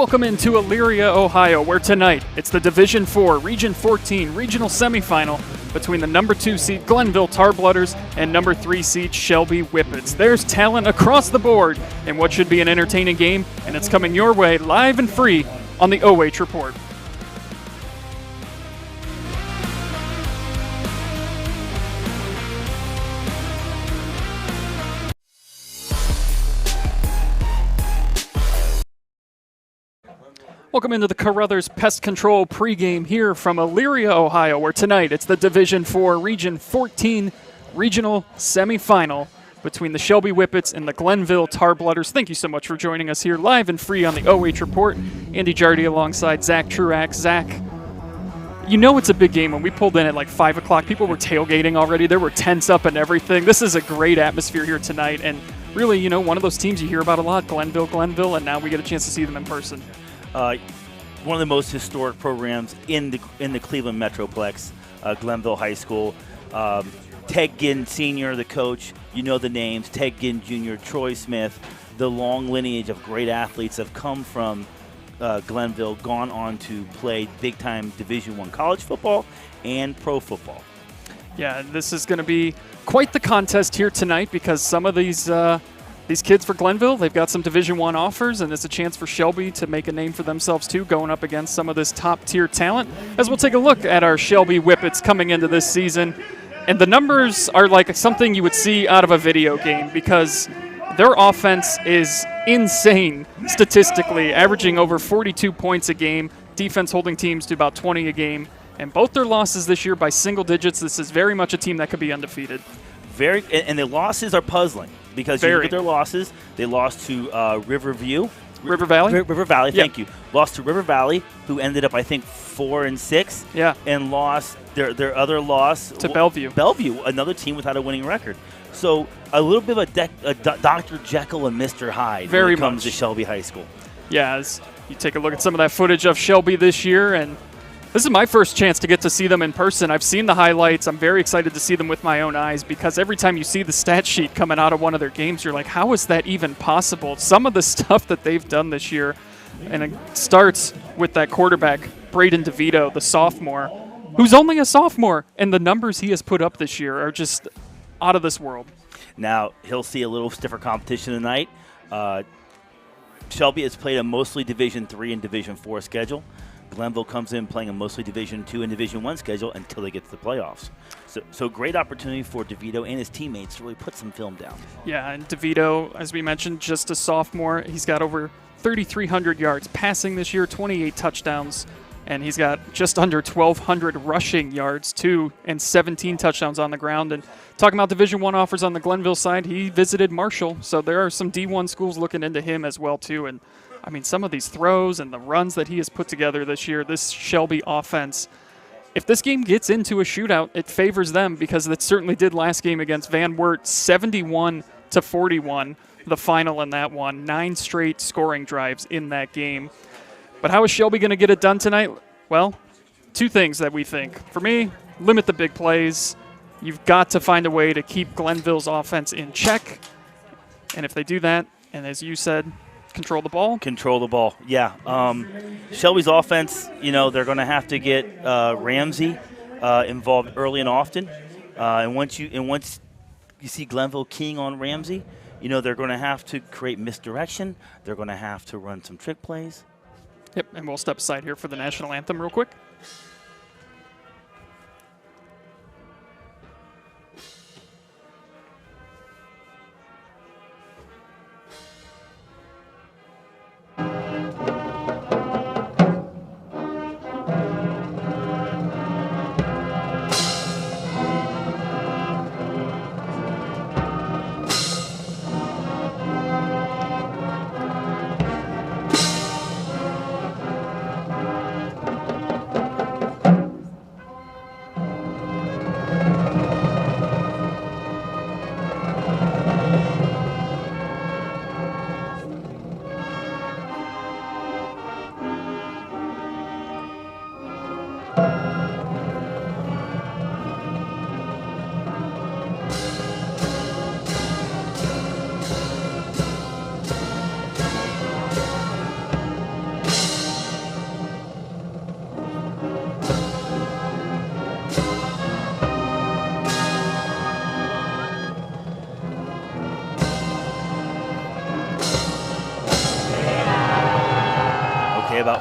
Welcome into Elyria, Ohio, where tonight it's the Division IV Region 14 Regional Semifinal between the number 2 seed Glenville Tarblooders and number 3 seed Shelby Whippets. There's talent across the board in what should be an entertaining game, and it's coming your way live and free on the OH Report. Welcome into the Carruthers Pest Control pregame here from Elyria, Ohio, where tonight it's the Division IV Region 14 Regional Semifinal between the Shelby Whippets and the Glenville Tarblooders. Thank you so much for joining us here live and free on the OH Report. Andy Jardy alongside Zach Truax. Zach, you know it's a big game. When we pulled in at like 5 o'clock, people were tailgating already. There were tents up and everything. This is a great atmosphere here tonight. And really, you know, one of those teams you hear about a lot, Glenville, and now we get a chance to see them in person. One of the most historic programs in the Cleveland Metroplex, Glenville High School. Ted Ginn Sr., the coach, you know the names, Ted Ginn Jr., Troy Smith. The long lineage of great athletes have come from Glenville, gone on to play big-time Division I college football and pro football. Yeah, this is going to be quite the contest here tonight because some of these kids for Glenville, they've got some Division I offers, and it's a chance for Shelby to make a name for themselves too, going up against some of this top-tier talent. As we'll take a look at our Shelby Whippets coming into this season, and the numbers are like something you would see out of a video game because their offense is insane statistically, averaging over 42 points a game, defense holding teams to about 20 a game, and both their losses this year by single digits. This is very much a team that could be undefeated. And the losses are puzzling. Because you look at their losses, they lost to River Valley, thank you. Lost to River Valley, who ended up, I think, 4-6. Yeah. And lost their other loss to Bellevue. Another team without a winning record. So a little bit of a Dr. Jekyll and Mr. Hyde when it comes to Shelby High School. Yeah, as you take a look at some of that footage of Shelby this year, and this is my first chance to get to see them in person. I've seen the highlights. I'm very excited to see them with my own eyes because every time you see the stat sheet coming out of one of their games, you're like, how is that even possible? Some of the stuff that they've done this year, and it starts with that quarterback, Braden DeVito, the sophomore, who's only a sophomore, and the numbers he has put up this year are just out of this world. Now, he'll see a little stiffer competition tonight. Shelby has played a mostly Division III and Division IV schedule. Glenville comes in playing a mostly Division II and Division I schedule until they get to the playoffs. So great opportunity for DeVito and his teammates to really put some film down. Yeah, and DeVito, as we mentioned, just a sophomore. He's got over 3,300 yards passing this year, 28 touchdowns, and he's got just under 1,200 rushing yards, too, and 17 touchdowns on the ground. And talking about Division I offers on the Glenville side, he visited Marshall, so there are some D1 schools looking into him as well, too. And I mean, some of these throws and the runs that he has put together this year, this Shelby offense, if this game gets into a shootout, it favors them because it certainly did last game against Van Wert, 71-41, the final in that one. 9 straight scoring drives in that game. But how is Shelby going to get it done tonight? Well, 2 things that we think. For me, limit the big plays. You've got to find a way to keep Glenville's offense in check. And if they do that, and as you said, control the ball, yeah. Shelby's offense, you know, they're going to have to get Ramsey involved early and often. And once you see Glenville keying on Ramsey, you know they're going to have to create misdirection. They're going to have to run some trick plays. Yep, and we'll step aside here for the national anthem real quick.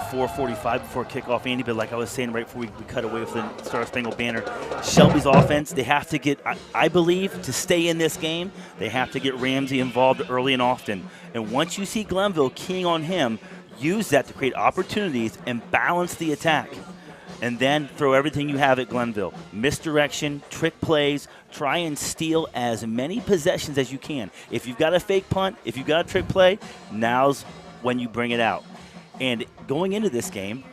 4:45 before kickoff, Andy, but like I was saying right before we cut away with the Star Spangled Banner, Shelby's offense, they have to get, I believe, to stay in this game, they have to get Ramsey involved early and often. And once you see Glenville keying on him, use that to create opportunities and balance the attack. And then throw everything you have at Glenville. Misdirection, trick plays, try and steal as many possessions as you can. If you've got a fake punt, if you've got a trick play, now's when you bring it out. And going into this game,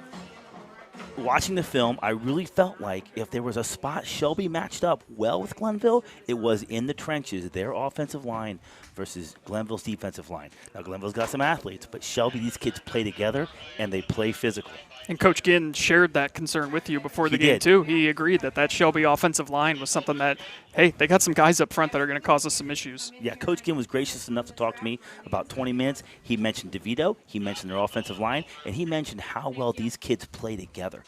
watching the film, I really felt like if there was a spot Shelby matched up well with Glenville, it was in the trenches, their offensive line versus Glenville's defensive line. Now, Glenville's got some athletes, but Shelby, these kids play together, and they play physical. And Coach Ginn shared that concern with you before the game, too. He agreed that Shelby offensive line was something that, hey, they got some guys up front that are going to cause us some issues. Yeah, Coach Ginn was gracious enough to talk to me about 20 minutes. He mentioned DeVito, he mentioned their offensive line, and he mentioned how well these kids play together.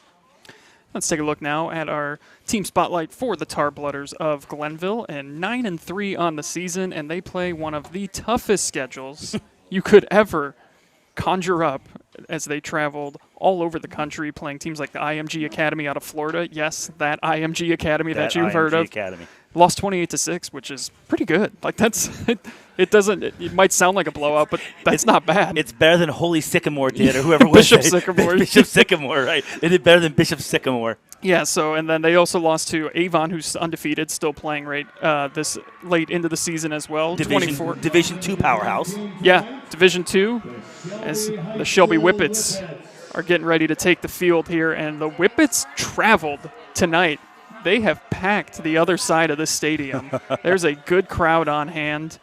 Let's take a look now at our team spotlight for the Tar Blooders of Glenville. And 9-3 on the season, and they play one of the toughest schedules you could ever conjure up as they traveled all over the country playing teams like the IMG Academy out of Florida. Yes, that IMG Academy that you've heard of. Academy. Lost 28-6, which is pretty good. Like that's it might sound like a blowout, but that's not bad. It's better than Holy Sycamore did, or whoever was Bishop Sycamore. Bishop Sycamore, right? They did better than Bishop Sycamore. Yeah, so and then they also lost to Avon, who's undefeated, still playing this late into the season as well. Division II powerhouse. Yeah, Division II, as the Shelby Whippets are getting ready to take the field here, and the Whippets traveled tonight. They have packed the other side of the stadium. There's a good crowd on hand.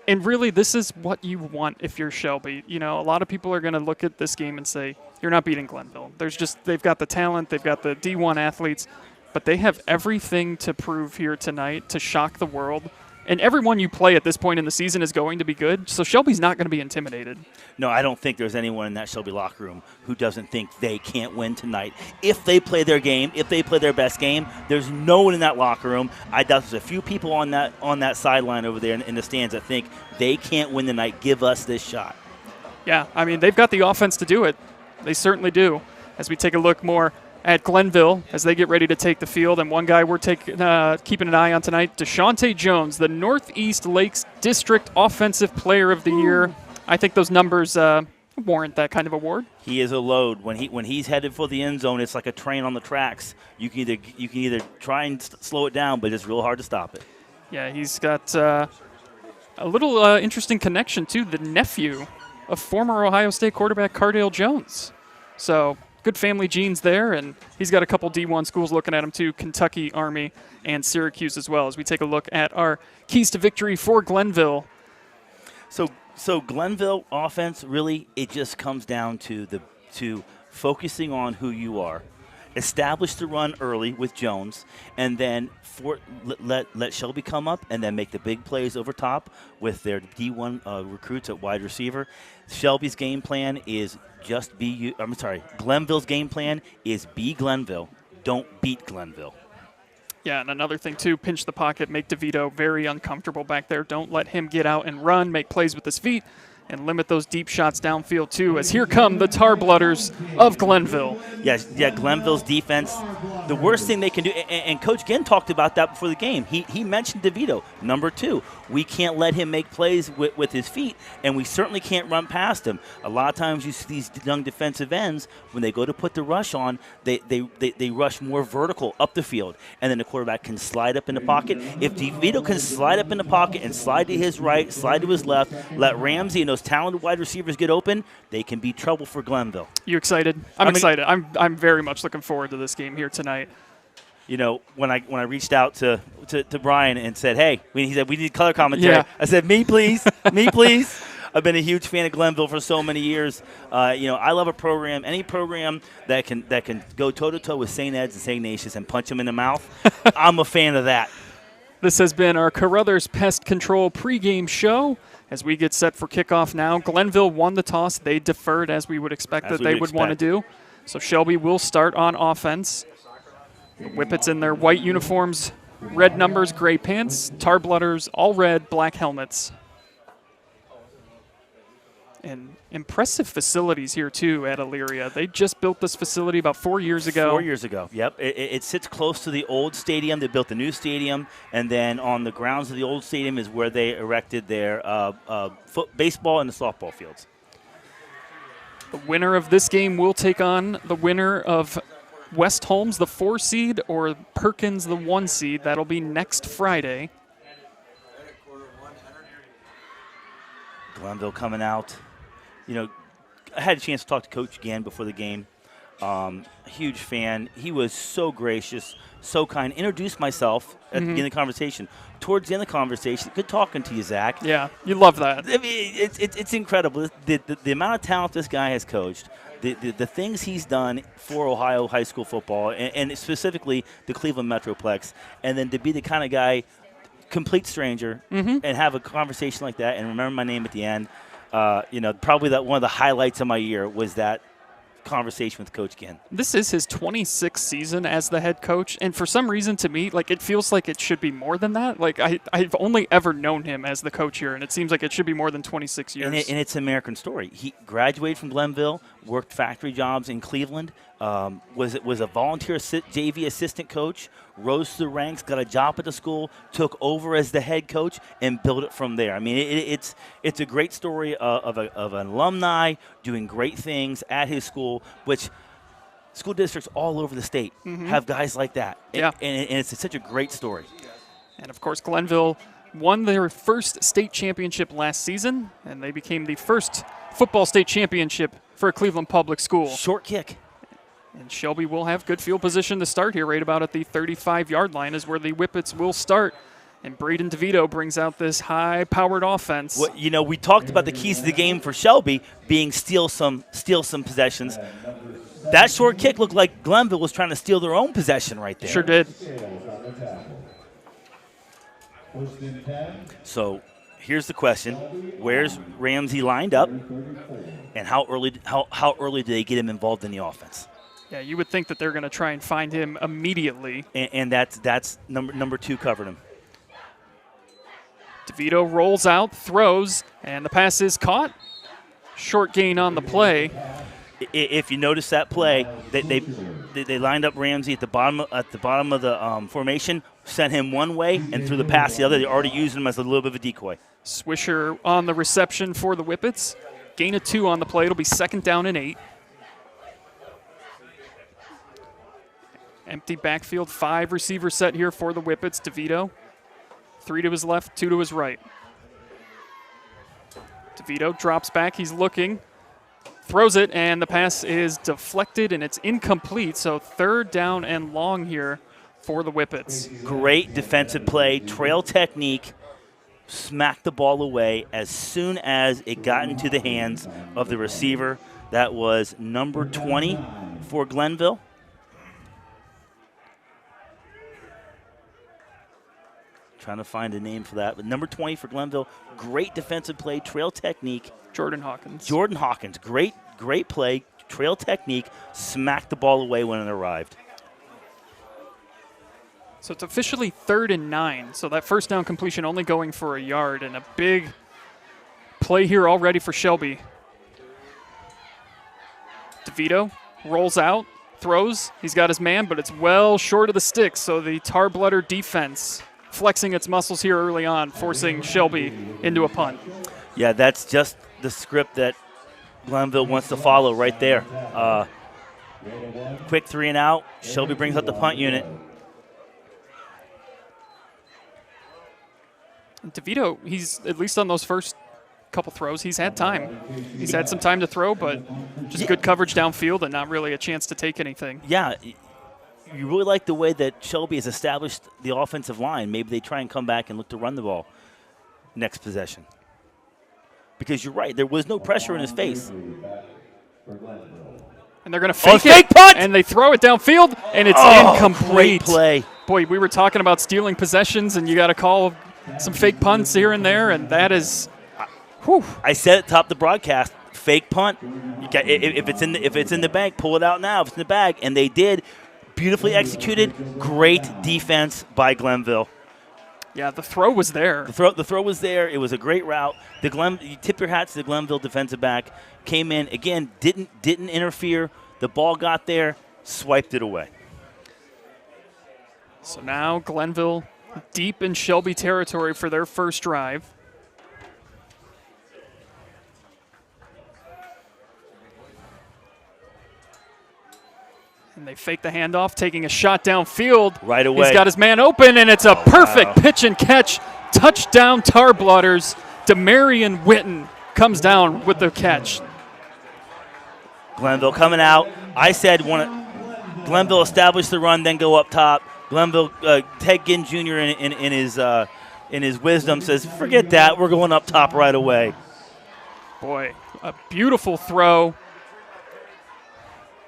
And really, this is what you want if you're Shelby. You know, a lot of people are going to look at this game and say, you're not beating Glenville. They've got the talent, they've got the D1 athletes, but they have everything to prove here tonight to shock the world. And everyone you play at this point in the season is going to be good, so Shelby's not going to be intimidated. No, I don't think there's anyone in that Shelby locker room who doesn't think they can't win tonight. If they play their game, if they play their best game, there's no one in that locker room. I doubt there's a few people on that sideline over there in the stands that think they can't win tonight. Give us this shot. Yeah, I mean, they've got the offense to do it. They certainly do. As we take a look more at Glenville as they get ready to take the field. And one guy we're keeping an eye on tonight, Deshaunte Jones, the Northeast Lakes District Offensive Player of the Year. I think those numbers warrant that kind of award. He is a load. When he's headed for the end zone, it's like a train on the tracks. You can either try and slow it down, but it's real hard to stop it. Yeah, he's got a little interesting connection to the nephew of former Ohio State quarterback Cardale Jones. So good family genes there, and he's got a couple D1 schools looking at him too, Kentucky, Army, and Syracuse as well, as we take a look at our keys to victory for Glenville. So Glenville offense, really, it just comes down to focusing on who you are. Establish the run early with Jones, and then let Shelby come up and then make the big plays over top with their D1 recruits at wide receiver. Shelby's game plan is Glenville's game plan is be Glenville. Don't beat Glenville. Yeah, and another thing, too, pinch the pocket, make DeVito very uncomfortable back there. Don't let him get out and run, make plays with his feet, and limit those deep shots downfield, too, as here come the Tar Blooders of Glenville. Yeah, Glenville's defense, the worst thing they can do, and Coach Ginn talked about that before the game. He mentioned DeVito, number 2. We can't let him make plays with his feet, and we certainly can't run past him. A lot of times you see these young defensive ends, when they go to put the rush on, they rush more vertical up the field, and then the quarterback can slide up in the pocket. If DeVito can slide up in the pocket and slide to his right, slide to his left, let Ramsey and those talented wide receivers get open, they can be trouble for Glenville. You excited? I'm excited. I'm very much looking forward to this game here tonight. You know, when I reached out to Brian and said, hey, he said, we need color commentary. Yeah. I said, me please, me please. I've been a huge fan of Glenville for so many years. I love a program, any program that can go toe-to-toe with St. Ed's and St. Ignatius and punch them in the mouth. I'm a fan of that. This has been our Carruthers Pest Control pregame show. As we get set for kickoff now, Glenville won the toss. They deferred, as we would expect that they would want to do. So Shelby will start on offense. The Whippets in their white uniforms, red numbers, gray pants. Tar Blooders, all red, black helmets. And impressive facilities here, too, at Elyria. They just built this facility about 4 years ago. 4 years ago, yep. It sits close to the old stadium. They built the new stadium, and then on the grounds of the old stadium is where they erected their baseball and the softball fields. The winner of this game will take on the winner of West Holmes, the 4 seed, or Perkins, the 1 seed. That'll be next Friday. Glenville coming out. You know, I had a chance to talk to Coach again before the game. Huge fan. He was so gracious, so kind. Introduced myself at the beginning of the conversation. Towards the end of the conversation, good talking to you, Zach. Yeah, you love that. I mean, it's incredible. The amount of talent this guy has coached, the things he's done for Ohio high school football, and specifically the Cleveland Metroplex, and then to be the kind of guy, complete stranger, and have a conversation like that and remember my name at the end. Probably that one of the highlights of my year was that conversation with Coach Ginn. This is his 26th season as the head coach, and for some reason to me, like, it feels like it should be more than that. Like, I've only ever known him as the coach here, and it seems like it should be more than 26 years. And it's an American story. He graduated from Glenville, worked factory jobs in Cleveland, was a volunteer JV assistant coach, rose through the ranks, got a job at the school, took over as the head coach, and built it from there. I mean, it's a great story of an alumni doing great things at his school, which school districts all over the state have guys like that. Yeah. And it's such a great story. And, of course, Glenville won their first state championship last season, and they became the first football state championship for a Cleveland public school. Short kick. And Shelby will have good field position to start here, right about at the 35-yard line is where the Whippets will start. And Braden DeVito brings out this high-powered offense. Well, you know, we talked about the keys to the game for Shelby being steal some possessions. That short kick looked like Glenville was trying to steal their own possession right there. Sure did. So here's the question: where's Ramsey lined up, and how early do they get him involved in the offense? Yeah, you would think that they're going to try and find him immediately. And that's number 2 covered him. DeVito rolls out, throws, and the pass is caught. Short gain on the play. If you notice that play, they lined up Ramsey at the bottom of the formation, sent him one way, and threw the pass the other. They already used him as a little bit of a decoy. Swisher on the reception for the Whippets. Gain of 2 on the play. It'll be 2nd down and 8. Empty backfield, 5 receiver set here for the Whippets. DeVito, 3 to his left, 2 to his right. DeVito drops back, he's looking, throws it, and the pass is deflected and it's incomplete. So 3rd down and long here for the Whippets. Great defensive play, trail technique, smacked the ball away as soon as it got into the hands of the receiver. That was number 20 for Glenville. Trying to find a name for that. But number 20 for Glenville, great defensive play, trail technique. Jordan Hawkins. Great play, trail technique, smacked the ball away when it arrived. So it's officially 3rd and 9. So that 1st down completion only going for a yard, and a big play here already for Shelby. DeVito rolls out, throws. He's got his man, but it's well short of the sticks. So the Tar-Blooder defense flexing its muscles here early on, forcing Shelby into a punt. Yeah, that's just the script that Glenville wants to follow right there. Quick 3 and out. Shelby brings up the punt unit. And DeVito, he's at least on those first couple throws, he's had time. He's had some time to throw, but just good coverage downfield and not really a chance to take anything. Yeah. You really like the way that Shelby has established the offensive line. Maybe they try and come back and look to run the ball next possession. Because you're right, there was no pressure in his face. And they're going to fake it, punt! And they throw it downfield, and it's incomplete. Great play. Boy, we were talking about stealing possessions, and you got to call some fake punts here and there, and that is, whew. I said at the top of the broadcast, fake punt. If it's in the bag, pull it out now. If it's in the bag, and they did. Beautifully executed, great defense by Glenville. Yeah, the throw was there. The throw was there. It was a great route. You tip your hats to the Glenville defensive back. Came in again, didn't interfere. The ball got there, swiped it away. So now Glenville deep in Shelby territory for their first drive. And they fake the handoff, taking a shot downfield. Right away. He's got his man open, and it's a perfect pitch and catch. Touchdown Tar Blooders. Demarion Witten comes down with the catch. Glenville coming out. I said Glenville establish the run, then go up top. Glenville, Ted Ginn Jr. in his wisdom says, forget that. We're going up top right away. Boy, a beautiful throw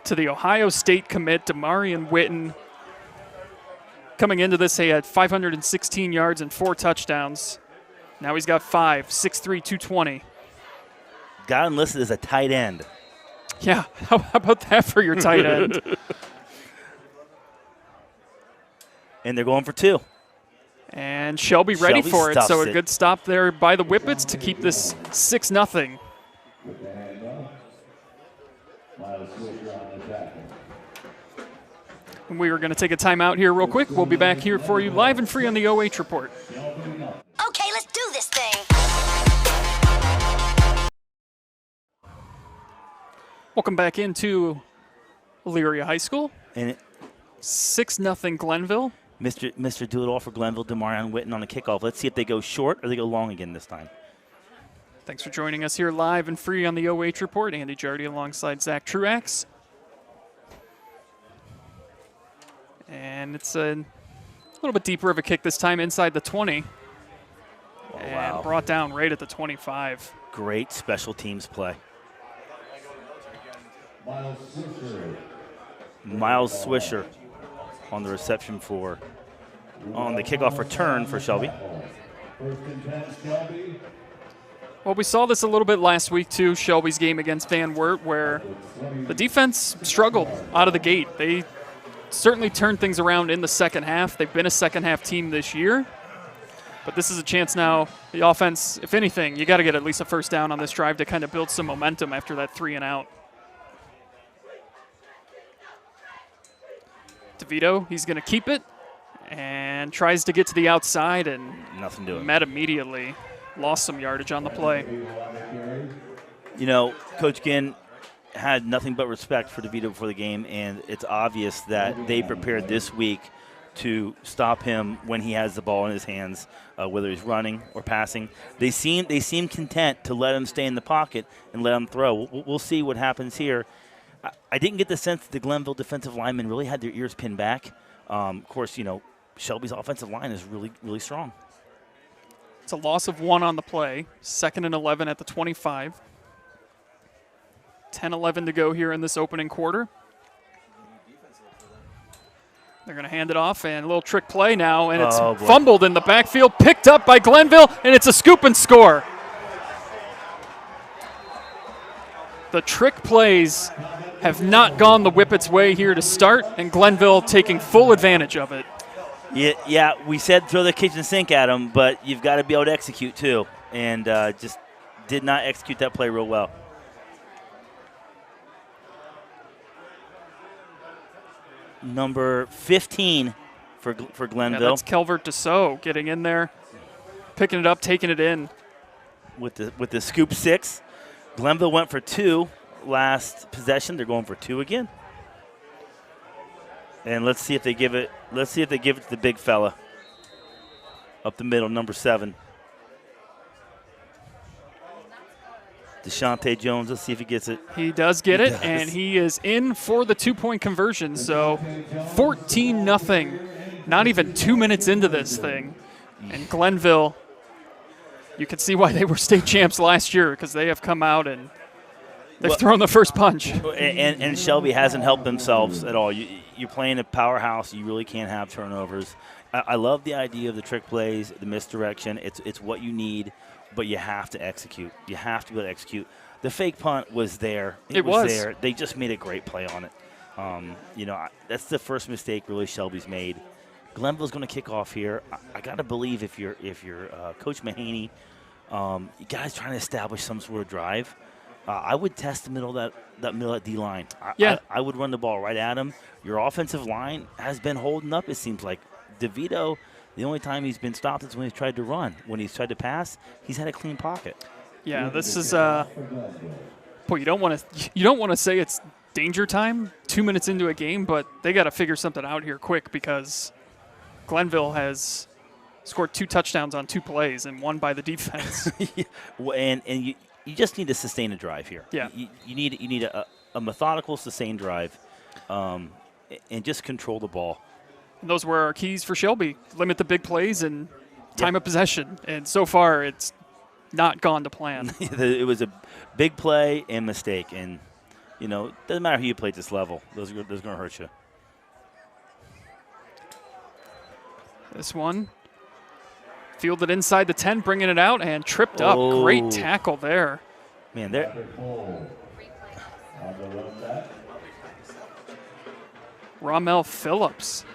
to the Ohio State commit, Demarion Witten. Coming into this, he had 516 yards and 4 touchdowns. Now he's got 5, 6'3", 220. Got him listed as a tight end. Yeah, how about that for your tight end? And they're going for 2. And Shelby ready for it, so a it. good stop there by the Whippets to keep this 6-0. We are going to take a timeout here real quick. We'll be back here for you live and free on the OH Report. Okay, let's do this thing. Welcome back into Elyria High School. And 6-0 Glenville. Mr. Do-It-All for Glenville, Demarion Witten on the kickoff. Let's see if they go short or they go long again this time. Thanks for joining us here live and free on the OH Report. Andy Jardy alongside Zach Truax. And it's a little bit deeper of a kick this time inside the 20. Oh, and wow. Brought down right at the 25. Great special teams play. Miles Swisher on the reception on the kickoff return for Shelby. Well, we saw this a little bit last week, too, Shelby's game against Van Wert, where the defense struggled out of the gate. They certainly turned things around in the second half. They've been a second-half team this year. But this is a chance now. The offense, if anything, you got to get at least a first down on this drive to kind of build some momentum after that 3-and-out. DeVito, he's going to keep it and tries to get to the outside and nothing doing. Met immediately. Lost some yardage on the play. You know, Coach Ginn had nothing but respect for DeVito before the game, and it's obvious that they prepared this week to stop him when he has the ball in his hands, whether he's running or passing. They seem content to let him stay in the pocket and let him throw. We'll see what happens here. I didn't get the sense that the Glenville defensive linemen really had their ears pinned back. Of course, you know, Shelby's offensive line is really, really strong. It's a loss of 1 on the play. 2nd and 11 at the 25. 10-11 to go here in this opening quarter. They're going to hand it off, and a little trick play now, and it's fumbled in the backfield, picked up by Glenville, and it's a scoop and score. The trick plays have not gone the Whippets' way here to start, and Glenville taking full advantage of it. Yeah, we said throw the kitchen sink at them, but you've got to be able to execute too, and just did not execute that play real well. Number 15 for Glenville. Yeah, that's Calvert Desoe getting in there, picking it up, taking it in. With the scoop 6. Glenville went for 2 last possession. They're going for 2 again. And let's see if they give it. Let's see if they give it to the big fella up the middle, number 7. Deshaunte Jones. Let's see if he gets it. He does get it, and he is in for the 2-point conversion. So 14-0. Not even 2 minutes into this thing. And Glenville, you can see why they were state champs last year, because they have come out and they've thrown the first punch. And Shelby hasn't helped themselves at all. You're playing a powerhouse. You really can't have turnovers. I love the idea of the trick plays, the misdirection. It's what you need. But you have to execute. You have to be able to execute. The fake punt was there. It was there. They just made a great play on it. You know, that's the first mistake really Shelby's made. Glenville's going to kick off here. I got to believe if you're Coach Mahaney, you guys trying to establish some sort of drive. I would test the middle of that D line. I would run the ball right at him. Your offensive line has been holding up. It seems like DeVito. The only time he's been stopped is when he's tried to run. When he's tried to pass, he's had a clean pocket. Yeah, this is boy, you don't want to say it's danger time 2 minutes into a game, but they got to figure something out here quick because Glenville has scored 2 touchdowns on 2 plays and one by the defense. And you just need to sustain a drive here. Yeah. You need a methodical, sustained drive, and just control the ball. And those were our keys for Shelby. Limit the big plays and time of possession. And so far, it's not gone to plan. It was a big play and mistake. And, it doesn't matter who you play at this level. Those are going to hurt you. This one fielded inside the 10, bringing it out and tripped up. Great tackle there. Man, there. Rommel Phillips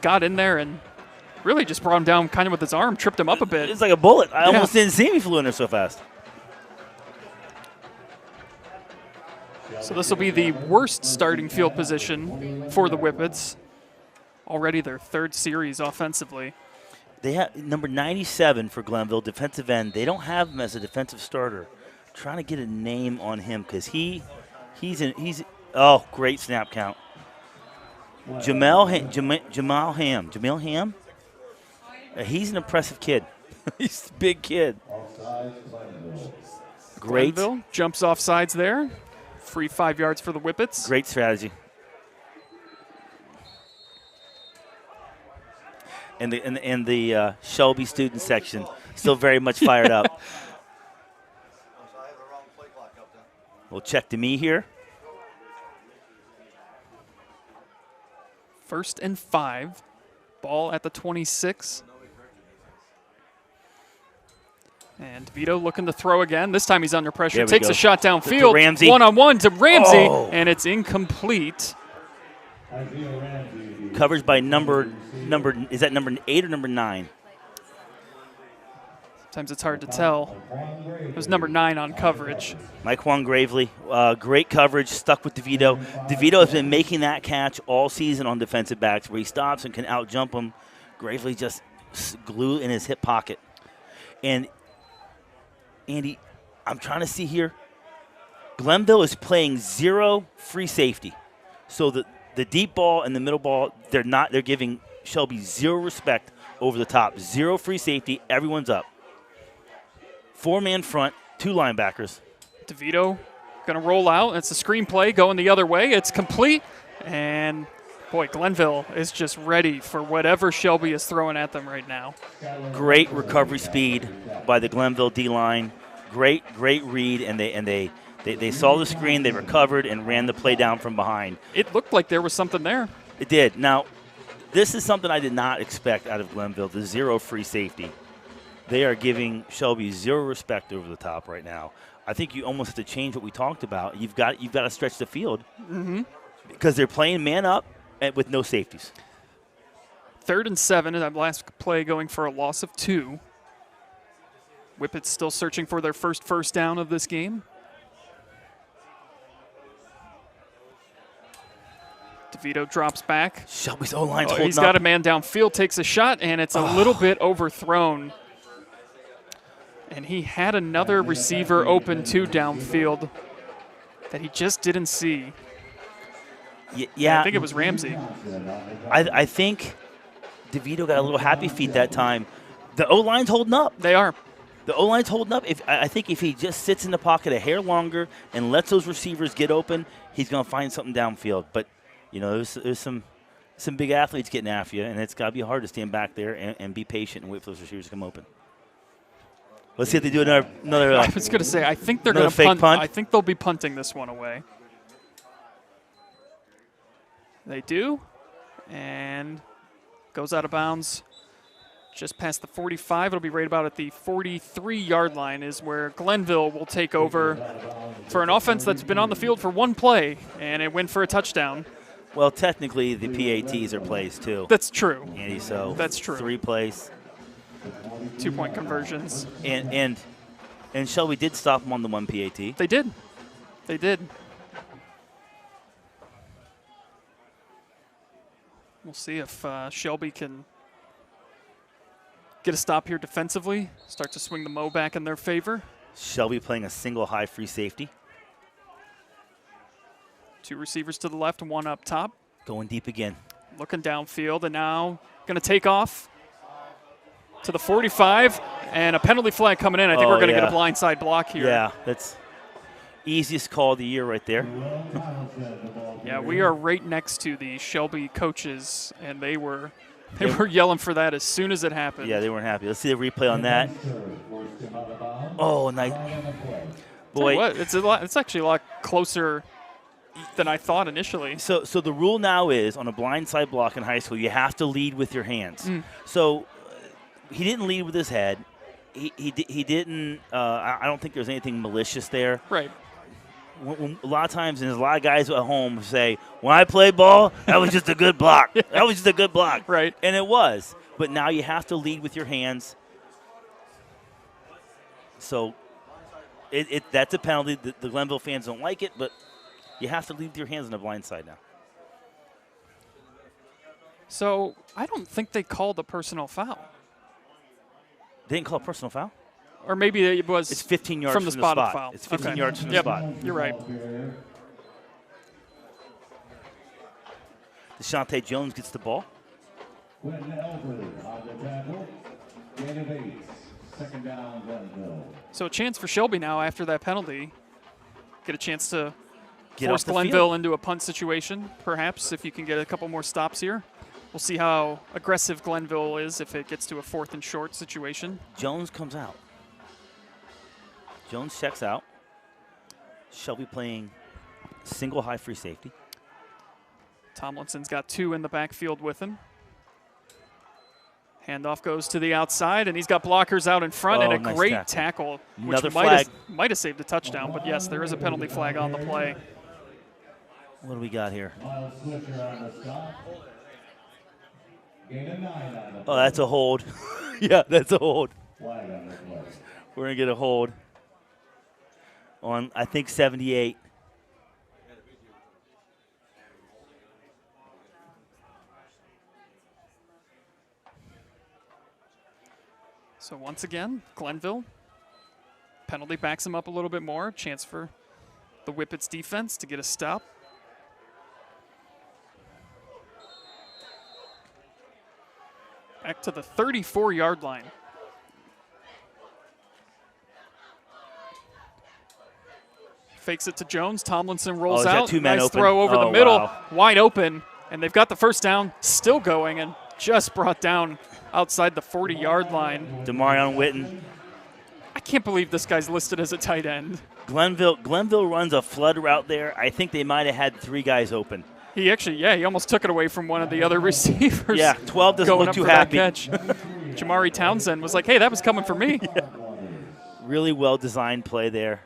got in there and really just brought him down kind of with his arm, tripped him up a bit. It's like a bullet. I almost didn't see him. He flew in there so fast. So this will be the worst starting field position for the Whippets. Already their 3rd series offensively. They have number 97 for Glenville, defensive end. They don't have him as a defensive starter. I'm trying to get a name on him because he's great snap count. Jamel Ham. He's an impressive kid. He's a big kid. Great. Glenville jumps off sides there. Free 5 yards for the Whippets. Great strategy. And the Shelby student section still very much fired up. We'll check to me here. 1st and 5. Ball at the 26. And DeVito looking to throw again. This time he's under pressure. Takes a shot downfield. Ramsey. One-on-one to Ramsey. And it's incomplete. Coverage by number, is that number 8 or number 9? Sometimes it's hard to tell. It was number 9 on coverage. Mike Juan Gravely, great coverage, stuck with DeVito. DeVito has been making that catch all season on defensive backs where he stops and can out-jump them. Gravely just glue in his hip pocket. And, Andy, I'm trying to see here. Glenville is playing 0 free safety. So the deep ball and the middle ball, they're giving Shelby 0 respect over the top. 0 free safety, everyone's up. 4-man front, 2 linebackers. DeVito going to roll out. It's a screen play going the other way. It's complete. And, boy, Glenville is just ready for whatever Shelby is throwing at them right now. Great recovery speed by the Glenville D-line. Great read, and they saw the screen, they recovered, and ran the play down from behind. It looked like there was something there. It did. Now, this is something I did not expect out of Glenville, the 0 free safety. They are giving Shelby 0 respect over the top right now. I think you almost have to change what we talked about. You've got to stretch the field because they're playing man up with no safeties. 3rd and 7, and that last play going for a loss of 2. Whippets still searching for their first down of this game. DeVito drops back. Shelby's O-line's holding up. He's got a man downfield, takes a shot, and it's a little bit overthrown. And he had another receiver open too downfield that he just didn't see. Yeah. I think it was Ramsey. I think DeVito got a little happy feet that time. The O-line's holding up. They are. The O-line's holding up. I think if he just sits in the pocket a hair longer and lets those receivers get open, he's going to find something downfield. But, there's some big athletes getting after you, and it's got to be hard to stand back there and be patient and wait for those receivers to come open. Let's see if they do another. I was going to say, I think they're going to punt. I think they'll be punting this one away. They do, and goes out of bounds just past the 45. It'll be right about at the 43-yard line is where Glenville will take over for an offense that's been on the field for 1 play, and it went for a touchdown. Well, technically, the PATs are plays, too. That's true. Andy, so That's true. 3 plays. 2-point conversions. And Shelby did stop him on the 1 PAT. They did. They did. We'll see if Shelby can get a stop here defensively, start to swing the Mo back in their favor. Shelby playing a single high free safety. 2 receivers to the left and 1 up top. Going deep again. Looking downfield and now going to take off to the 45 and a penalty flag coming in. I think we're going to get a blindside block here. Yeah, that's easiest call of the year right there. Yeah, we are right next to the Shelby coaches, and they were yelling for that as soon as it happened. Yeah, they weren't happy. Let's see the replay on that. Oh, nice. Boy, what, it's actually a lot closer than I thought initially. So the rule now is on a blindside block in high school, you have to lead with your hands. So he didn't lead with his head. He didn't. I don't think there's anything malicious there. Right. A lot of times, and there's a lot of guys at home say, when I play ball, that was just a good block. That was just a good block. Right. And it was. But now you have to lead with your hands. So that's a penalty. The Glenville fans don't like it, but you have to lead with your hands on the blind side now. So I don't think they called a personal foul. They didn't call a personal foul? Or maybe it was. It's 15 yards from the spot. Of foul. It's 15 yards from the Yep. spot. You're right. Deshaunte Jones gets the ball. So a chance for Shelby now after that penalty. Get a chance to force off the Glenville field. into a punt situation, perhaps, if you can get a couple more stops here. We'll see how aggressive Glenville is if it gets to a 4th and short situation. Jones comes out. Jones checks out. Shelby playing single high free safety. Tomlinson's got 2 in the backfield with him. Handoff goes to the outside, and he's got blockers out in front, and a nice great tackle, which Another might have saved a touchdown. But yes, there is a penalty flag on the play. What do we got here? Oh, that's a hold. Yeah, that's a hold. We're going to get a hold on, I think, 78. So once again, Glenville, penalty backs him up a little bit more. Chance for the Whippets defense to get a stop. Back to the 34-yard line. Fakes it to Jones. Tomlinson rolls out. Two men nice open. throw over the middle. Wow. Wide open. And they've got the first down still going and just brought down outside the 40-yard line. Demarion Witten. I can't believe this guy's listed as a tight end. Glenville runs a flood route there. I think they might have had 3 guys open. He actually, he almost took it away from one of the other receivers. Yeah, 12 doesn't going look up too for happy. That catch. Jamari Townsend was like, hey, that was coming for me. Yeah. Really well-designed play there.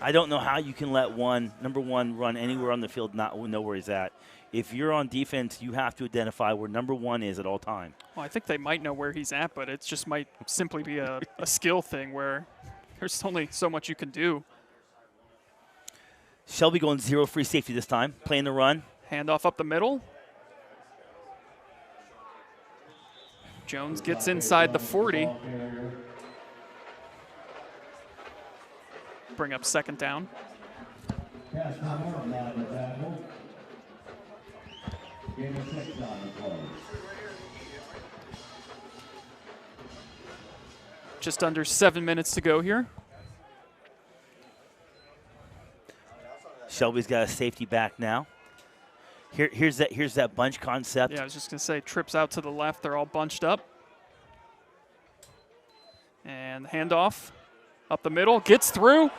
I don't know how you can let number one run anywhere on the field, not know where he's at. If you're on defense, you have to identify where number 1 is at all time. Well, I think they might know where he's at, but it just might simply be a skill thing where there's only so much you can do. Shelby going 0 free safety this time, playing the run. Handoff up the middle. Jones gets inside the 40. Bring up 2nd down. Just under 7 minutes to go here. Shelby's got a safety back now. Here's that bunch concept. Yeah, I was just going to say, trips out to the left. They're all bunched up. And handoff up the middle. Gets through.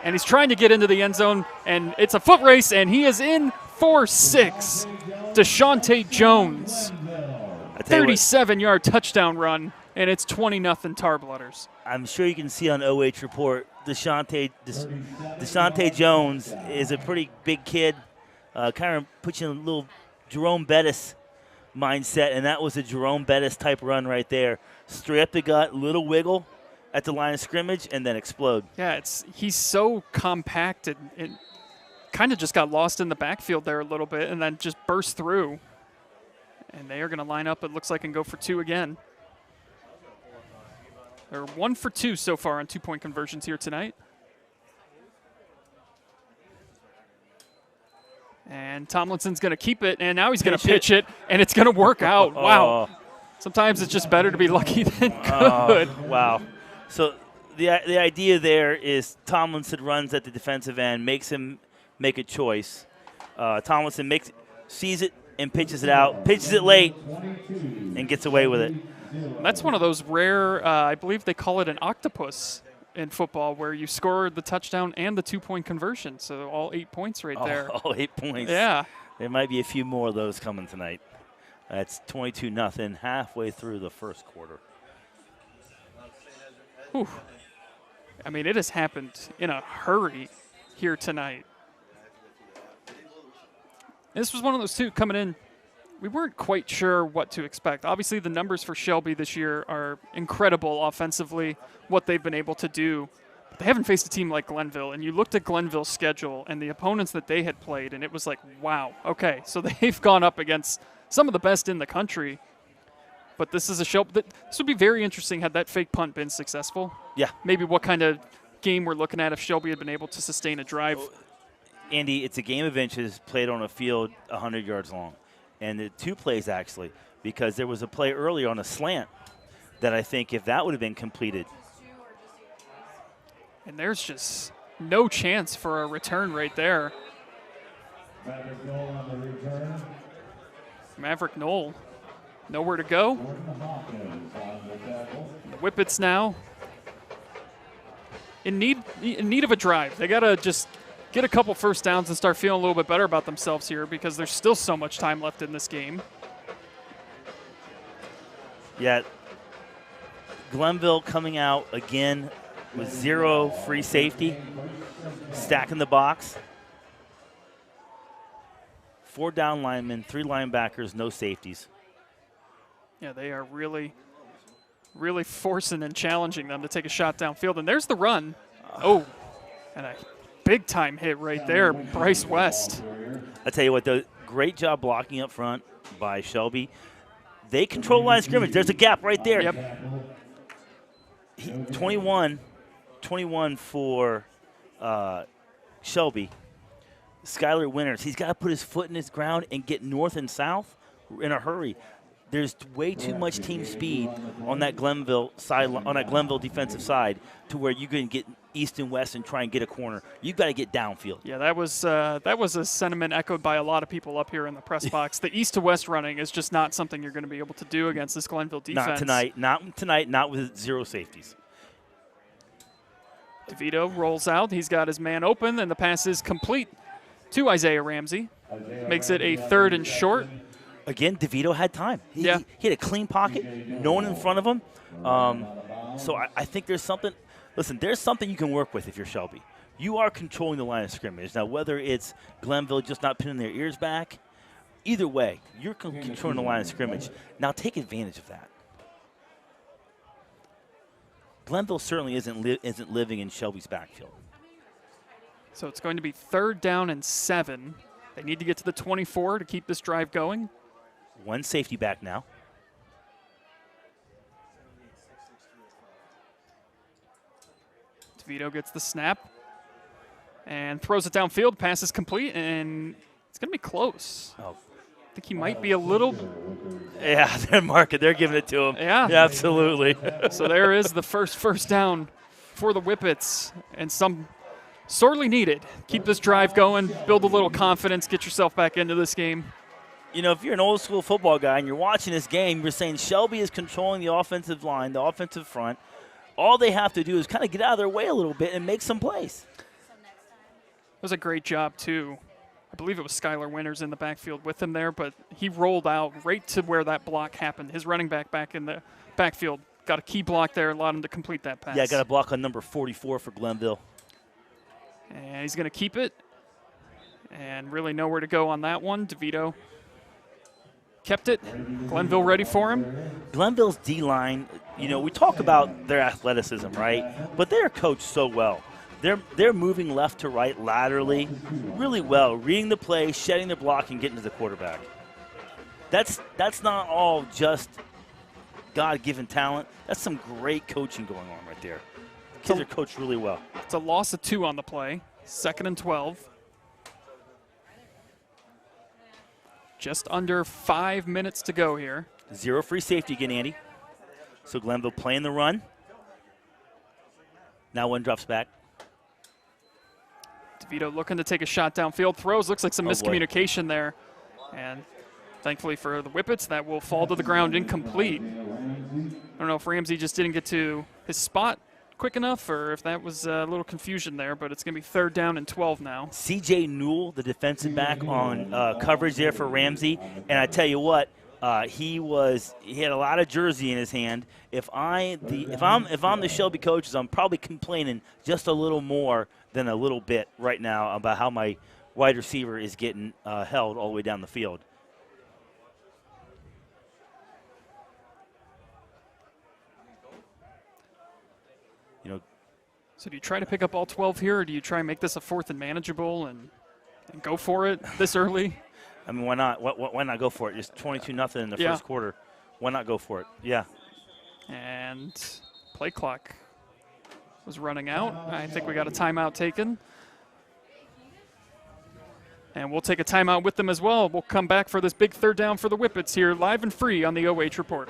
And he's trying to get into the end zone. And it's a foot race, and he is in for 6. Deshaunte Jones. 37-yard touchdown run, and it's 20-0 Tar Blooders. I'm sure you can see on OH Report, Deshaunte Jones is a pretty big kid. kind of puts you in a little Jerome Bettis mindset, and that was a Jerome Bettis type run right there. Straight up the gut, little wiggle at the line of scrimmage, and then explode. Yeah, he's so compact and kind of just got lost in the backfield there a little bit and then just burst through. And they are going to line up, it looks like, and go for 2 again. They're 1 for 2 so far on 2-point conversions here tonight. And Tomlinson's going to keep it, and now he's going to pitch it, and it's going to work out. Wow. Sometimes it's just better to be lucky than good. Wow. So the idea there is Tomlinson runs at the defensive end, makes him make a choice. Tomlinson sees it and pitches it out, pitches it late, and gets away with it. That's one of those rare, I believe they call it an octopus in football, where you score the touchdown and the 2-point conversion. So all 8 points right there. All 8 points. Yeah. There might be a few more of those coming tonight. That's 22-0 halfway through the first quarter. Whew. I mean, it has happened in a hurry here tonight. This was one of those two coming in. We weren't quite sure what to expect. Obviously, the numbers for Shelby this year are incredible offensively, what they've been able to do. But they haven't faced a team like Glenville, and you looked at Glenville's schedule and the opponents that they had played, and it was like, wow, okay, so they've gone up against some of the best in the country. But this is a Shelby. This would be very interesting had that fake punt been successful. Yeah. Maybe what kind of game we're looking at if Shelby had been able to sustain a drive. Andy, it's a game of inches played on a field 100 yards long. And the 2 plays, actually, because there was a play earlier on a slant that I think if that would have been completed. And there's just no chance for a return right there. Maverick Knoll, nowhere to go. The Whippets now in need of a drive. They got to just get a couple first downs and start feeling a little bit better about themselves here, because there's still so much time left in this game. Yeah, Glenville coming out again with 0 free safety, stacking the box. 4 down linemen, 3 linebackers, no safeties. Yeah, they are really, really forcing and challenging them to take a shot downfield. And there's the run. Oh, and a big-time hit right there, Bryce West. I tell you what, though, great job blocking up front by Shelby. They control the line of scrimmage. There's a gap right there. Yep. 21 for Shelby. Skylar Winters, he's got to put his foot in his ground and get north and south in a hurry. There's way too much team speed on that Glenville side, on that Glenville defensive side, to where you can get east and west and try and get a corner. You've got to get downfield. Yeah, that was a sentiment echoed by a lot of people up here in the press box. The east to west running is just not something you're going to be able to do against this Glenville defense. Not tonight. Not with 0 safeties. DeVito rolls out. He's got his man open, and the pass is complete to Isaiah Ramsey. Makes it a 3rd and short. Again, DeVito had time. He had a clean pocket, no one in front of him. So I think there's something. Listen, there's something you can work with if you're Shelby. You are controlling the line of scrimmage. Now, whether it's Glenville just not pinning their ears back, either way, you're controlling the line of scrimmage. Now, take advantage of that. Glenville certainly isn't living in Shelby's backfield. So it's going to be 3rd down and 7. They need to get to the 24 to keep this drive going. 1 safety back now. DeVito gets the snap and throws it downfield. Pass is complete, and it's going to be close. Oh. I think he might be a little. Yeah, they're marking. They're giving it to him. Yeah. Absolutely. So there is the first down for the Whippets, and some sorely needed. Keep this drive going, build a little confidence, get yourself back into this game. You know, if you're an old school football guy and you're watching this game, you're saying Shelby is controlling the offensive line, the offensive front. All they have to do is kind of get out of their way a little bit and make some plays. It was a great job, too. I believe it was Skylar Winters in the backfield with him there, but he rolled out right to where that block happened. His running back in the backfield got a key block there and allowed him to complete that pass. Yeah, got a block on number 44 for Glenville. And he's going to keep it. and really nowhere to go on that one. DeVito kept it. Glenville ready for him. Glenville's D-line, you know, we talk about their athleticism, right? But they're coached so well. They're moving left to right laterally really well, reading the play, shedding the block, and getting to the quarterback. That's not all just God-given talent. That's some great coaching going on right there. Kids are coached really well. It's a loss of 2 on the play. 2nd and 12. Just under 5 minutes to go here. 0 free safety again, Andy. So Glenville playing the run. Now one drops back. DeVito looking to take a shot downfield. Throws, looks like some miscommunication there. And thankfully for the Whippets, that will fall to the ground incomplete. I don't know if Ramsey just didn't get to his spot quick enough or if that was a little confusion there, but it's going to be 3rd down and 12 now. C.J. Newell, the defensive back on coverage there for Ramsey. And I tell you what, he had a lot of jersey in his hand. If I'm the Shelby coaches, I'm probably complaining just a little more than a little bit right now about how my wide receiver is getting held all the way down the field. You know. So do you try to pick up all 12 here, or do you try and make this a 4th and manageable and go for it this early? I mean, why not? Why not go for it? Just 22-0 in the first quarter. Why not go for it? Yeah. And play clock was running out. I think we got a timeout taken. And we'll take a timeout with them as well. We'll come back for this big 3rd down for the Whippets here, live and free on the OH Report.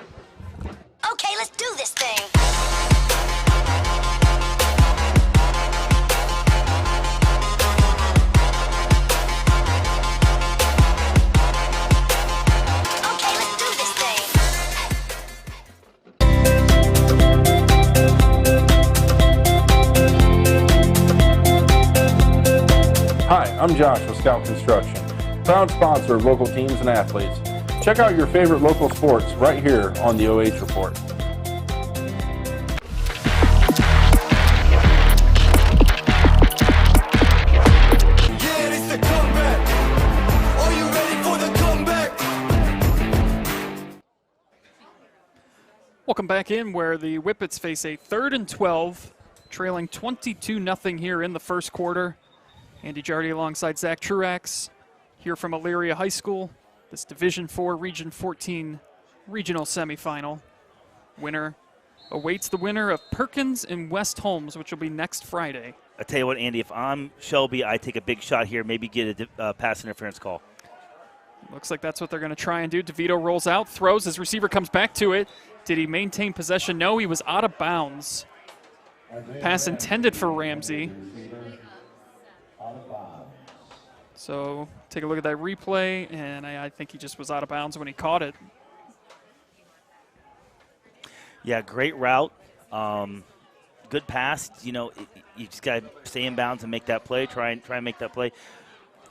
Okay, let's do this thing. Hi, I'm Josh with Scout Construction, proud sponsor of local teams and athletes. Check out your favorite local sports right here on the OH Report. Welcome back in where the Whippets face a 3rd and 12, trailing 22-0 here in the first quarter. Andy Jardy alongside Zach Truax here from Elyria High School. This Division IV Region 14 regional semifinal. Winner awaits the winner of Perkins and West Holmes, which will be next Friday. I tell you what, Andy, if I'm Shelby, I take a big shot here, maybe get a pass interference call. Looks like that's what they're going to try and do. DeVito rolls out, throws, his receiver comes back to it. Did he maintain possession? No, he was out of bounds. Pass intended for Ramsey. So take a look at that replay, and I think he just was out of bounds when he caught it. Yeah, great route. Good pass. You know, you just got to stay in bounds and make that play. Try and make that play.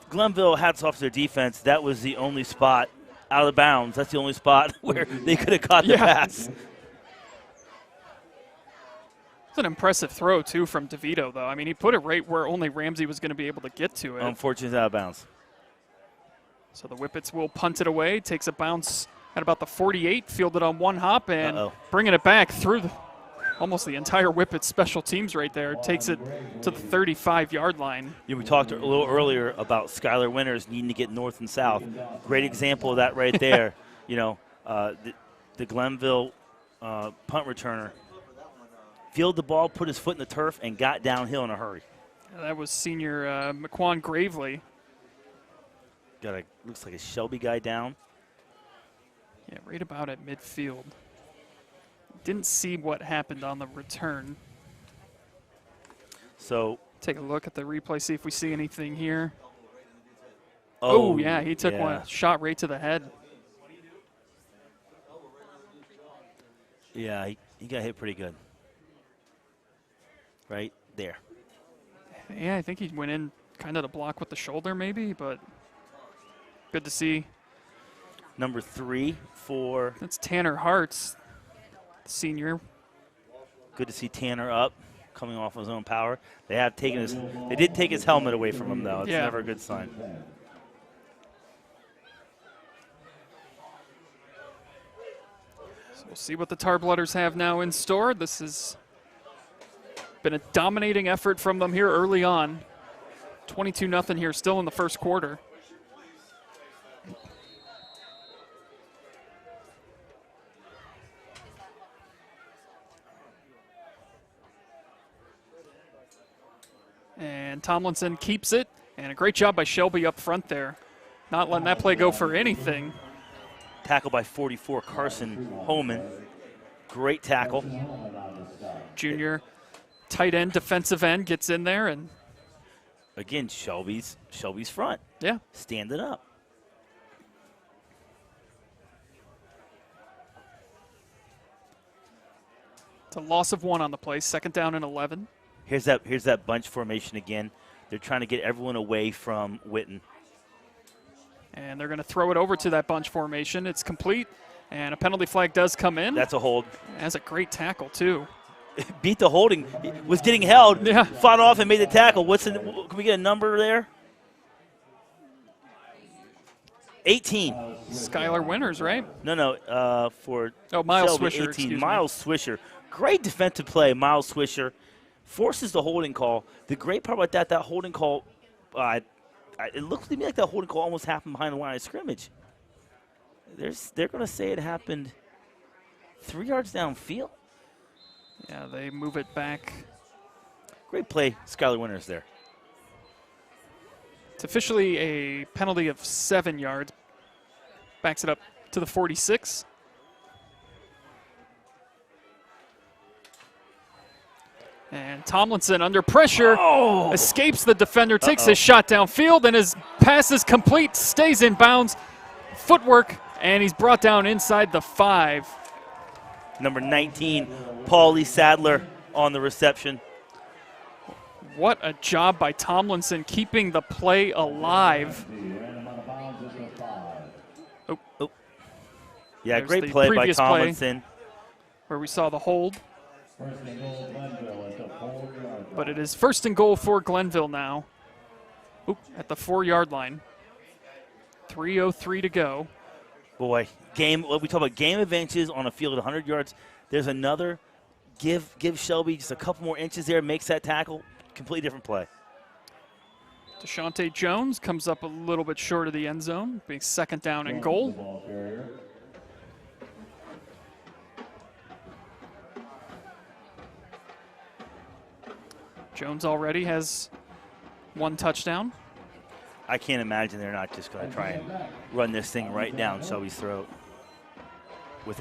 Glenville, hats off to their defense. That was the only spot out of bounds. That's the only spot where they could have caught the pass. It's an impressive throw, too, from DeVito, though. I mean, he put it right where only Ramsey was going to be able to get to it. Unfortunately, out of bounds. So the Whippets will punt it away. Takes a bounce at about the 48, fielded on one hop, and bringing it back through almost the entire Whippets special teams right there. Takes it to the 35-yard line. Yeah, we talked a little earlier about Skylar Winters needing to get north and south. Great example of that right there. You know, the Glenville punt returner fielded the ball, put his foot in the turf, and got downhill in a hurry. That was senior McQuan Gravely. Looks like a Shelby guy down. Yeah, right about at midfield. Didn't see what happened on the return. So take a look at the replay, see if we see anything here. Oh yeah, he took one shot right to the head. Yeah, he got hit pretty good. Right there. Yeah, I think he went in kind of to block with the shoulder maybe, but good to see. Number 3 for... That's Tanner Hartz, senior. Good to see Tanner up. coming off his own power. They did take his helmet away from him, though. It's never a good sign. So we'll see what the Tar Blooders have now in store. This has been a dominating effort from them here early on. 22-0 here, still in the first quarter. And Tomlinson keeps it, and a great job by Shelby up front there. Not letting that play go for anything. Tackle by 44, Carson Holman. Great tackle. Junior tight end, defensive end gets in there, and again, Shelby's front. Yeah. Standing up. It's a loss of 1 on the play, 2nd down and 11. Here's that bunch formation again. They're trying to get everyone away from Witten. And they're going to throw it over to that bunch formation. It's complete, and a penalty flag does come in. That's a hold. That's a great tackle, too. Beat the holding. He was getting held. Yeah. Fought off and made the tackle. Can we get a number there? 18. Skylar Winters, right? No. For Miles Shelby, Swisher. 18. Miles Swisher. Great defensive play. Miles Swisher forces the holding call. The great part about that holding call, it looks to me like that holding call almost happened behind the line of scrimmage. They're going to say it happened 3 yards downfield. Yeah, they move it back. Great play, Skylar Winters there. It's officially a penalty of 7 yards. Backs it up to the 46. And Tomlinson under pressure, escapes the defender, takes his shot downfield, and his pass is complete, stays in bounds. Footwork, and he's brought down inside the 5. Number 19, Paulie Sadler on the reception. What a job by Tomlinson keeping the play alive. Oh. Yeah, There's great the play by previous Tomlinson. Where we saw the hold. But it is 1st and goal for Glenville now. At the 4-yard line. 3:03 to go. Boy, we talk about game advantages on a field at 100 yards. There's another. Give Shelby just a couple more inches there, makes that tackle. Completely different play. Deshaunte Jones comes up a little bit short of the end zone, being 2nd down and goal. Jones already has 1 touchdown. I can't imagine they're not just going to try and run this thing right down Shelby's throat with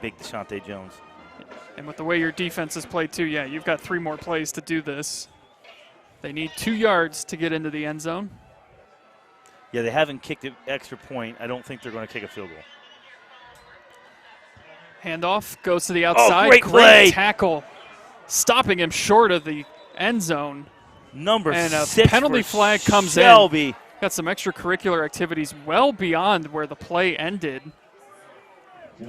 big Deshaunte Jones. And with the way your defense is played too, yeah, you've got 3 more plays to do this. They need 2 yards to get into the end zone. Yeah, they haven't kicked an extra point. I don't think they're going to kick a field goal. Handoff goes to the outside. Great play. Tackle, stopping him short of the end zone. Number and a 6 penalty for flag comes Shelby. in. Got some extracurricular activities well beyond where the play ended. I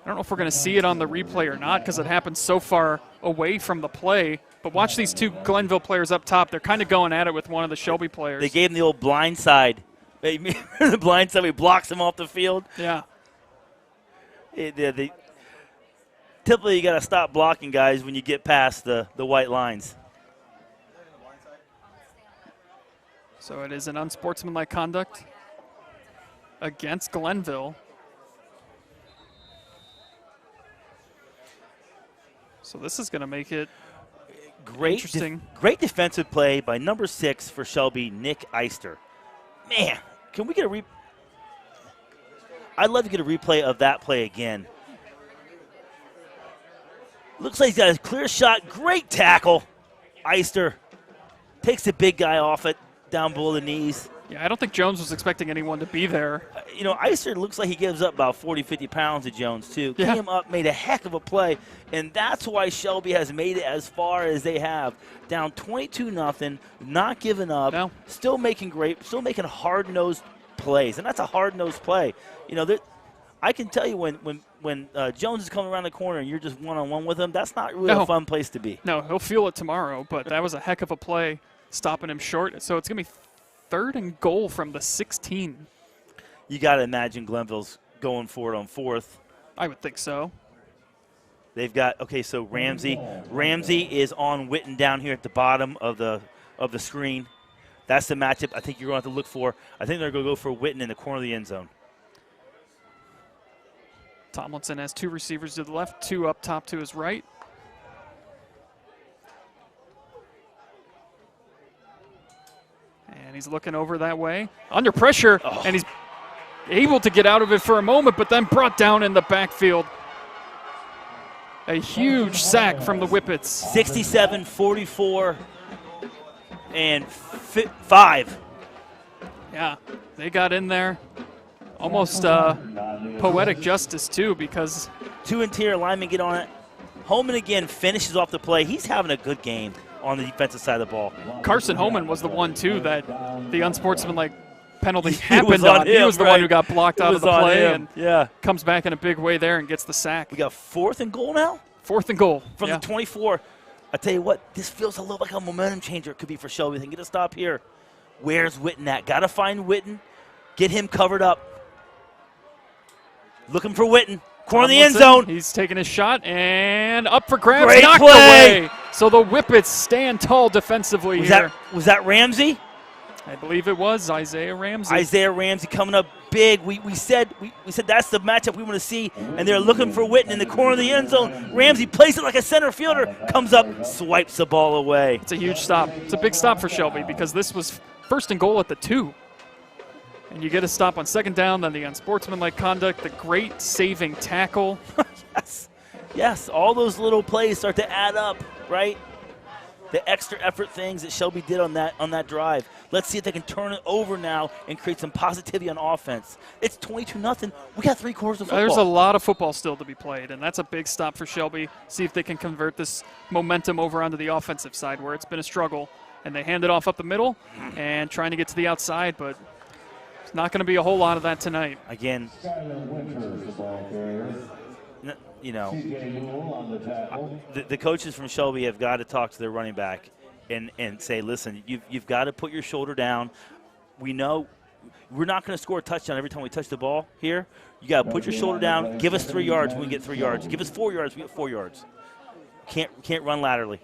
don't know if we're going to see it on the replay or not because it happened so far away from the play. But watch these 2 Glenville players up top. They're kind of going at it with one of the Shelby players. They gave him the old blind side. The blind side, he blocks him off the field. Yeah. Typically, you got to stop blocking guys when you get past the white lines. So it is an unsportsmanlike conduct against Glenville. So this is going to make it interesting. Great defensive play by number 6 for Shelby, Nick Eister. Man, can we get a I'd love to get a replay of that play again. Looks like he's got a clear shot. Great tackle. Eister takes the big guy off it down below the knees. Yeah, I don't think Jones was expecting anyone to be there. Eister looks like he gives up about 40, 50 pounds to Jones, too. Yeah. Came up, made a heck of a play, and that's why Shelby has made it as far as they have. Down 22-0, not giving up, No. still making hard-nosed plays, and that's a hard-nosed play. I can tell you when Jones is coming around the corner and you're just one-on-one with him, that's not really a fun place to be. No, he'll feel it tomorrow, but that was a heck of a play stopping him short. So it's going to be 3rd and goal from the 16. You got to imagine Glenville's going for it on 4th. I would think so. They've got, okay, so Ramsey. Ramsey is on Witten down here at the bottom of the screen. That's the matchup I think you're going to have to look for. I think they're going to go for Witten in the corner of the end zone. Tomlinson has 2 receivers to the left, 2 up top to his right. And he's looking over that way. Under pressure, and he's able to get out of it for a moment, but then brought down in the backfield. A huge sack from the Whippets. 67-44 and 5. Yeah, they got in there. Almost poetic justice, too, because 2 interior linemen get on it. Holman again finishes off the play. He's having a good game on the defensive side of the ball. Carson Holman was the one, too, that the unsportsmanlike penalty happened on. He was the one who got blocked out of the play and comes back in a big way there and gets the sack. We got 4th and goal now? 4th and goal. From the 24. I tell you what, this feels a little like a momentum changer. It could be for Shelby. They can get a stop here. Where's Witten at? Got to find Witten. Get him covered up. Looking for Witten. Corner of the end zone. He's taking his shot and up for grabs. Great knocked play. Away. So the Whippets stand tall defensively here. Was that Ramsey? I believe it was Isaiah Ramsey. Isaiah Ramsey coming up big. We said that's the matchup we want to see, and they're looking for Witten in the corner of the end zone. Ramsey plays it like a center fielder, comes up, swipes the ball away. It's a huge stop. It's a big stop for Shelby because this was 1st and goal at the 2. And you get a stop on 2nd down, then the unsportsmanlike conduct, the great saving tackle. Yes, all those little plays start to add up, right? The extra effort things that Shelby did on that drive. Let's see if they can turn it over now and create some positivity on offense. It's 22-0. We got 3 quarters of football. There's a lot of football still to be played, and that's a big stop for Shelby. See if they can convert this momentum over onto the offensive side where it's been a struggle. And they hand it off up the middle and trying to get to the outside, but it's not going to be a whole lot of that tonight. Again, you know, the coaches from Shelby have got to talk to their running back and say, listen, you've got to put your shoulder down. We know we're not going to score a touchdown every time we touch the ball here. You got to put your shoulder down. Give us 3 yards when we get 3 yards. Give us 4 yards, we get 4 yards. Can't run laterally.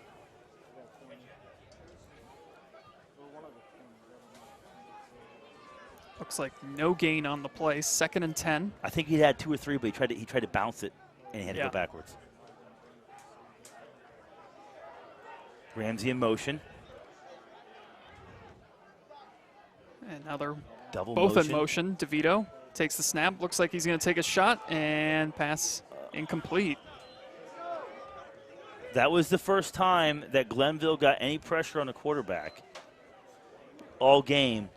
Looks like no gain on the play. 2nd and 10. I think he had 2 or 3, but he tried to bounce it, and he had to go backwards. Ramsey in motion. And now they're Double both motion. in motion. DeVito takes the snap. Looks like he's going to take a shot and pass incomplete. That was the first time that Glenville got any pressure on the quarterback all game.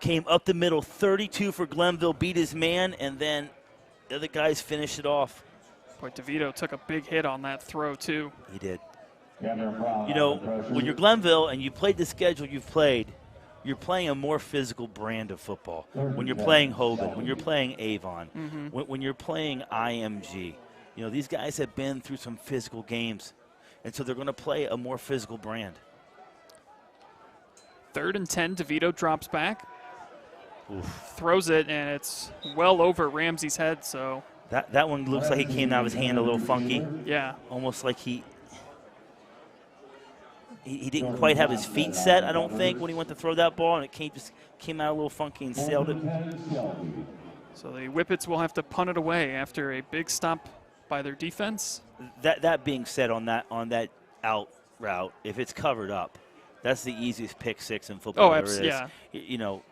Came up the middle, 32 for Glenville, beat his man, and then the other guys finished it off. Boy, DeVito took a big hit on that throw, too. He did. You know, when you're Glenville and you played the schedule you've played, you're playing a more physical brand of football. When you're playing Hogan, when you're playing Avon, when you're playing IMG, you know, these guys have been through some physical games, and so they're going to play a more physical brand. 3rd and 10, DeVito drops back. Oof. Throws it, and it's well over Ramsey's head, so. That one looks like it came out of his hand a little funky. Yeah. Almost like he didn't quite have his feet set, I don't think, when he went to throw that ball, and it just came out a little funky and sailed it. So the Whippets will have to punt it away after a big stop by their defense. That being said, on that out route, if it's covered up, that's the easiest pick 6 in football. Oh, absolutely, yeah. You know,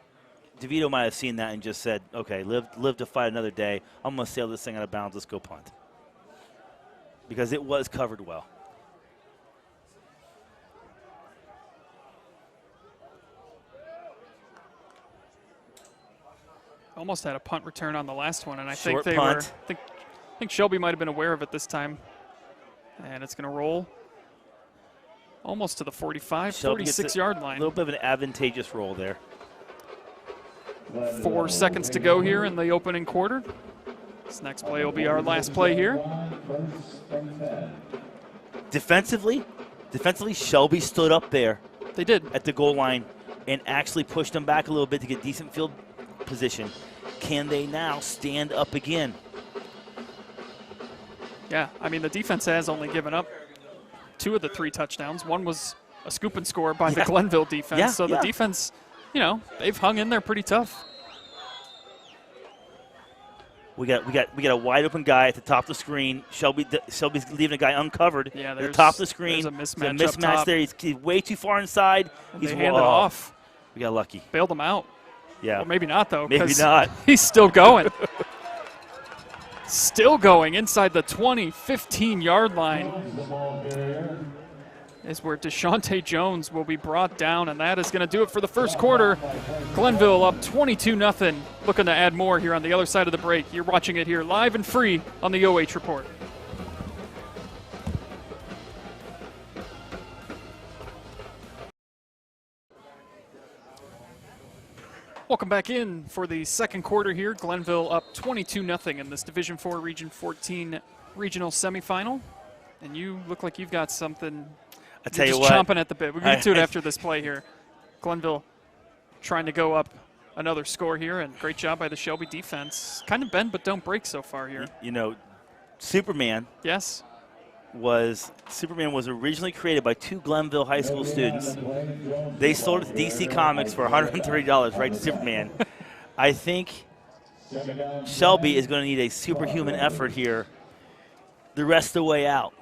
DeVito might have seen that and just said, okay, live to fight another day. I'm going to sail this thing out of bounds. Let's go punt. Because it was covered well. Almost had a punt return on the last one, and I Short think punt. I think Shelby might have been aware of it this time. And it's going to roll almost to the 45, 46-yard line. A little bit of an advantageous roll there. 4 seconds to go here in the opening quarter. This next play will be our last play here. Defensively, Shelby stood up there. They did. At the goal line and actually pushed them back a little bit to get decent field position. Can they now stand up again? Yeah, I mean, the defense has only given up 2 of the 3 touchdowns. One was a scoop and score by the Glenville defense. So the defense, you know, they've hung in there pretty tough. We got a wide open guy at the top of the screen. Shelby's leaving a guy uncovered at the top of the screen. There's a mismatch there. He's way too far inside. He's handed off. We got lucky. Bailed him out. Yeah. Well, maybe not, though. Maybe not. He's still going. Still going inside the 20, 15-yard line is where Deshaunte Jones will be brought down, and that is going to do it for the first quarter. Glenville up 22-0. Looking to add more here on the other side of the break. You're watching it here live and free on the OH Report. Welcome back in for the second quarter here. Glenville up 22-0 in this Division IV Region 14 regional semifinal. And you look like you've got something. I tell you what, chomping at the bit. We're going to get to it after this play here. Glenville trying to go up another score here, and great job by the Shelby defense. Kind of bend but don't break so far here. You know, Superman. Yes. Superman was originally created by 2 Glenville high school students. They sold it to DC Comics for $130, right to Superman. I think Shelby is going to need a superhuman effort here the rest of the way out.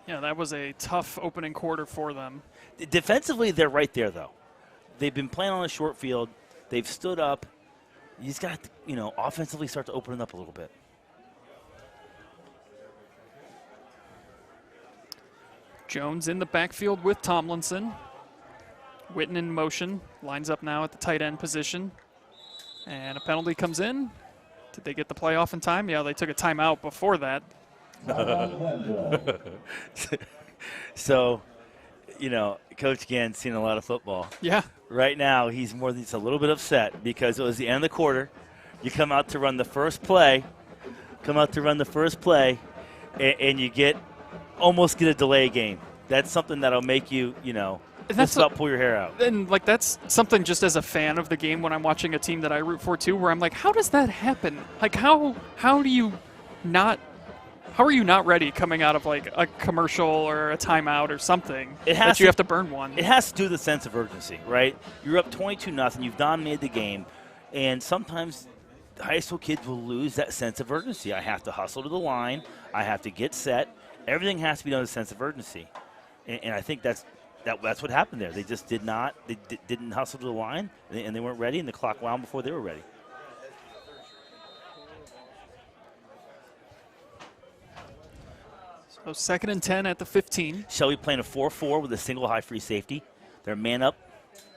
Yeah, that was a tough opening quarter for them. Defensively, they're right there, though. They've been playing on a short field. They've stood up. You just got to, you know, offensively start to open it up a little bit. Jones in the backfield with Tomlinson. Witten in motion, lines up now at the tight end position. And a penalty comes in. Did they get the play off in time? Yeah, they took a timeout before that. So, you know, Coach Gann's seen a lot of football. Yeah. Right now, he's more than just a little bit upset because it was the end of the quarter. You come out to run the first play, and you almost get a delay game. That's something that'll make you, you know, just about pull your hair out. And, like, that's something just as a fan of the game when I'm watching a team that I root for, too, where I'm like, how does that happen? Like, how are you not ready coming out of, like, a commercial or a timeout or something you have to burn one? It has to do with the sense of urgency, right? You're up 22-0. You've dominated the game. And sometimes high school kids will lose that sense of urgency. I have to hustle to the line. I have to get set. Everything has to be done with a sense of urgency. And I think that's what happened there. They just didn't hustle to the line, and they weren't ready, and the clock wound before they were ready. So 2nd and 10 at the 15. Shelby playing a 4-4 with a single high free safety. They're man up.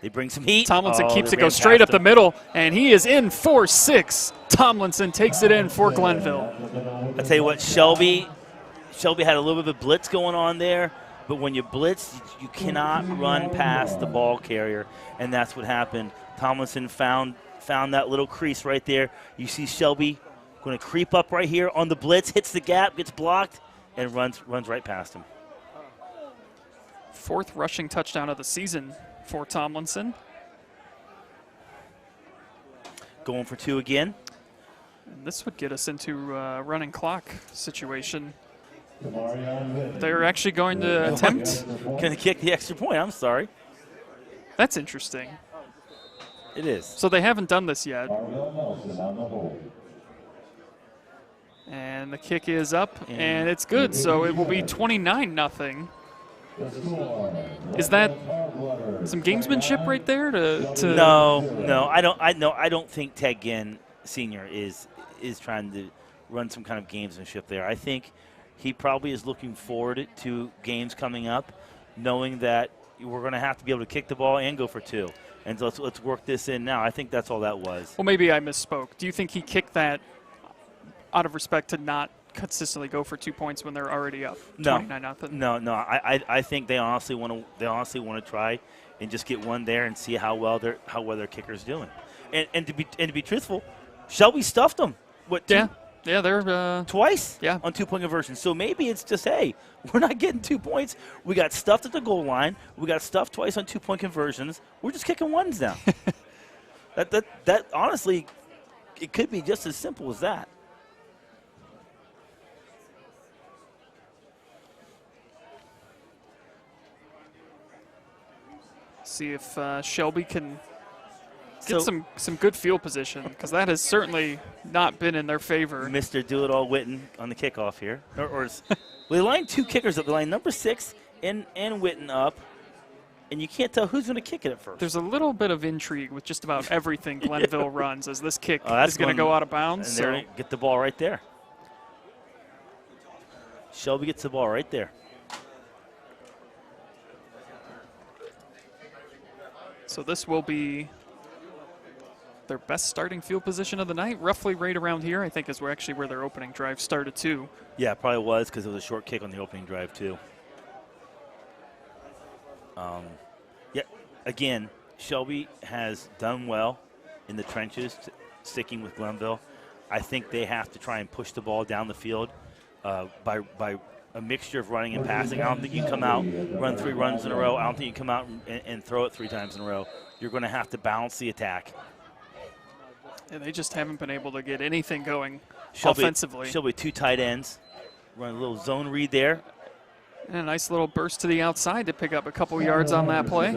They bring some heat. Tomlinson keeps it go straight up the middle, and he is in 4-6. Tomlinson takes it in for Glenville. I tell you what, Shelby had a little bit of a blitz going on there, but when you blitz, you cannot run past the ball carrier, and that's what happened. Tomlinson found that little crease right there. You see Shelby going to creep up right here on the blitz, hits the gap, gets blocked, and runs right past him. 4th rushing touchdown of the season for Tomlinson. Going for 2 again. And this would get us into a running clock situation. They're actually going to attempt. Going to kick the extra point. I'm sorry. That's interesting. It is. So they haven't done this yet. And the kick is up, and it's good. So it will be 29-0. Is that some gamesmanship right there? No. I don't think Ted Ginn Sr. is trying to run some kind of gamesmanship there. I think he probably is looking forward to games coming up, knowing that we're going to have to be able to kick the ball and go for 2. And so let's work this in now. I think that's all that was. Well, maybe I misspoke. Do you think he kicked that out of respect to not consistently go for 2 points when they're already up 29-0? No. I think they honestly want to try and just get one there and see how well their kicker's doing. And to be truthful, Shelby stuffed them. What? Yeah, they're twice. Yeah. On 2-point conversions. So maybe it's just, hey, we're not getting 2 points. We got stuffed at the goal line. We got stuffed twice on 2-point conversions. We're just kicking ones down. that honestly, it could be just as simple as that. See if Shelby can get some good field position, because that has certainly not been in their favor. Mr. Do-It-All Witten on the kickoff here. They lined 2 kickers up. They lined number 6 and Witten up, and you can't tell who's going to kick it at first. There's a little bit of intrigue with just about everything Glenville runs, as this kick is going to go out of bounds. And so get the ball right there. Shelby gets the ball right there. So this will be their best starting field position of the night, roughly right around here, I think, is where their opening drive started too. Yeah, it probably was, because it was a short kick on the opening drive too. Yeah, again, Shelby has done well in the trenches, sticking with Glenville. I think they have to try and push the ball down the field by a mixture of running and passing. I don't think you can come out, run 3 runs in a row. I don't think you can come out and throw it 3 times in a row. You're going to have to balance the attack. And they just haven't been able to get anything going Shelby, offensively. Shelby 2 tight ends. Run a little zone read there. And a nice little burst to the outside to pick up a couple yards on that play.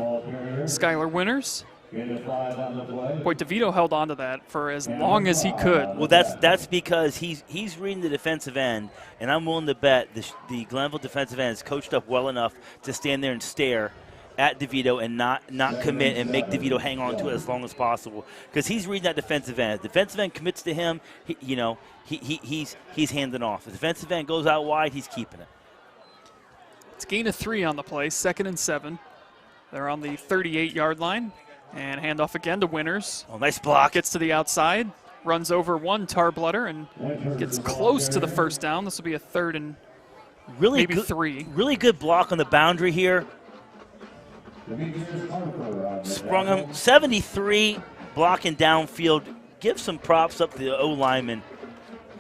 Skylar Winters. Boy, DeVito held on to that for as long as he could. Well, that's because he's reading the defensive end, and I'm willing to bet the Glenville defensive end is coached up well enough to stand there and stare at DeVito and not commit and make DeVito hang on to it as long as possible, because he's reading that defensive end. If the defensive end commits to him, he's handing off. If the defensive end goes out wide, he's keeping it. It's gain of 3 on the play, 2nd and 7. They're on the 38-yard line. And handoff again to Winters. Oh, nice block. Gets to the outside, runs over one Tarblutter, and gets close to the first down. This will be a 3rd and maybe 3. Really good block on the boundary here. Sprung him. 73, blocking downfield. Give some props up to the O-lineman.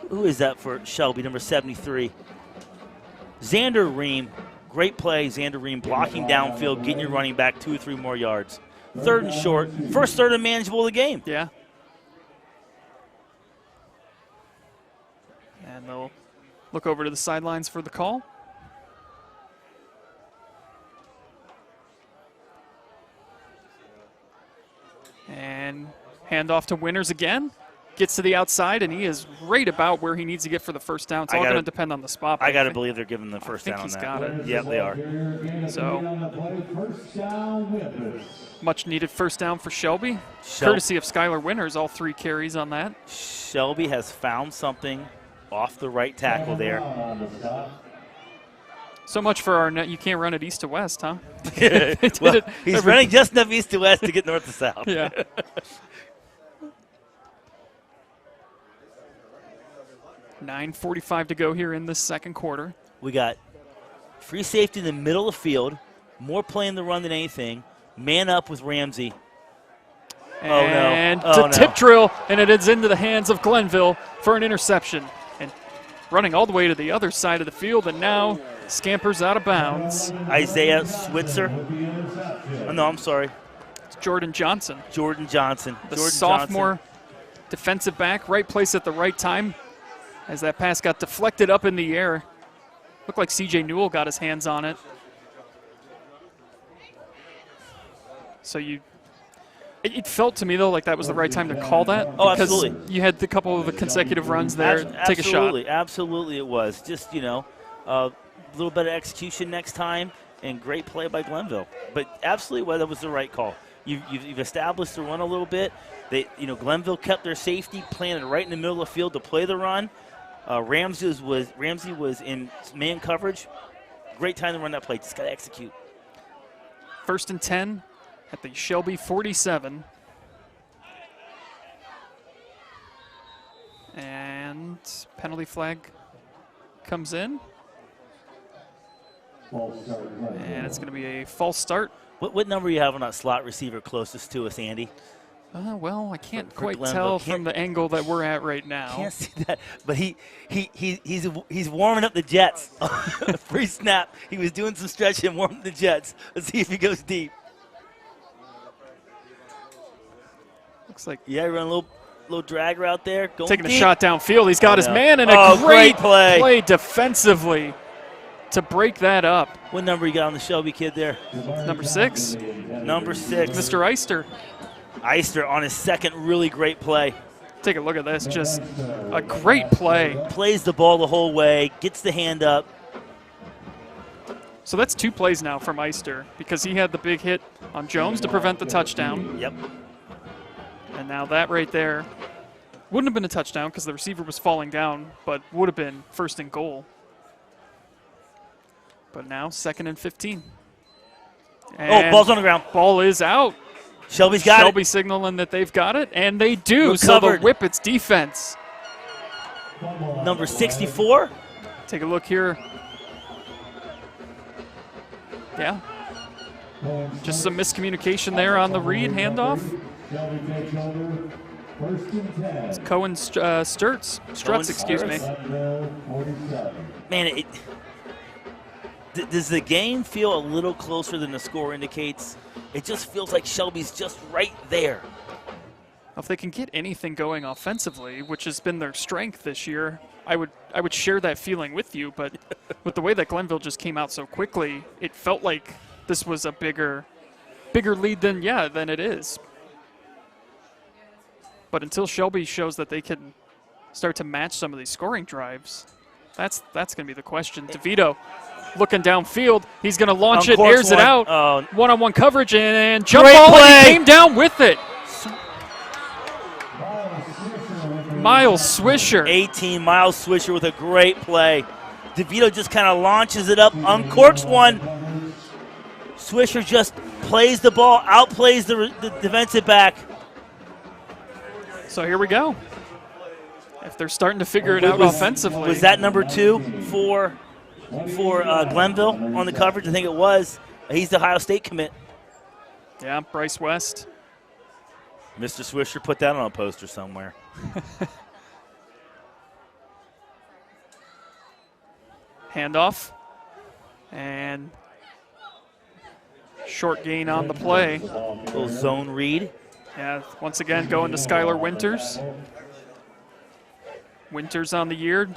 Who is that for Shelby, number 73? Xander Ream. Great play, Xander Ream, blocking downfield, getting your running back 2 or 3 more yards. 3rd and short. First 3rd and manageable of the game. Yeah. And they'll look over to the sidelines for the call. And handoff to Winters again. Gets to the outside, and he is right about where he needs to get for the first down. It's all going to depend on the spot. I got to believe they're giving the first down on that. I think he's got it. Yep, they are. So, much needed first down for Shelby. Courtesy of Skylar Winters, all 3 carries on that. Shelby has found something off the right tackle there. So much for our net. You can't run it east to west, huh? Well, he's running just enough east to west to get north to south. Yeah. 9:45 to go here in the second quarter. We got free safety in the middle of the field, more playing the run than anything. Man up with Ramsey. And oh, no. tip drill, and it is into the hands of Glenville for an interception. And running all the way to the other side of the field, and now scampers out of bounds. Isaiah Switzer. Oh, no, I'm sorry. It's Jordan Johnson. Jordan Johnson. The sophomore defensive back, right place at the right time. As that pass got deflected up in the air. Looked like C.J. Newell got his hands on it. So it felt to me, though, like that was the right time to call that. Oh, absolutely. You had a couple of the consecutive runs there. Take a shot. Absolutely it was. Just, a little better execution next time, and great play by Glenville. But absolutely, well, that was the right call. You've established the run a little bit. Glenville kept their safety planted right in the middle of the field to play the run. Ramsey was in man coverage. Great time to run that play. Just got to execute. 1st and 10 at the Shelby 47. And penalty flag comes in. And it's going to be a false start. What number you have on that slot receiver closest to us, Andy? Well, I can't For quite Glenville. tell from the angle that we're at right now. Can't see that, but he's warming up the Jets. Free snap. He was doing some stretching, warming the Jets. Let's see if he goes deep. Looks like Yeah, run a little drag route there. Going taking deep. a shot downfield. He's got his no. man, and Oh, a great great play. defensively to break that up. What number you got on the Shelby kid there? Number 6, Number 6. Mr. Eister. Eister on his second really great play. Take a look at this. Just a great play. Plays the ball the whole way, gets the hand up. So that's 2 plays now from Eister because he had the big hit on Jones to prevent the touchdown. Yep. And now that right there wouldn't have been a touchdown because the receiver was falling down, but would have been first and goal. But now 2nd and 15. And ball's on the ground. Ball is out. Shelby's got Shelby it. signaling that they've got it, and they do. So the Recovered. Whippets defense. Number 64. Take a look here. Yeah. Just some miscommunication there on the read handoff. It's Cohen Struts, excuse me. Man, does the game feel a little closer than the score indicates? It just feels like Shelby's just right there. If they can get anything going offensively, which has been their strength this year, I would share that feeling with you. But with the way that Glenville just came out so quickly, it felt like this was a bigger lead than it is. But until Shelby shows that they can start to match some of these scoring drives, that's going to be the question. DeVito looking downfield. He's going to launch it, airs it out. One-on-one coverage and jump ball, and he came down with it. Miles Swisher. 18, Miles Swisher with a great play. DeVito just kind of launches it up, uncorks one. Swisher just plays the ball, outplays the defensive back. So here we go. If they're starting to figure it out offensively. Was that number 2 for Glenville on the coverage? I think it was. He's the Ohio State commit. Yeah, Bryce West. Mr. Swisher put that on a poster somewhere. Handoff. And short gain on the play. Little zone read. Yeah, once again going to Skylar Winters. Winters on the year.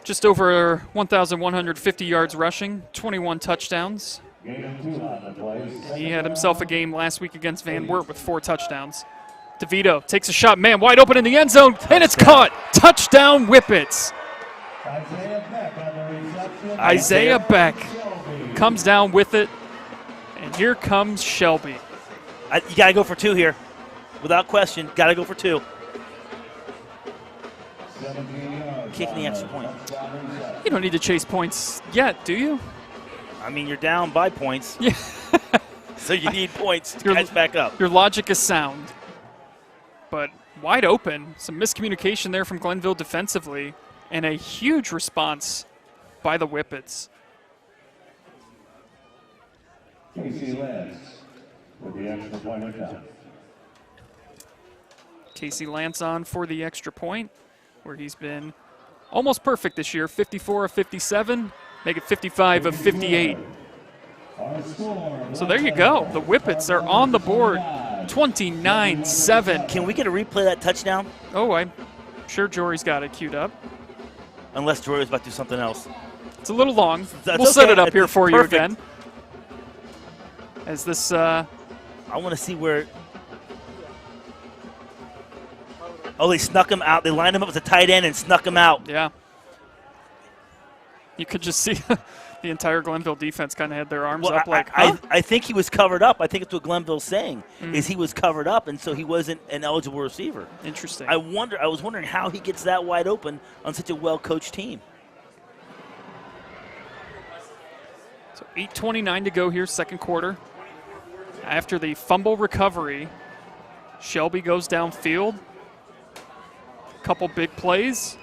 Just over 1,150 yards rushing, 21 touchdowns. He had himself a game last week against Van Wert with 4 touchdowns. DeVito takes a shot, man, wide open in the end zone, and it's caught. Touchdown Whippets. Isaiah Beck comes down with it, and here comes Shelby. You got to go for 2 here. Without question, got to go for 2. Kicking the extra point. You don't need to chase points yet, do you? I mean, you're down by points. Yeah. So you need points to catch back up. Your logic is sound. But wide open, some miscommunication there from Glenville defensively, and a huge response by the Whippets. Casey Lance with the extra point attempt. Casey Lance on for the extra point, where he's been almost perfect this year, 54 of 57, make it 55 of 58. So there you go. The Whippets are on the board, 29-7. Can we get a replay of that touchdown? Oh, I'm sure Jory's got it queued up. Unless Jory was about to do something else. It's a little long. That's We'll set okay. it up here It's for perfect. you again. As this, I want to see where. Oh, they snuck him out. They lined him up as a tight end and snuck him out. yeah. You could just see the entire Glenville defense kind of had their arms up like, huh? I think he was covered up. I think it's what Glenville's saying, is he was covered up, and so he wasn't an eligible receiver. Interesting. I was wondering how he gets that wide open on such a well-coached team. So 8:29 to go here, second quarter. After the fumble recovery, Shelby goes downfield. Couple big plays.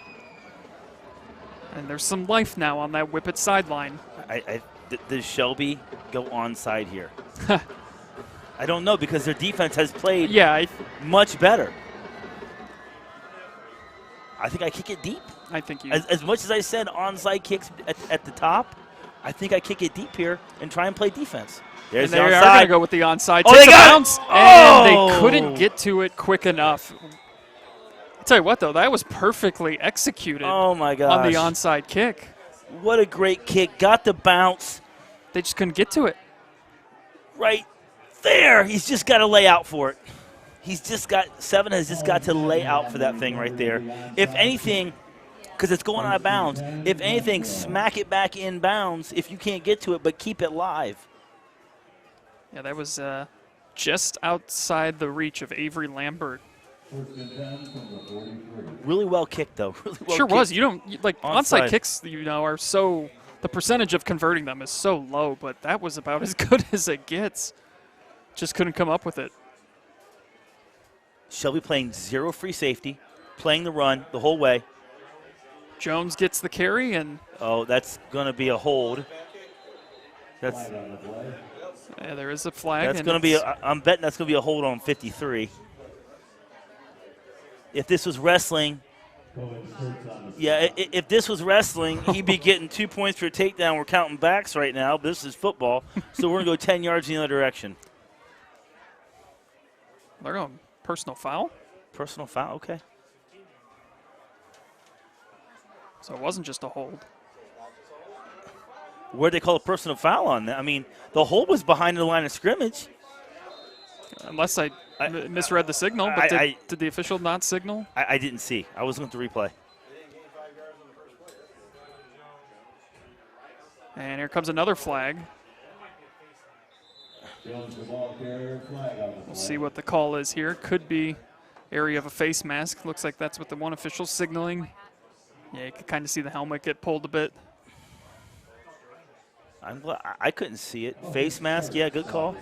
And there's some life now on that Whippet sideline. Does Shelby go onside here? I don't know because their defense has played Yeah, much better. I think I kick it deep. I think you. As much as I said onside kicks at the top, I think I kick it deep here and try and play defense. There's and the they onside. are going to go with the onside. Oh, Takes they a got bounce, it. and they Oh! couldn't get to it quick enough. I'll tell you what, though, that was perfectly executed Oh, my gosh. on the onside kick. What a great kick. Got the bounce They just couldn't get to it. right there. He's just got to lay out for it. Seven has just got to lay out for that thing right there. If anything, because it's going out of bounds, if anything, smack it back in bounds if you can't get to it, but keep it live. Yeah, that was just outside the reach of Avery Lambert. Really well kicked, though. Really well Sure kicked. was. You don't like onside Onside. kicks. Are so the percentage of converting them is so low, but that was about as good as it gets. Just couldn't come up with it. Shelby playing zero free safety, playing the run the whole way. Jones gets the carry, and Oh, that's going to be a hold. That's there is a flag. That's and going to be. it's- I'm betting that's going to be a hold on 53. If this was wrestling, if this was wrestling, he'd be getting 2 points for a takedown. We're counting backs right now. This is football, so we're going to go 10 yards in the other direction. They're going personal foul, Personal foul, okay. so it wasn't just a hold. Where'd they call a personal foul on that? I mean, the hold was behind the line of scrimmage. Unless I misread the signal, but did the official not signal? I didn't see. I was looking at the replay. And here comes another flag. We'll see what the call is here. Could be area of a face mask. Looks like that's what the one official's signaling. Yeah, you can kind of see the helmet get pulled a bit. I'm glad I couldn't see it. Face mask, yeah, good call.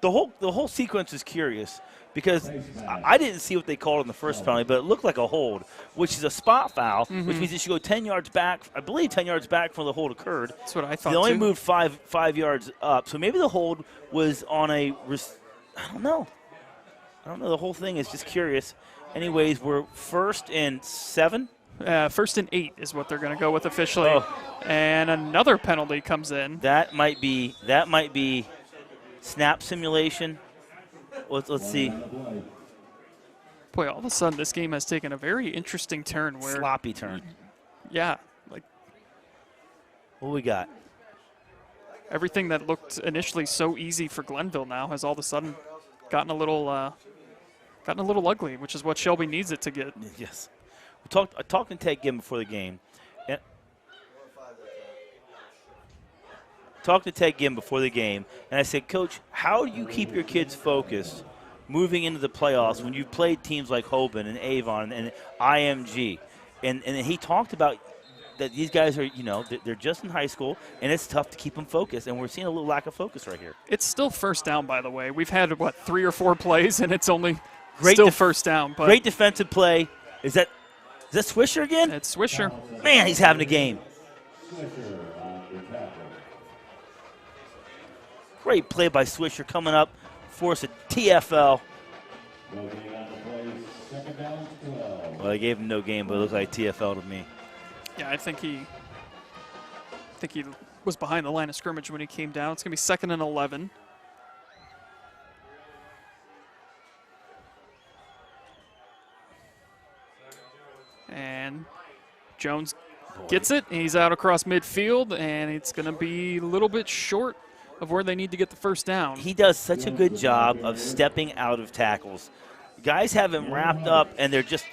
The whole sequence is curious because I didn't see what they called in the first penalty, but it looked like a hold, which is a spot foul, which means you should go 10 yards back. I believe 10 yards back from the hold occurred. That's what I thought. They only too. moved five yards up, so maybe the hold was on a. I don't know. The whole thing is just curious. Anyways, we're 1st and 7. 1st and 8 is what they're going to go with officially. Oh. And another penalty comes in. That might be snap simulation. Let's see. Boy, all of a sudden this game has taken a very interesting turn where, Sloppy turn. yeah, like What we got? everything that looked initially so easy for Glenville now has all of a sudden gotten a little ugly, which is what Shelby needs it to get. Yes. I talked to Ted Ginn before the game. And I said, Coach, how do you keep your kids focused moving into the playoffs when you've played teams like Hoban and Avon and IMG? And he talked about that these guys are, they're just in high school, and it's tough to keep them focused, and we're seeing a little lack of focus right here. It's still first down, by the way. We've had, 3 or 4 plays, and it's only Great still first down. But Great defensive play. Is that Swisher again? it's Swisher. Man, he's having a game. Great play by Swisher coming up, force a TFL. Well, they gave him no game, but it looked like TFL to me. Yeah, I think he was behind the line of scrimmage when he came down. It's going to be 2nd and 11. And Jones gets it. He's out across midfield, and it's going to be a little bit short of where they need to get the first down. He does such a good job of stepping out of tackles. Guys have him wrapped up, and they're just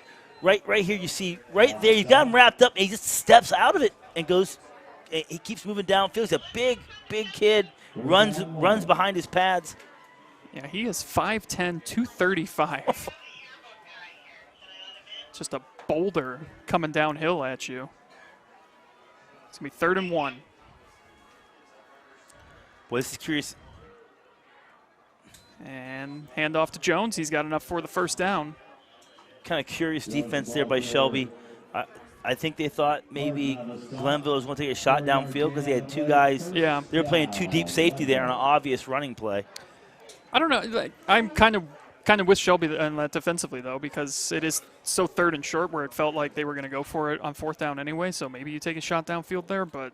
right here. You see right there, you've got him wrapped up, and he just steps out of it and goes. He keeps moving downfield. He's a big kid. Runs behind his pads. Yeah, he is 5'10", 235. Just a boulder coming downhill at you. It's going to be 3rd and 1. Boy, this is curious. And handoff to Jones. He's got enough for the first down. Kind of curious defense there by Shelby. I think they thought maybe Glenville was going to take a shot downfield because they had two guys. Yeah. They were playing two deep safety there on an obvious running play. I don't know. Like, I'm kind of with Shelby on that defensively, though, because it is so third and short where it felt like they were going to go for it on fourth down anyway, so maybe you take a shot downfield there, but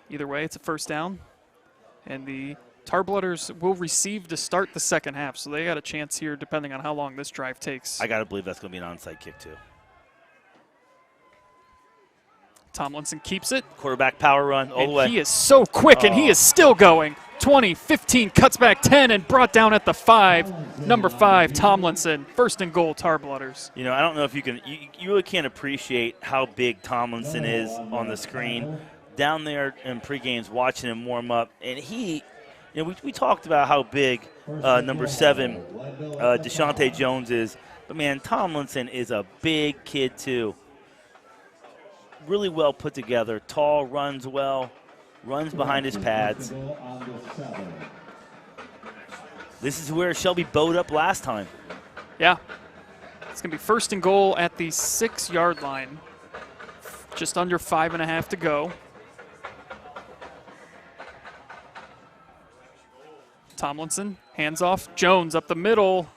either way, it's a first down. And the Tarblooders will receive to start the second half, so they got a chance here depending on how long this drive takes. I got to believe that's going to be an onside kick, too. Tomlinson keeps it. Quarterback power run all the way. He is so quick, and he is still going. 20, 15, cuts back 10, and brought down at the 5. Number 5, Tomlinson. First and goal, Tarblooders. You know, I don't know if you can – you really can't appreciate how big Tomlinson is on the screen. Down there in pregames watching him warm up, and he – you know, we talked about how big number 7, Deshaunte Jones is. But, man, Tomlinson is a big kid, too. Really well put together. Tall, runs well, runs behind his pads. This is where Shelby bowed up last time. Yeah. It's going to be first and goal at the 6-yard line. Just under 5.5 to go. Tomlinson, hands off. Jones up the middle.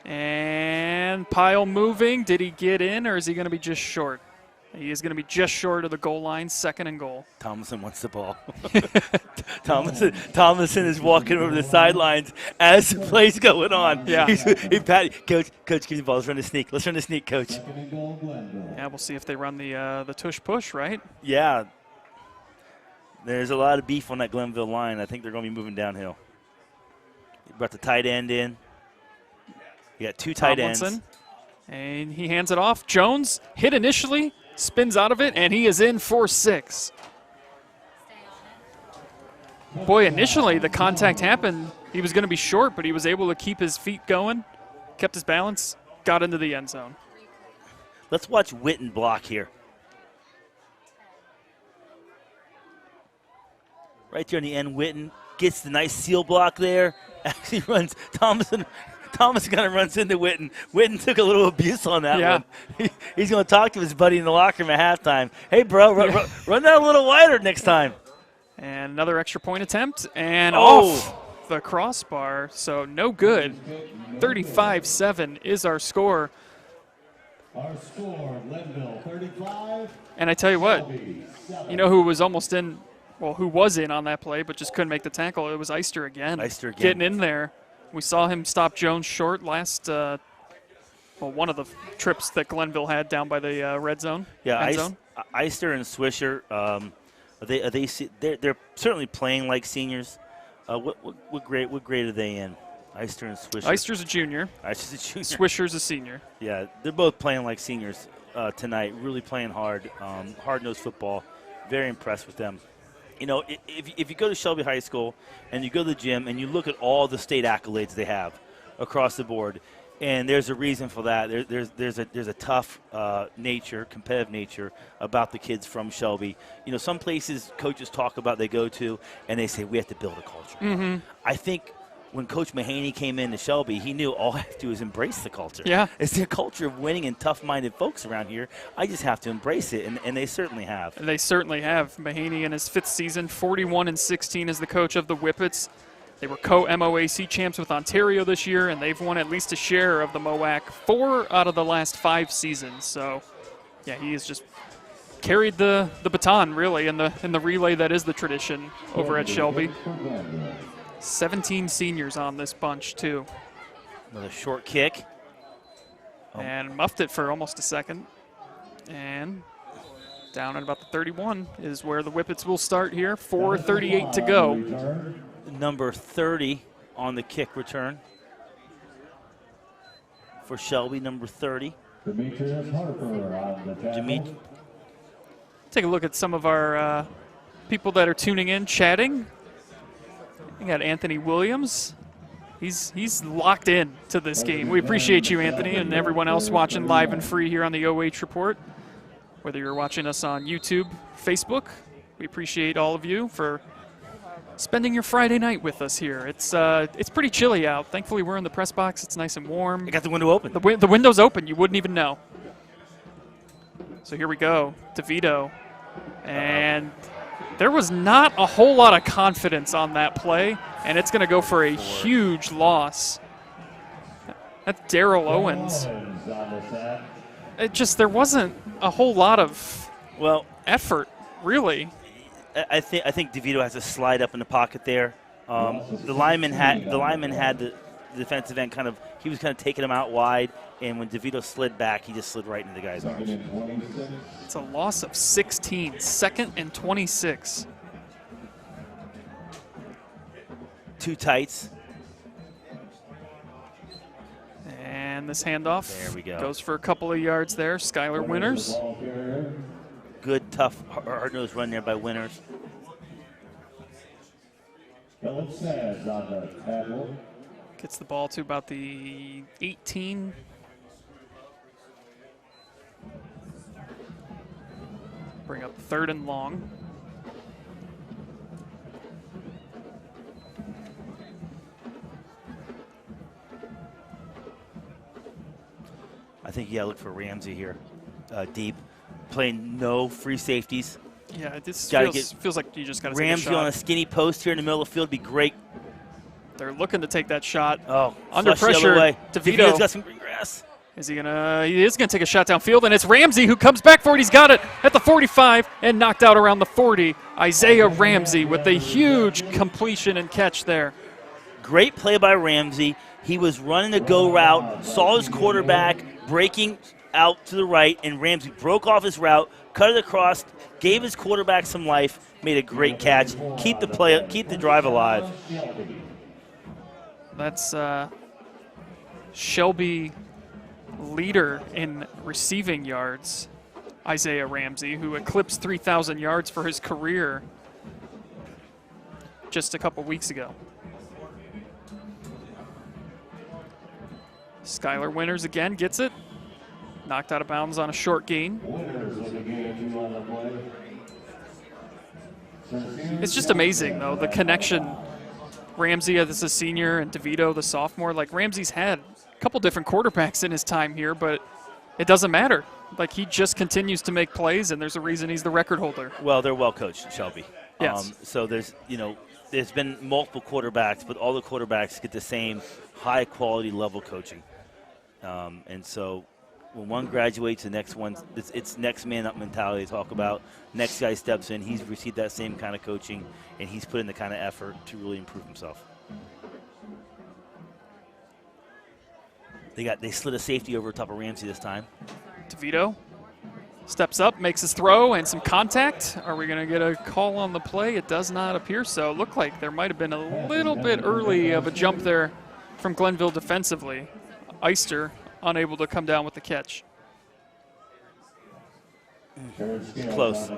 And Pyle moving. Did he get in, or is he going to be just short? He is going to be just short of the goal line, second and goal. Tomlinson wants the ball. Tomlinson is walking over the sidelines as the play's going on. Yeah. Coach, give me the ball. Let's run the sneak. Let's run the sneak, Coach. Yeah, we'll see if they run the tush push, right? Yeah. There's a lot of beef on that Glenville line. I think they're going to be moving downhill. You brought the tight end in. You got two tight ends. And he hands it off. Jones hit initially, spins out of it, and he is in for 6. Boy, initially the contact happened. He was going to be short, but he was able to keep his feet going, kept his balance, got into the end zone. Let's watch Witten block here. Right there on the end, Witten gets the nice seal block there. Actually runs, Thomas kind of runs into Witten. Witten took a little abuse on that one. He's going to talk to his buddy in the locker room at halftime. Hey, bro, run that a little wider next time. And another extra point attempt, and off the crossbar, so no good. 35-7 is our score. Our score, Glenville 35. And I tell you what, you know who was almost in, well, who was in on that play but just couldn't make the tackle? It was Eister again. Getting in there. We saw him stop Jones short last, one of the trips that Glenville had down by the red zone. Yeah, end zone. Eister and Swisher, they're certainly playing like seniors. What grade are they in? Eister and Swisher. Eister's a junior. Eister's a junior. Swisher's a senior. Yeah, they're both playing like seniors tonight. Really playing hard, hard-nosed football. Very impressed with them. You know, if you go to Shelby High School and you go to the gym and you look at all the state accolades they have across the board, and there's a reason for that. There's a tough nature, competitive nature about the kids from Shelby. You know, some places coaches talk about they go to and they say we have to build a culture. Mm-hmm. I think when Coach Mahaney came into Shelby, he knew all I have to do is embrace the culture. Yeah. It's the culture of winning and tough-minded folks around here. I just have to embrace it, and they certainly have. They certainly have. Mahaney in his 5th season, 41-16 as the coach of the Whippets. They were co-MOAC champs with Ontario this year, and they've won at least a share of the MOAC 4 out of the last 5 seasons. So, yeah, he has just carried the baton, really, in the relay that is the tradition over at Shelby. 17 seniors on this bunch, too. Another short kick. And muffed it for almost a second. And down at about the 31 is where the Whippets will start here. 4:38 to go. Number 30 on the kick return for Shelby, number 30. Demetrius Harper on the tackle. Take a look at some of our people that are tuning in, chatting. We got Anthony Williams. He's locked in to this game. We appreciate you, Anthony, and everyone else watching live and free here on the OH Report. Whether you're watching us on YouTube, Facebook, we appreciate all of you for spending your Friday night with us here. It's pretty chilly out. Thankfully, we're in the press box. It's nice and warm. I got the window open. The window's open. You wouldn't even know. So here we go, DeVito. And there was not a whole lot of confidence on that play, and it's going to go for a huge loss. That's Daryl Owens. There wasn't a whole lot of effort, really. I think DeVito has to slide up in the pocket there. The lineman had the defensive end he was kind of taking him out wide, and when DeVito slid back, he just slid right into the guy's arms. It's a loss of 16, 2nd and 26. Two tights. And this handoff There we go. Goes for a couple of yards there. Skylar Winters. Good, tough, hard-nosed run there by Winters. Gets the ball to about the 18. Bring up 3rd and long. I think you got to look for Ramsey here, deep, playing no free safeties. Yeah, this feels like you just got to take a Ramsey shot. on a skinny post here in the middle of the field would be great. They're looking to take that shot. Oh, under flush the pressure. other way. DeVito's got some green grass. He is gonna take a shot downfield, and it's Ramsey who comes back for it. He's got it at the 45 and knocked out around the 40. Isaiah Ramsey with a huge completion and catch there. Great play by Ramsey. He was running a go route, saw his quarterback breaking out to the right, and Ramsey broke off his route, cut it across, gave his quarterback some life, made a great catch. Keep the drive alive. That's Shelby leader in receiving yards, Isaiah Ramsey, who eclipsed 3,000 yards for his career just a couple weeks ago. Skylar Winters again gets it. Knocked out of bounds on a short gain. It's just amazing, though, the connection. Ramsey as a senior and DeVito, the sophomore. Like, Ramsey's had a couple different quarterbacks in his time here, but it doesn't matter. Like, he just continues to make plays, and there's a reason he's the record holder. Well, they're well coached, Shelby. Yes. So there's been multiple quarterbacks, but all the quarterbacks get the same high quality level coaching. And so when one graduates, the next one, it's next man up mentality to talk about. Next guy steps in, he's received that same kind of coaching, and he's put in the kind of effort to really improve himself. They slid a safety over top of Ramsey this time. DeVito steps up, makes his throw, and some contact. Are we going to get a call on the play? It does not appear so. It looked like there might have been a little bit early of a jump there from Glenville defensively. Eister unable to come down with the catch. Close.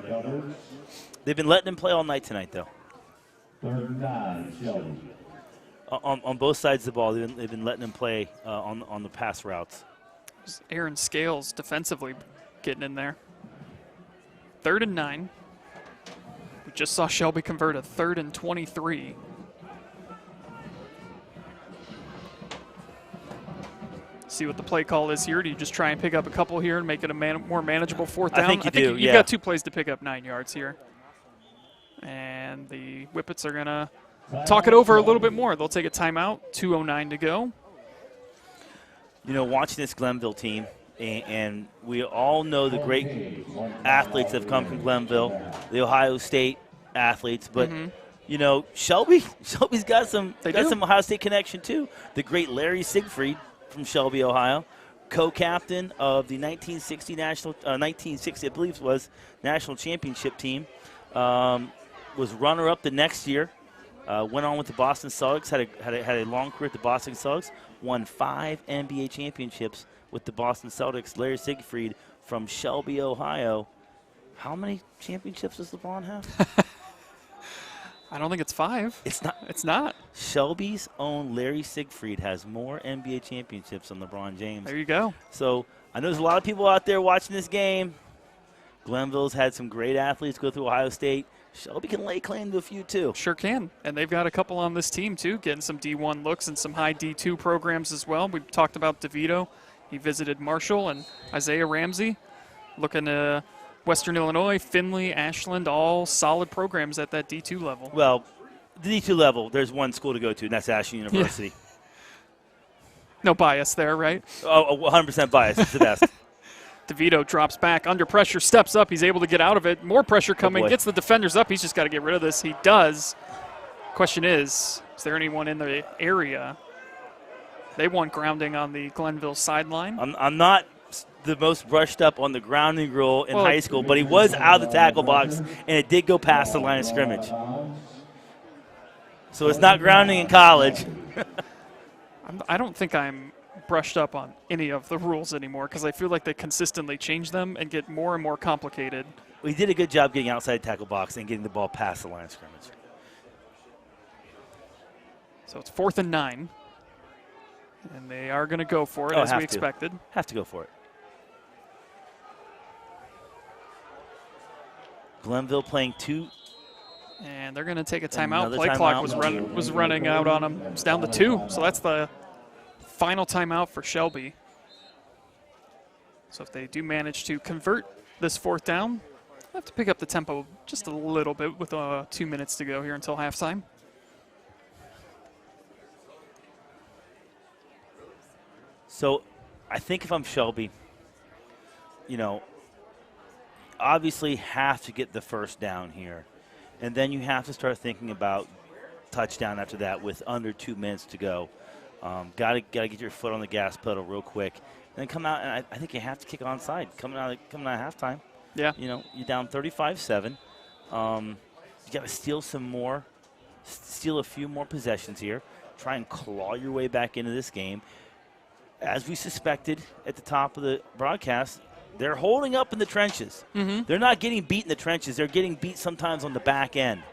They've been letting him play all night tonight, though. On both sides of the ball, they've been letting him play on the pass routes. Aaron Scales defensively getting in there. 3rd and 9. We just saw Shelby convert a 3rd and 23. See what the play call is here. Do you just try and pick up a couple here and make it a more manageable 4th down? I think you do, you've got 2 plays to pick up 9 yards here. And the Whippets are going to talk it over a little bit more. They'll take a timeout, 2:09 to go. You know, watching this Glenville team, and we all know the great athletes that have come from Glenville, the Ohio State athletes, but you know, Shelby's got some Ohio State connection too. The great Larry Siegfried from Shelby, Ohio, co-captain of the 1960 I believe it was national championship team, was runner-up the next year. Went on with the Boston Celtics, had a long career at the Boston Celtics, won 5 NBA championships with the Boston Celtics. Larry Siegfried from Shelby, Ohio. How many championships does LeBron have? I don't think it's 5. It's not. It's not. Shelby's own Larry Siegfried has more NBA championships than LeBron James. There you go. So I know there's a lot of people out there watching this game. Glenville's had some great athletes go through Ohio State. Shelby can lay claim to a few, too. Sure can. And they've got a couple on this team, too, getting some D1 looks and some high D2 programs as well. We've talked about DeVito. He visited Marshall and Isaiah Ramsey. looking to Western Illinois, Findlay, Ashland, all solid programs at that D2 level. Well, the D2 level, there's one school to go to, and that's Ashland University. Yeah. No bias there, right? Oh, 100% bias. It's the best. DeVito drops back, under pressure, steps up. He's able to get out of it. More pressure coming, boy. gets the defenders up. He's just got to get rid of this. He does. Question is there anyone in the area? They want grounding on the Glenville sideline. I'm not the most brushed up on the grounding rule in high school, but he was out of the tackle box, and it did go past the line of scrimmage. So it's not grounding in college. I don't think I'm brushed up on any of the rules anymore because I feel like they consistently change them and get more and more complicated. We did a good job getting outside the tackle box and getting the ball past the line of scrimmage. So it's 4th and 9. And they are going to go for it as we expected. Have to go for it. Glenville playing 2. And they're going to take a timeout. Another Play timeout. clock was running out on them. It's down to 2. So that's the final timeout for Shelby. So if they do manage to convert this 4th down, they'll have to pick up the tempo just a little bit with 2 minutes to go here until halftime. So I think if I'm Shelby, obviously have to get the first down here. And then you have to start thinking about touchdown after that with under 2 minutes to go. Got to get your foot on the gas pedal real quick. And then come out, and I think you have to kick onside coming out of halftime. Yeah. You're down 35-7. You got to steal a few more possessions here. Try and claw your way back into this game. As we suspected at the top of the broadcast, they're holding up in the trenches. Mm-hmm. They're not getting beat in the trenches. They're getting beat sometimes on the back end.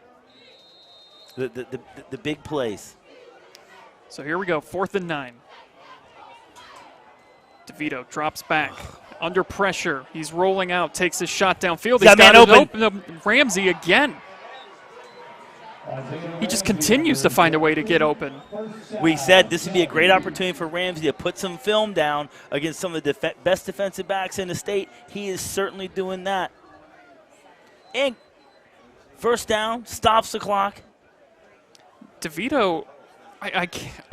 The big plays. So here we go, 4th and 9. DeVito drops back. Under pressure. He's rolling out, takes his shot downfield. He's got it open. Ramsey again. He just continues to find a way to get open. We said this would be a great opportunity for Ramsey to put some film down against some of the best defensive backs in the state. He is certainly doing that. And first down, stops the clock. DeVito, I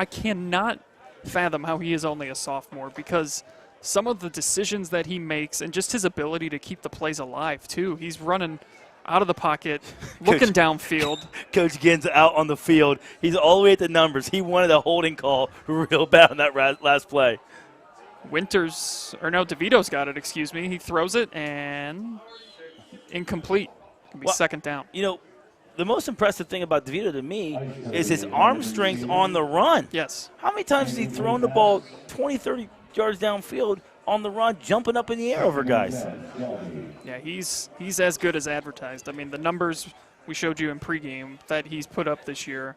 cannot fathom how he is only a sophomore because some of the decisions that he makes and just his ability to keep the plays alive, too. He's running out of the pocket, looking downfield. Coach Ginn's out on the field. He's all the way at the numbers. He wanted a holding call real bad on that last play. DeVito's got it, excuse me. He throws it and incomplete. Can be second down. The most impressive thing about DeVito to me is his arm strength on the run. Yes. How many times has he thrown the ball 20, 30 yards downfield on the run, jumping up in the air over guys? Yeah, he's as good as advertised. I mean, the numbers we showed you in pregame that he's put up this year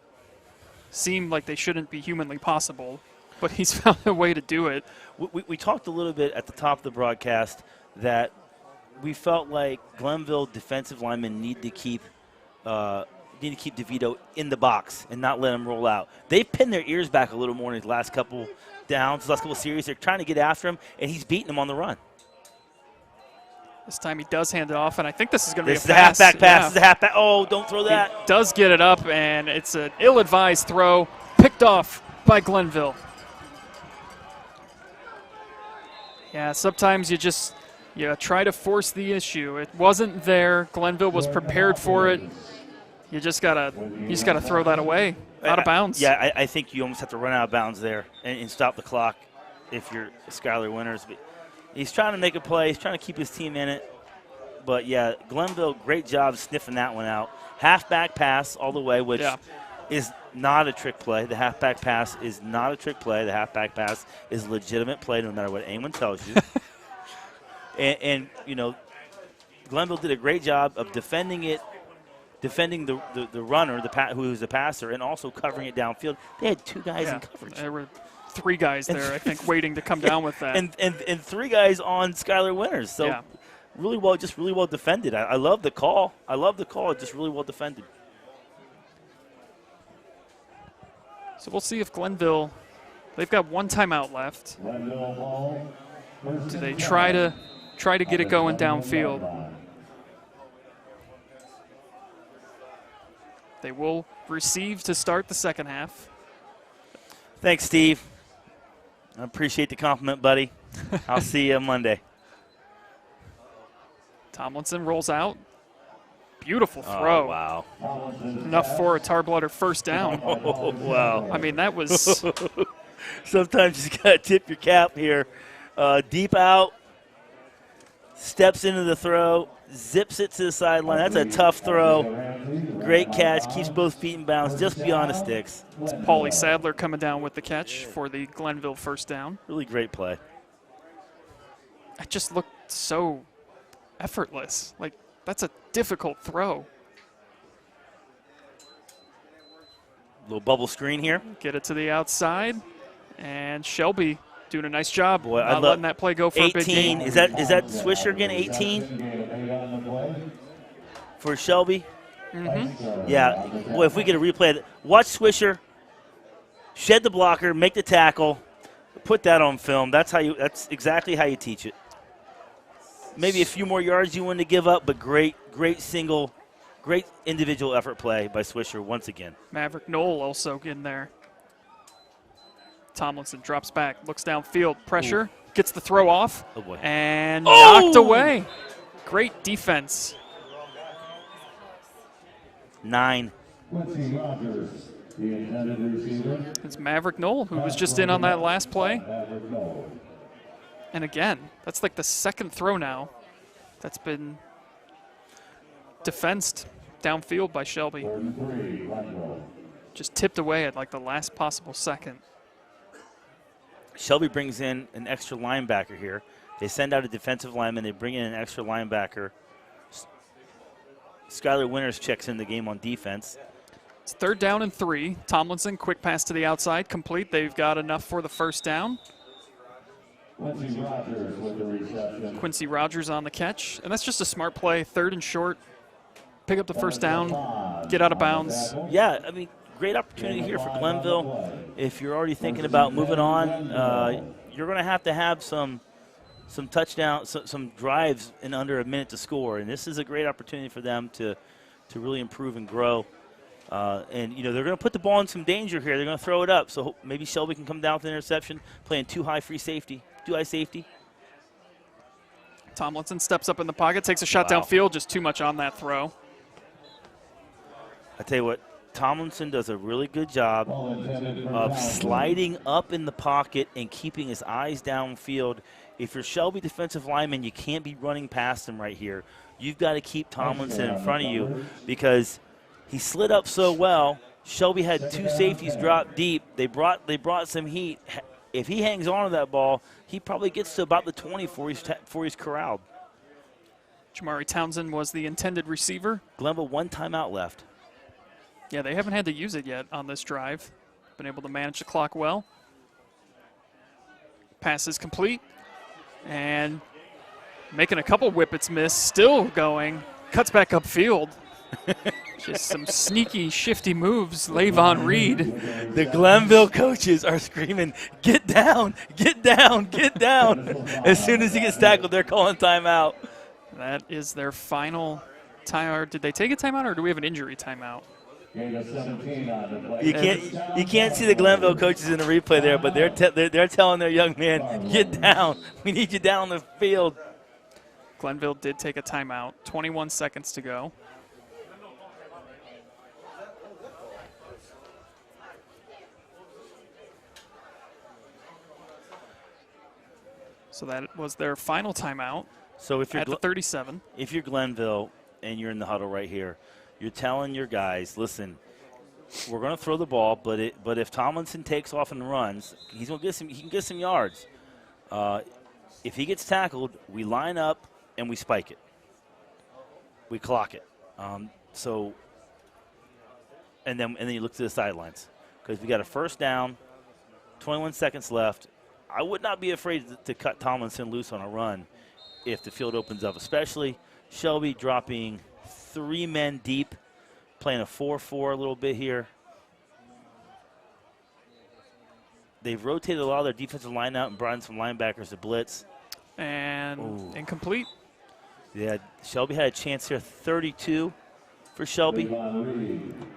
seem like they shouldn't be humanly possible, but he's found a way to do it. We talked a little bit at the top of the broadcast that we felt like Glenville defensive linemen need to keep DeVito in the box and not let him roll out. They've pinned their ears back a little more in his last couple downs, last couple series. They're trying to get after him, and he's beating them on the run. This time he does hand it off, and I think this is going to be a pass. This is a halfback pass. This is a halfback. Oh, don't throw that. He does get it up, and it's an ill-advised throw picked off by Glenville. Yeah, sometimes you try to force the issue. It wasn't there. Glenville was prepared for it. You just gotta throw that away, out of bounds. Yeah, I think you almost have to run out of bounds there and stop the clock if you're Skylar Winters. But he's trying to make a play. He's trying to keep his team in it. But, yeah, Glenville, great job sniffing that one out. Halfback pass all the way, which is not a trick play. The halfback pass is not a trick play. The halfback pass is a legitimate play no matter what anyone tells you. and, Glenville did a great job of defending it, defending the runner, who is the passer, and also covering it downfield. They had 2 guys in coverage. There were 3 guys there, I think, waiting to come down with that. And 3 guys on Skylar Winters. So really well defended. I love the call. Just really well defended. So we'll see if Glenville, they've got 1 timeout left. Do they try to try to get it going downfield. They will receive to start the second half. Thanks, Steve. I appreciate the compliment, buddy. I'll see you Monday. Tomlinson rolls out. Beautiful throw. Oh, wow. Enough for a Tarbloodler first down. Oh, wow. I mean, that was Sometimes you just got to tip your cap here. Deep out, steps into the throw, zips it to the sideline. That's a tough throw. Great catch, keeps both feet in bounds, just beyond the sticks. it's Paulie Sadler coming down with the catch for the Glenville first down. Really great play. It just looked so effortless. Like, that's a difficult throw. Little bubble screen here. Get it to the outside, and Shelby doing a nice job Boy, not letting that play go for a big 18. gain. Is that Swisher again? 18 for Shelby. Yeah. Boy, if we get a replay, watch Swisher shed the blocker, make the tackle, put that on film. That's exactly how you teach it. Maybe a few more yards you want to give up, but great individual effort play by Swisher once again. Maverick Knoll also in there. Tomlinson drops back, looks downfield, pressure, gets the throw off, Oh, boy. and knocked away. Great defense. 9. Quincy Rogers, the intended receiver. It's Maverick Knoll who was just in on that last play. Maverick Knoll. And again, that's like the second throw now that's been defensed downfield by Shelby. 3rd and 3, Glenville. Just tipped away at like the last possible second. Shelby brings in an extra linebacker here. They send out a defensive lineman. They bring in an extra linebacker. Skylar Winters checks in the game on defense. It's 3rd down and 3. Tomlinson, quick pass to the outside, complete. They've got enough for the first down. Quincy Rogers with the reception. Quincy Rogers on the catch. And that's just a smart play. 3rd and short. Pick up the first down. Get out of bounds. Yeah, I mean, great opportunity here for Glenville. If you're already thinking about moving on, you're going to have some touchdowns, some drives in under a minute to score. And this is a great opportunity for them to really improve and grow. And, you know, they're going to put the ball in some danger here. They're going to throw it up. So maybe Shelby can come down with an interception, playing too high safety. Tomlinson steps up in the pocket, takes a shot downfield, just too much on that throw. I tell you what, Tomlinson does a really good job of sliding up in the pocket and keeping his eyes downfield. If you're Shelby defensive lineman, you can't be running past him right here. You've got to keep Tomlinson in front of you because he slid up so well. Shelby had 2 safeties drop deep. They brought some heat. If he hangs on to that ball, he probably gets to about the 20 before he's corralled. Jamari Townsend was the intended receiver. Glenville 1 timeout left. Yeah, they haven't had to use it yet on this drive. Been able to manage the clock well. Pass is complete. And making a couple whippets miss, still going. Cuts back upfield. Just some sneaky, shifty moves. Lavon Reed. The Glenville coaches are screaming, "Get down, get down, get down." As soon as he gets tackled, they're calling timeout. That is their final timeout. Did they take a timeout or do we have an injury timeout? Gain of 17 on the play. You can't see the Glenville coaches in the replay there, but they're telling their young man, "Get down. We need you down the field." Glenville did take a timeout. 21 seconds to go. So that was their final timeout So if you're at the 37. if you're Glenville and you're in the huddle right here, you're telling your guys, listen, we're going to throw the ball, but if Tomlinson takes off and runs, he can get some yards. If he gets tackled, we line up and we spike it. We clock it. And then you look to the sidelines because we got a first down, 21 seconds left. I would not be afraid to cut Tomlinson loose on a run if the field opens up, especially Shelby dropping 3 men deep, playing a 4-4 a little bit here. They've rotated a lot of their defensive line out and brought in some linebackers to blitz. And incomplete. Yeah, Shelby had a chance here. 32 for Shelby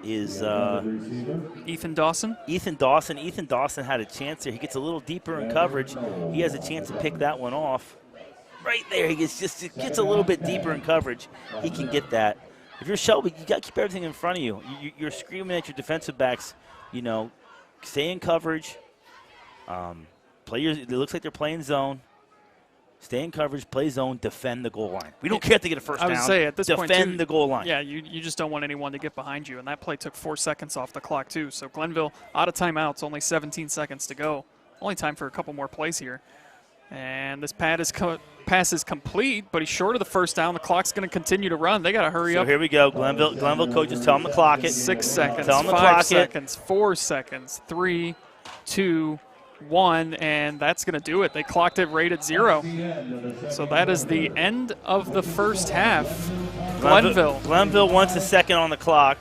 is Ethan Dawson. Ethan Dawson. Ethan Dawson had a chance there. He gets a little deeper in coverage. He has a chance to pick that one off. Right there, he gets a little bit deeper in coverage. He can get that. If you're Shelby, you got to keep everything in front of you. You're screaming at your defensive backs, stay in coverage. It looks like they're playing zone. Stay in coverage, play zone, defend the goal line. We don't care if they get a first down. I would say at this point, defend the goal line. Yeah, you just don't want anyone to get behind you, and that play took 4 seconds off the clock too. So Glenville out of timeouts, only 17 seconds to go. Only time for a couple more plays here. And this pass is complete, but he's short of the first down. The clock's going to continue to run. They got to hurry up. So here we go. Glenville coaches tell them to clock it. 6 seconds, tell them to 5 clock seconds, 4 seconds, 3, 2, 1, and that's going to do it. They clocked it right at 0. So that is the end of the first half. Glenville wants a second on the clock.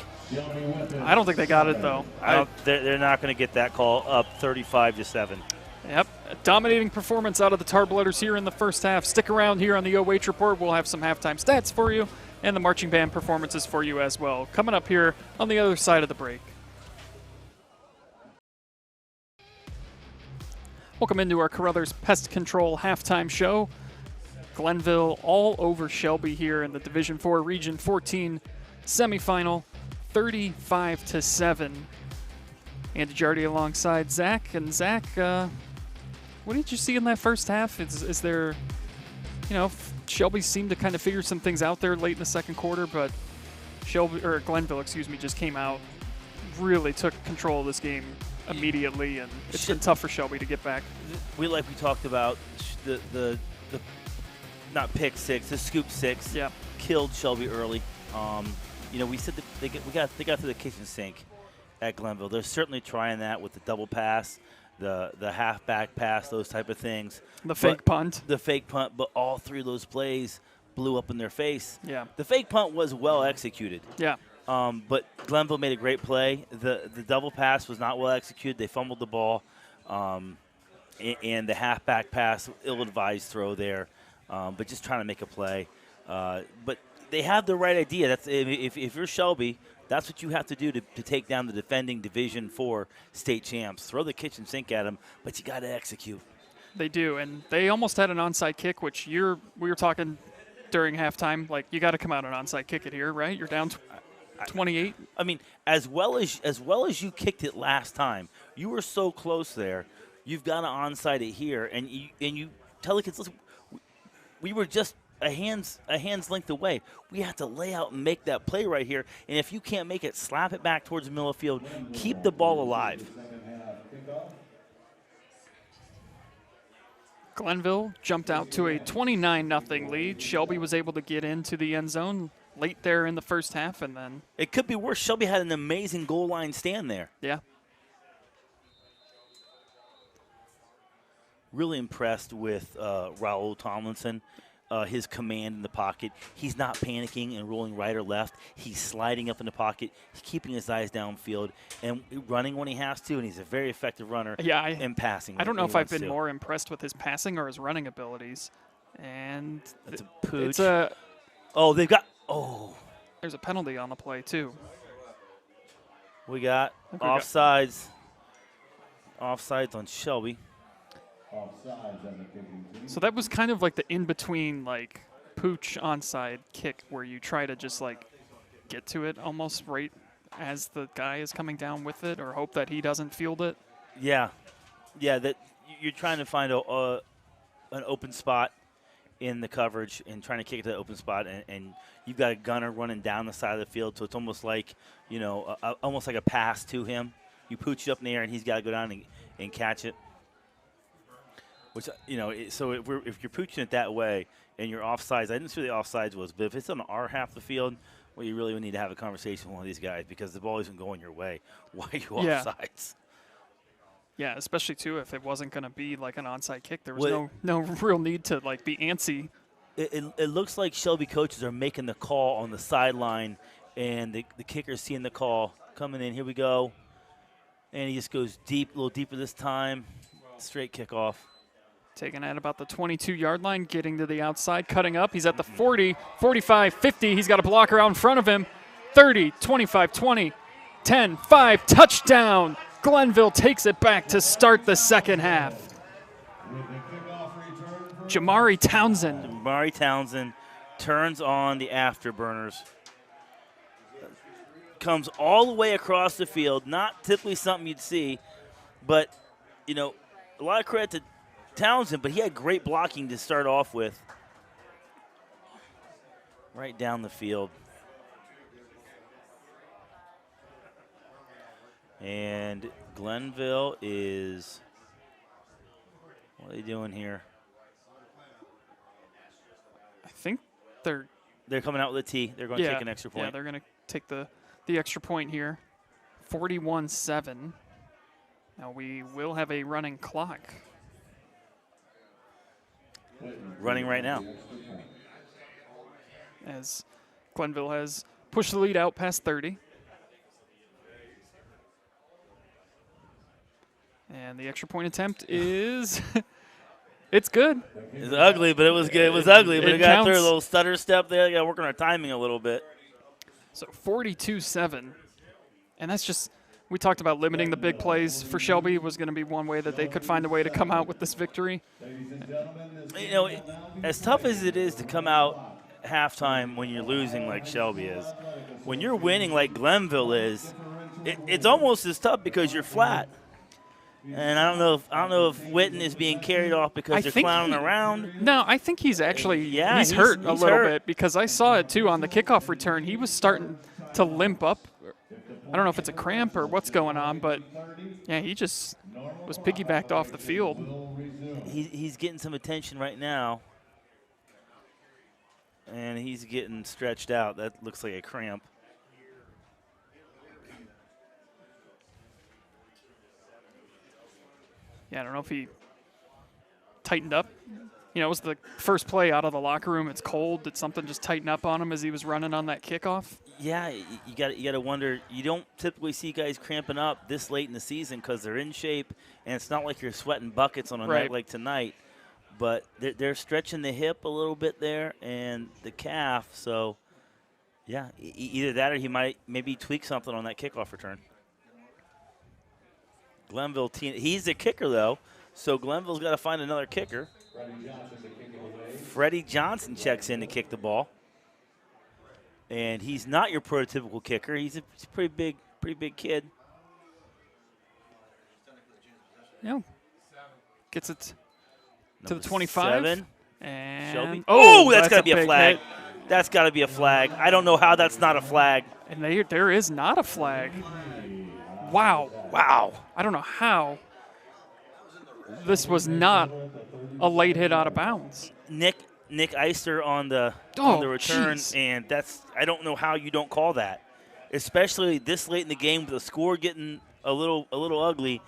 I don't think they got it, though. They're not going to get that call up 35-7. Yep, a dominating performance out of the Tarblooders here in the first half. Stick around here on the OH Report. We'll have some halftime stats for you and the marching band performances for you as well. Coming up here on the other side of the break. Welcome into our Carruthers Pest Control halftime show. Glenville all over Shelby here in the Division 4 Region 14 semifinal, 35-7. Andy Jardy alongside Zach. And Zach, what did you see in that first half? Is there, Shelby seemed to kind of figure some things out there late in the second quarter, but Glenville, just came out, really took control of this game immediately, and it's been tough for Shelby to get back. We talked about the not pick six, the scoop six. Yeah, killed Shelby early. We said that they got to the kitchen sink at Glenville. They're certainly trying that with the double pass, the halfback pass, those type of things. The fake punt. The fake punt, but all three of those plays blew up in their face. Yeah. The fake punt was well executed. Yeah. But Glenville made a great play. The double pass was not well executed. They fumbled the ball. And the halfback pass, ill-advised throw there. But just trying to make a play. But they have the right idea. That's if you're Shelby, that's what you have to do to take down the defending Division 4 state champs. Throw the kitchen sink at them, but you got to execute. They do, and they almost had an onside kick, which we were talking during halftime. Like, you got to come out and onside kick it here, right? You're down 28. I mean, as well as you kicked it last time, you were so close there. You've got to onside it here, and you tell the kids, listen, we were just a hand's length away. We have to lay out and make that play right here. And if you can't make it, slap it back towards the middle of the field. Keep the ball alive. Glenville jumped out to a 29-0 lead. Shelby was able to get into the end zone late there in the first half, and then it could be worse. Shelby had an amazing goal line stand there. Yeah. Really impressed with Raul Tomlinson. His command in the pocket. He's not panicking and rolling right or left. He's sliding up in the pocket. He's keeping his eyes downfield and running when he has to, and he's a very effective runner and passing. I don't know if I've been more impressed with his passing or his running abilities. And that's a pooch. There's a penalty on the play, too. We got offsides. Offsides on Shelby. So that was kind of like the in-between, like, pooch onside kick where you try to just, like, get to it almost right as the guy is coming down with it, or hope that he doesn't field it. Yeah. That you're trying to find an open spot in the coverage and trying to kick it to the open spot, and you've got a gunner running down the side of the field, so it's almost like, almost like a pass to him. You pooch it up in the air, and he's got to go down and catch it. Which, so if you're pooching it that way and you're offsides, I didn't see what the offsides was, but if it's on our half the field, well, you really need to have a conversation with one of these guys because the ball isn't going your way. Why are you offsides? Yeah, especially, too, if it wasn't going to be like an onside kick. There was no real need to, like, be antsy. It looks like Shelby coaches are making the call on the sideline, and the kicker's seeing the call coming in. Here we go. And he just goes deep, a little deeper this time. Straight kickoff. Taking at about the 22-yard line, getting to the outside, cutting up. He's at the 40, 45, 50. He's got a blocker out in front of him. 30, 25, 20, 10, 5, touchdown. Glenville takes it back to start the second half. Jamari Townsend. Jamari Townsend turns on the afterburners. Comes all the way across the field. Not typically something you'd see, but, you know, a lot of credit to Townsend, but he had great blocking to start off with. Right down the field. And Glenville is, what are they doing here? I think they're coming out with a T. They're going to take an extra point. Yeah, they're going to take the extra point here. 41-7. Now we will have a running clock. Running right now. As Glenville has pushed the lead out past 30. And the extra point attempt is, it's good. It's ugly, but it was good. It was ugly, but it got counts. through a little stutter step there. Got to work on our timing a little bit. So 42-7. And that's just, we talked about limiting the big plays for Shelby was going to be one way that they could find a way to come out with this victory. You know, as tough as it is to come out halftime when you're losing like Shelby is, when you're winning like Glenville is, it's almost as tough because you're flat. And I don't know if Witten is being carried off because they're clowning around. No, I think he's actually he's hurt a little bit because I saw it too on the kickoff return. He was starting to limp up. I don't know if it's a cramp or what's going on, but yeah, he just was piggybacked off the field. He's getting some attention right now, and he's getting stretched out. That looks like a cramp. Yeah, I don't know if he tightened up. You know, it was the first play out of the locker room. It's cold. Did something just tighten up on him as he was running on that kickoff? Yeah, you got to wonder. You don't typically see guys cramping up this late in the season because they're in shape, and it's not like you're sweating buckets on a night like tonight. But they're stretching the hip a little bit there and the calf. So, yeah, either that or he might maybe tweak something on that kickoff return. Glenville, he's the kicker, though, so Glenville's got to find another kicker. Freddie Johnson checks in to kick the ball. And he's not your prototypical kicker. He's a pretty big kid. Yeah. Gets it to Number the 25. 7. And Shelby. Oh, that's got to be a big flag. hit. That's got to be a flag. I don't know how that's not a flag. And there is not a flag. Wow. Wow. I don't know how this was not a late hit out of bounds. Nick Eister on the return, geez. and I don't know how you don't call that, especially this late in the game with the score getting a little ugly.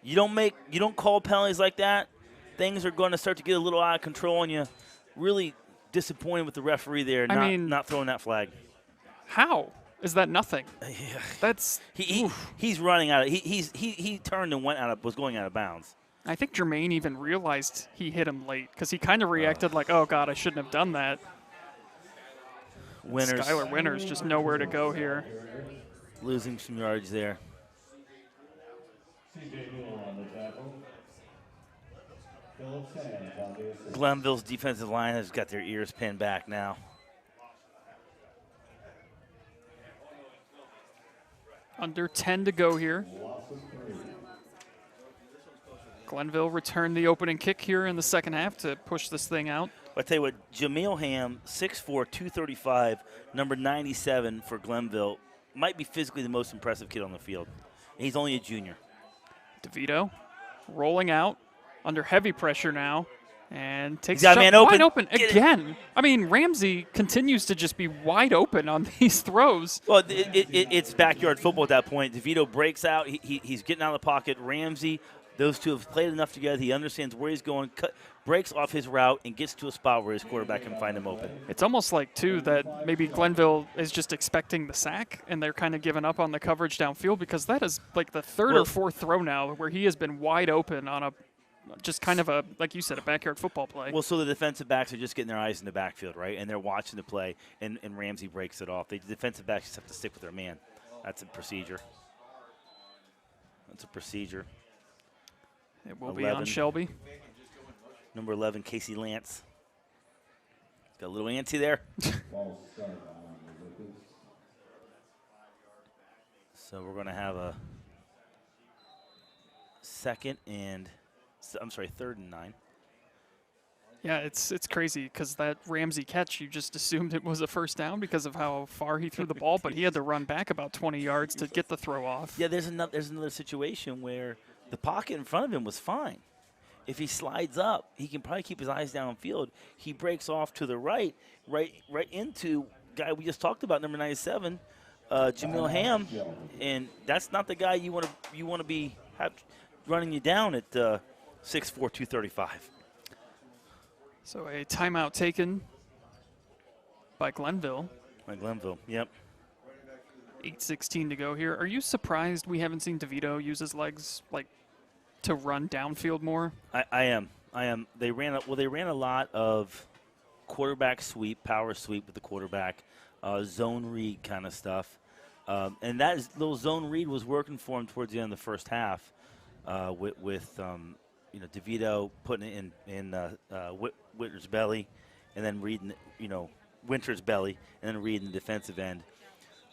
You don't call penalties like that. Things are going to start to get a little out of control, and you really disappointed with the referee there, not throwing that flag. How is that nothing? Yeah. That's he's running out of he turned and was going out of bounds. I think Jermaine even realized he hit him late because he kind of reacted like, oh, God, I shouldn't have done that. Skylar Winters just nowhere to go here. Losing some yards there. Glenville's defensive line has got their ears pinned back now. Under 10 to go here. Glenville returned the opening kick here in the second half to push this thing out. I tell you what, Jameel Ham, 6'4", 235, number 97 for Glenville, might be physically the most impressive kid on the field. And he's only a junior. DeVito rolling out under heavy pressure now and takes a man open. Wide open again. I mean, Ramsey continues to just be wide open on these throws. Well, it's backyard football at that point. DeVito breaks out. He's getting out of the pocket. Ramsey, those two have played enough together. He understands where he's going, breaks off his route, and gets to a spot where his quarterback can find him open. It's almost like, too, that maybe Glenville is just expecting the sack, and they're kind of giving up on the coverage downfield because that is like the third or fourth throw now where he has been wide open on a just kind of a, like you said, a backyard football play. Well, so the defensive backs are just getting their eyes in the backfield, right? And they're watching the play, and Ramsey breaks it off. The defensive backs just have to stick with their man. That's a procedure. That's a procedure. It will be on Shelby. Number 11, Casey Lance. Got a little antsy there. So we're going to have a third and 9. Yeah, it's crazy because that Ramsey catch, you just assumed it was a first down because of how far he threw the ball, but he had to run back about 20 yards to get the throw off. Yeah, there's another situation where the pocket in front of him was fine. If he slides up, he can probably keep his eyes downfield. He breaks off to the right into guy we just talked about, number 97, Jamil Ham, and that's not the guy you want to be running you down at 6'4", 235. So a timeout taken by Glenville. Yep. 8:16 to go here. Are you surprised we haven't seen DeVito use his legs to run downfield more? I am. They ran a lot of quarterback sweep, power sweep with the quarterback, zone read kind of stuff, and little zone read was working for him towards the end of the first half, with DeVito putting it in Winter's belly, and then reading Winter's belly, and then reading the defensive end.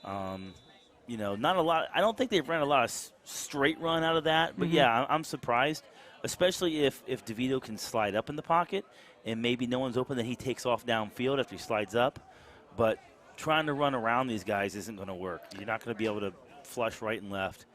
Not a lot. I don't think they've run a lot of straight run out of that. But, yeah, I'm surprised, especially if DeVito can slide up in the pocket and maybe no one's open, then he takes off downfield after he slides up. But trying to run around these guys isn't going to work. You're not going to be able to flush right and left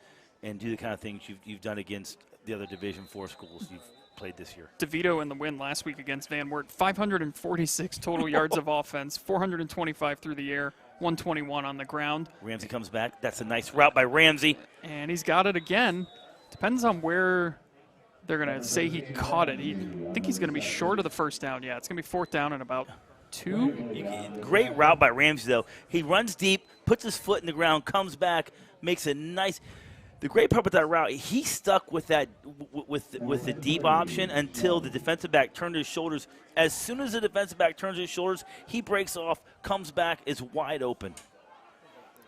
and do the kind of things you've done against the other Division IV schools you've played this year. DeVito in the win last week against Van Wert, 546 total yards of offense, 425 through the air, 121 on the ground. Ramsey comes back. That's a nice route by Ramsey. And he's got it again. Depends on where they're going to say he caught it. I think he's going to be short of the first down. Yeah, it's going to be fourth down and about 2. Great route by Ramsey, though. He runs deep, puts his foot in the ground, comes back, makes a nice – the great part about that route, he stuck with that with the deep option until the defensive back turned his shoulders. As soon as the defensive back turns his shoulders, he breaks off, comes back, is wide open.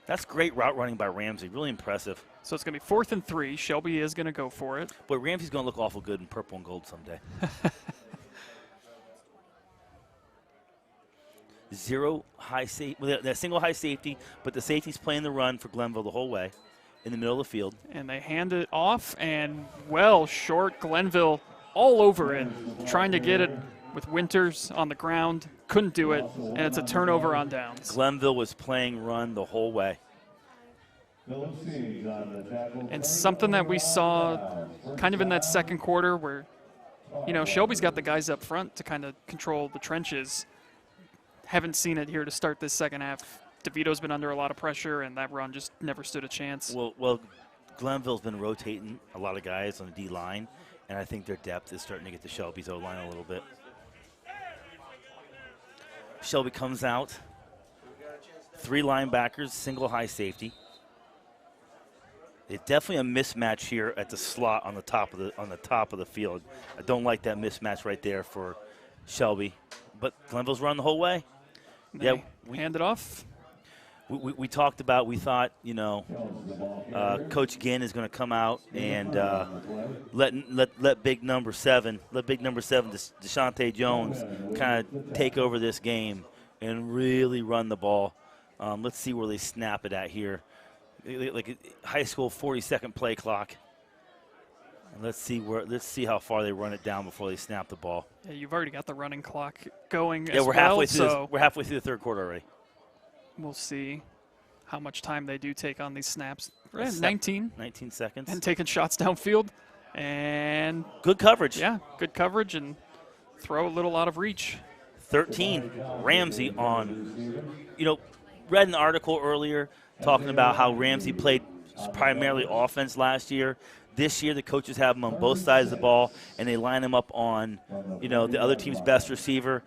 That's great route running by Ramsey. Really impressive. So it's going to be 4th and 3. Shelby is going to go for it. But Ramsey's going to look awful good in purple and gold someday. Zero high safety. Well, that single high safety, but the safety's playing the run for Glenville the whole way in the middle of the field. And they hand it off, and well short. Glenville all over it, trying to get it with Winters on the ground. Couldn't do it, and it's a turnover on downs. Glenville was playing run the whole way. And something that we saw kind of in that second quarter where, Shelby's got the guys up front to kind of control the trenches. Haven't seen it here to start this second half. DeVito's been under a lot of pressure, and that run just never stood a chance. Well, Glenville's been rotating a lot of guys on the D-line, and I think their depth is starting to get to Shelby's O-line a little bit. Shelby comes out. 3 linebackers, single high safety. It's definitely a mismatch here at the slot on the top of the field. I don't like that mismatch right there for Shelby, but Glenville's run the whole way. We hand it off. We talked about, we thought, Coach Ginn is going to come out and let big number 7, Deshaunte Jones, kind of take over this game and really run the ball. Let's see where they snap it at here. Like a high school 40-second play clock. And let's see how far they run it down before they snap the ball. Yeah, you've already got the running clock going. Yeah, we're halfway through. We're halfway through the third quarter already. We'll see how much time they do take on these snaps. 19 seconds. And taking shots downfield. And good coverage. Yeah, good coverage and throw a little out of reach. 13, Ramsey on, read an article earlier talking about how Ramsey played primarily offense last year. This year, the coaches have him on both sides of the ball, and they line him up on, the other team's best receiver.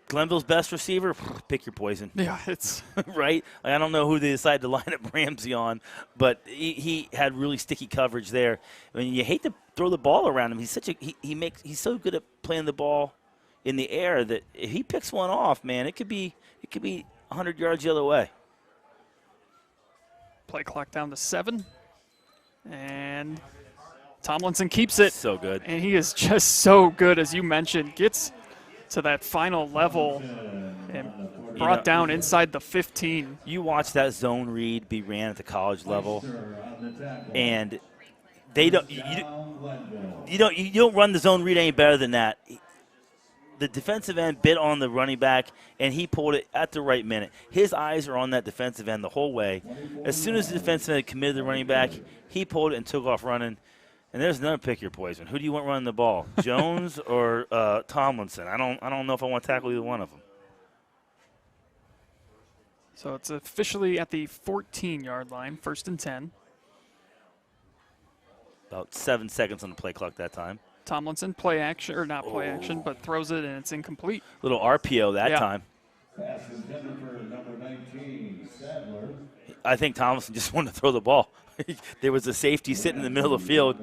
Glenville's best receiver, pick your poison. Yeah, it's Right? Like, I don't know who they decided to line up Ramsey on, but he had really sticky coverage there. I mean, you hate to throw the ball around him. He's such a he's so good at playing the ball in the air that if he picks one off, man, it could be 100 yards the other way. play clock down to 7. And Tomlinson keeps it. So good. And he is just so good, as you mentioned. Gets to that final level and brought down inside the 15. You watch that zone read be ran at the college level, and they don't. You don't run the zone read any better than that. The defensive end bit on the running back, and he pulled it at the right minute. His eyes are on that defensive end the whole way. As soon as the defensive end committed the running back, he pulled it and took off running. And there's another pick your poison. Who do you want running the ball, Jones or Tomlinson? I don't know if I want to tackle either one of them. So it's officially at the 14-yard line, 1st and 10. About 7 seconds on the play clock that time. Tomlinson, play action, or not play action, but throws it and it's incomplete. Little RPO that Yeah. time. Pass intended for number 19, Sadler. I think Tomlinson just wanted to throw the ball. There was a safety sitting in the middle of the field.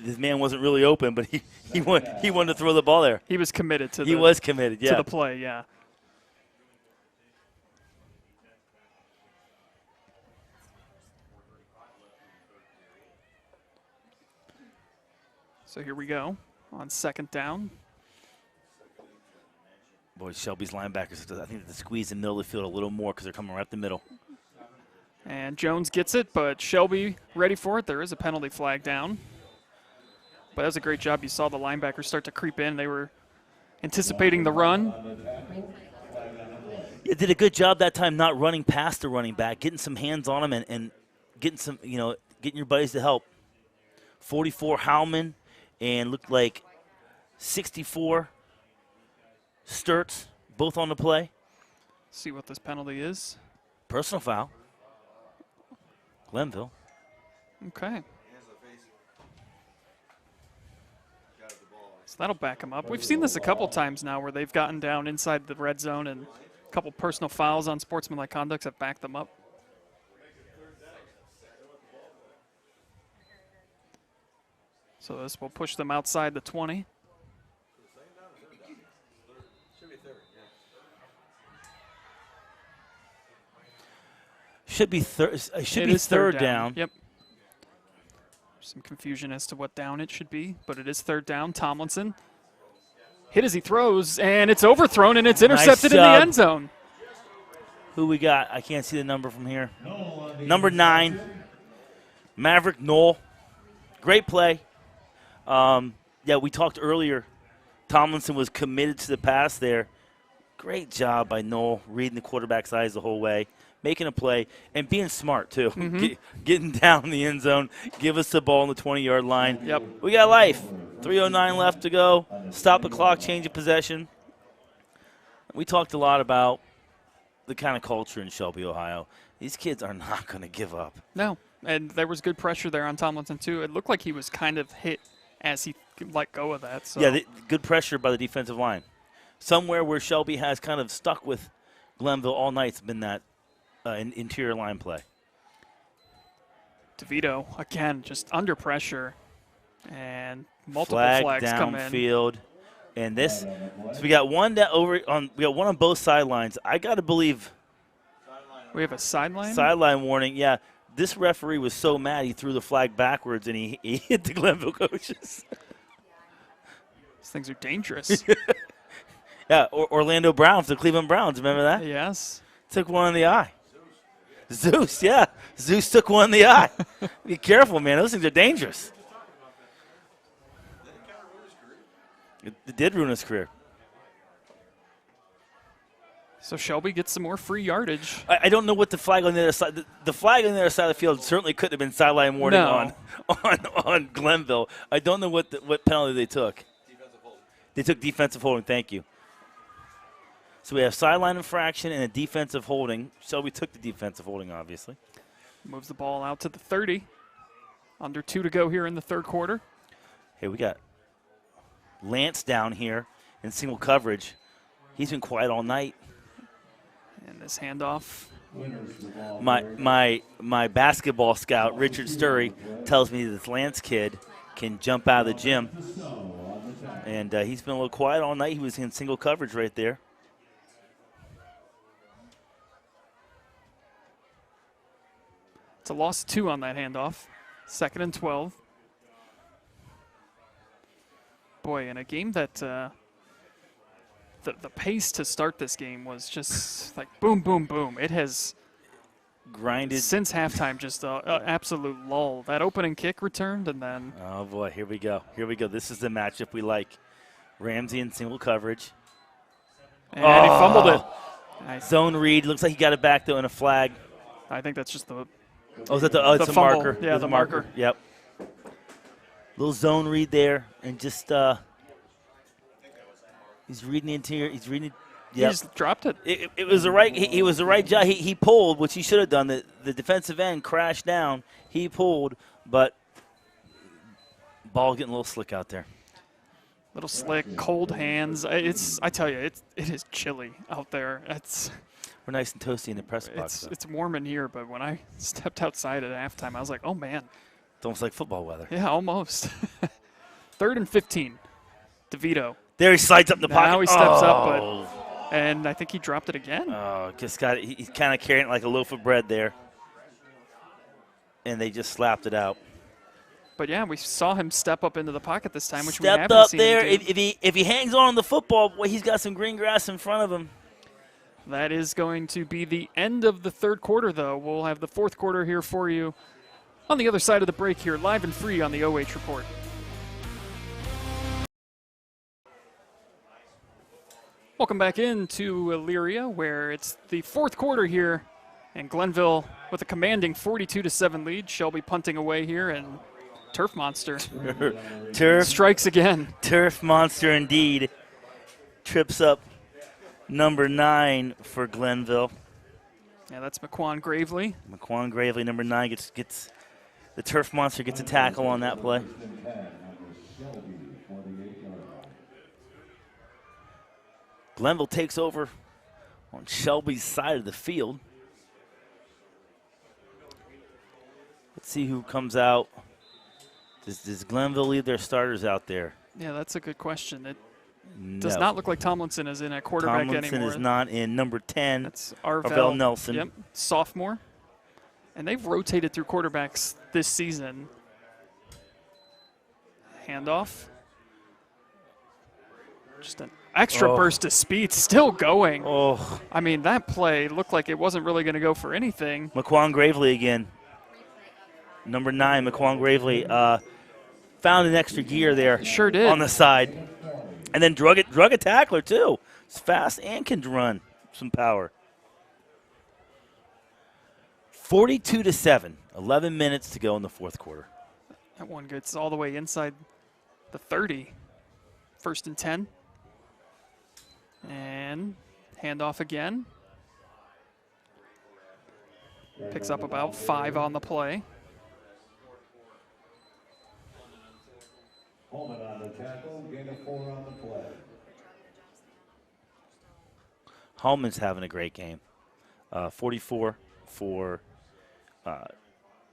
His man wasn't really open, but he wanted to throw the ball there. He was committed to He was committed, yeah. to the play, yeah. So here we go on 2nd down. Boy, Shelby's linebackers, I think they squeeze in the middle of the field a little more because they're coming right up the middle. And Jones gets it, but Shelby ready for it. There is a penalty flag down. But that was a great job. You saw the linebackers start to creep in. They were anticipating the run. You did a good job that time not running past the running back, getting some hands on him and getting some, getting your buddies to help. 44 Howman and looked like 64 Sturts, both on the play. See what this penalty is. Personal foul. Glenville. Okay. So that'll back them up. We've seen this a couple times now where they've gotten down inside the red zone and a couple personal fouls on sportsmanlike conducts have backed them up. So this will push them outside the 20. Should be third. Should It be is third down. Yep. Some confusion as to what down it should be, but it is 3rd down. Tomlinson hit as he throws, and it's overthrown, and it's intercepted in the job. end zone. Who we got? I can't see the number from here. Number 9, Maverick Knoll. Great play. Yeah, we talked earlier. Tomlinson was committed to the pass there. Great job by Knoll, reading the quarterback's eyes the whole way, making a play, and being smart, too. Getting down in the end zone, give us the ball on the 20-yard line. Yep. We got life. 3:09 left to go. Stop the clock, change of possession. We talked a lot about the kind of culture in Shelby, Ohio. These kids are not going to give up. No, and there was good pressure there on Tomlinson, too. It looked like he was kind of hit as he let go of that. So. Yeah, good pressure by the defensive line. Somewhere where Shelby has kind of stuck with Glenville all night has been that interior line play. DeVito, again, just under pressure, and multiple flags come in. Downfield. And this, so we got one we got one on both sidelines. I got to believe. We have a sideline? Sideline warning, yeah. This referee was so mad he threw the flag backwards and he hit the Glenville coaches. These things are dangerous. Yeah, Orlando Browns, the Cleveland Browns, remember that? Yes. Took one in the eye. Zeus, yeah. Zeus took one in the eye. Be careful, man. Those things are dangerous. It did ruin his career. So Shelby gets some more free yardage. I don't know what the flag on the other side. The flag on the other side of the field certainly couldn't have been sideline warning on Glenville. I don't know what penalty they took. They took defensive holding. Thank you. So we have sideline infraction and a defensive holding. Shelby took the defensive holding, obviously. Moves the ball out to the 30. Under 2 to go here in the 3rd quarter. Hey, we got Lance down here in single coverage. He's been quiet all night. And this handoff. My basketball scout, Richard Sturry, tells me this Lance kid can jump out of the gym. And he's been a little quiet all night. He was in single coverage right there. It's a loss of 2 on that handoff. 2nd and 12. Boy, in a game that the pace to start this game was just like boom, boom, boom. It has grinded since halftime, just an absolute lull. That opening kick returned, and then oh boy, here we go. Here we go. This is the matchup we like. Ramsey in single coverage. And he fumbled it. Zone read. Looks like he got it back though in a flag. I think that's just the. Oh, is that it's a fumble. marker? Yeah, it's the a marker. Yep. Little zone read there, and just he's reading the interior. He's reading. Yep. He just dropped it. It was the right. He was the right job. He pulled, which he should have done. The defensive end crashed down. He pulled, but ball getting a little slick out there. Little slick, cold hands. I tell you, it is chilly out there. We're nice and toasty in the press box. It's warm in here, but when I stepped outside at halftime, I was like, oh man. It's almost like football weather. Yeah, almost. 3rd and 15. DeVito. There he slides up in the pocket. Now he steps up, and I think he dropped it again. Oh, just got it. He's kind of carrying it like a loaf of bread there. And they just slapped it out. But yeah, we saw him step up into the pocket this time, which we Stepped haven't up seen there. him do. If he hangs on the football, boy, he's got some green grass in front of him. That is going to be the end of the 3rd quarter, though. We'll have the 4th quarter here for you on the other side of the break here, live and free on the OH Report. Welcome back into Elyria, where it's the 4th quarter here, and Glenville with a commanding 42-7 lead. Shelby punting away here, and Turf Monster strikes again. Turf Monster indeed. Trips up number 9 for Glenville. Yeah, that's McQuan Gravely. McQuan Gravely, number 9, gets the Turf Monster gets a tackle on that play. Glenville takes over on Shelby's side of the field. Let's see who comes out. Does Glenville leave their starters out there? Yeah, that's a good question. It No. does not look like Tomlinson is in at quarterback Tomlinson anymore. is not in. Number 10, That's Arvell Nelson. Yep, sophomore. And they've rotated through quarterbacks this season. Handoff. Just an extra burst of speed, still going. Oh, I mean, that play looked like it wasn't really going to go for anything. McQuan Gravely again. Number 9, McQuan Gravely found an extra gear there. Sure did. On the side. And then drug a tackler, too. It's fast and can run some power. 42-7. 11 minutes to go in the 4th quarter. That one gets all the way inside the 30. 1st and 10. And handoff again. Picks up about 5 on the play. Holman on the tackle, gain of 4 on the play. Hallman's having a great game. 44 for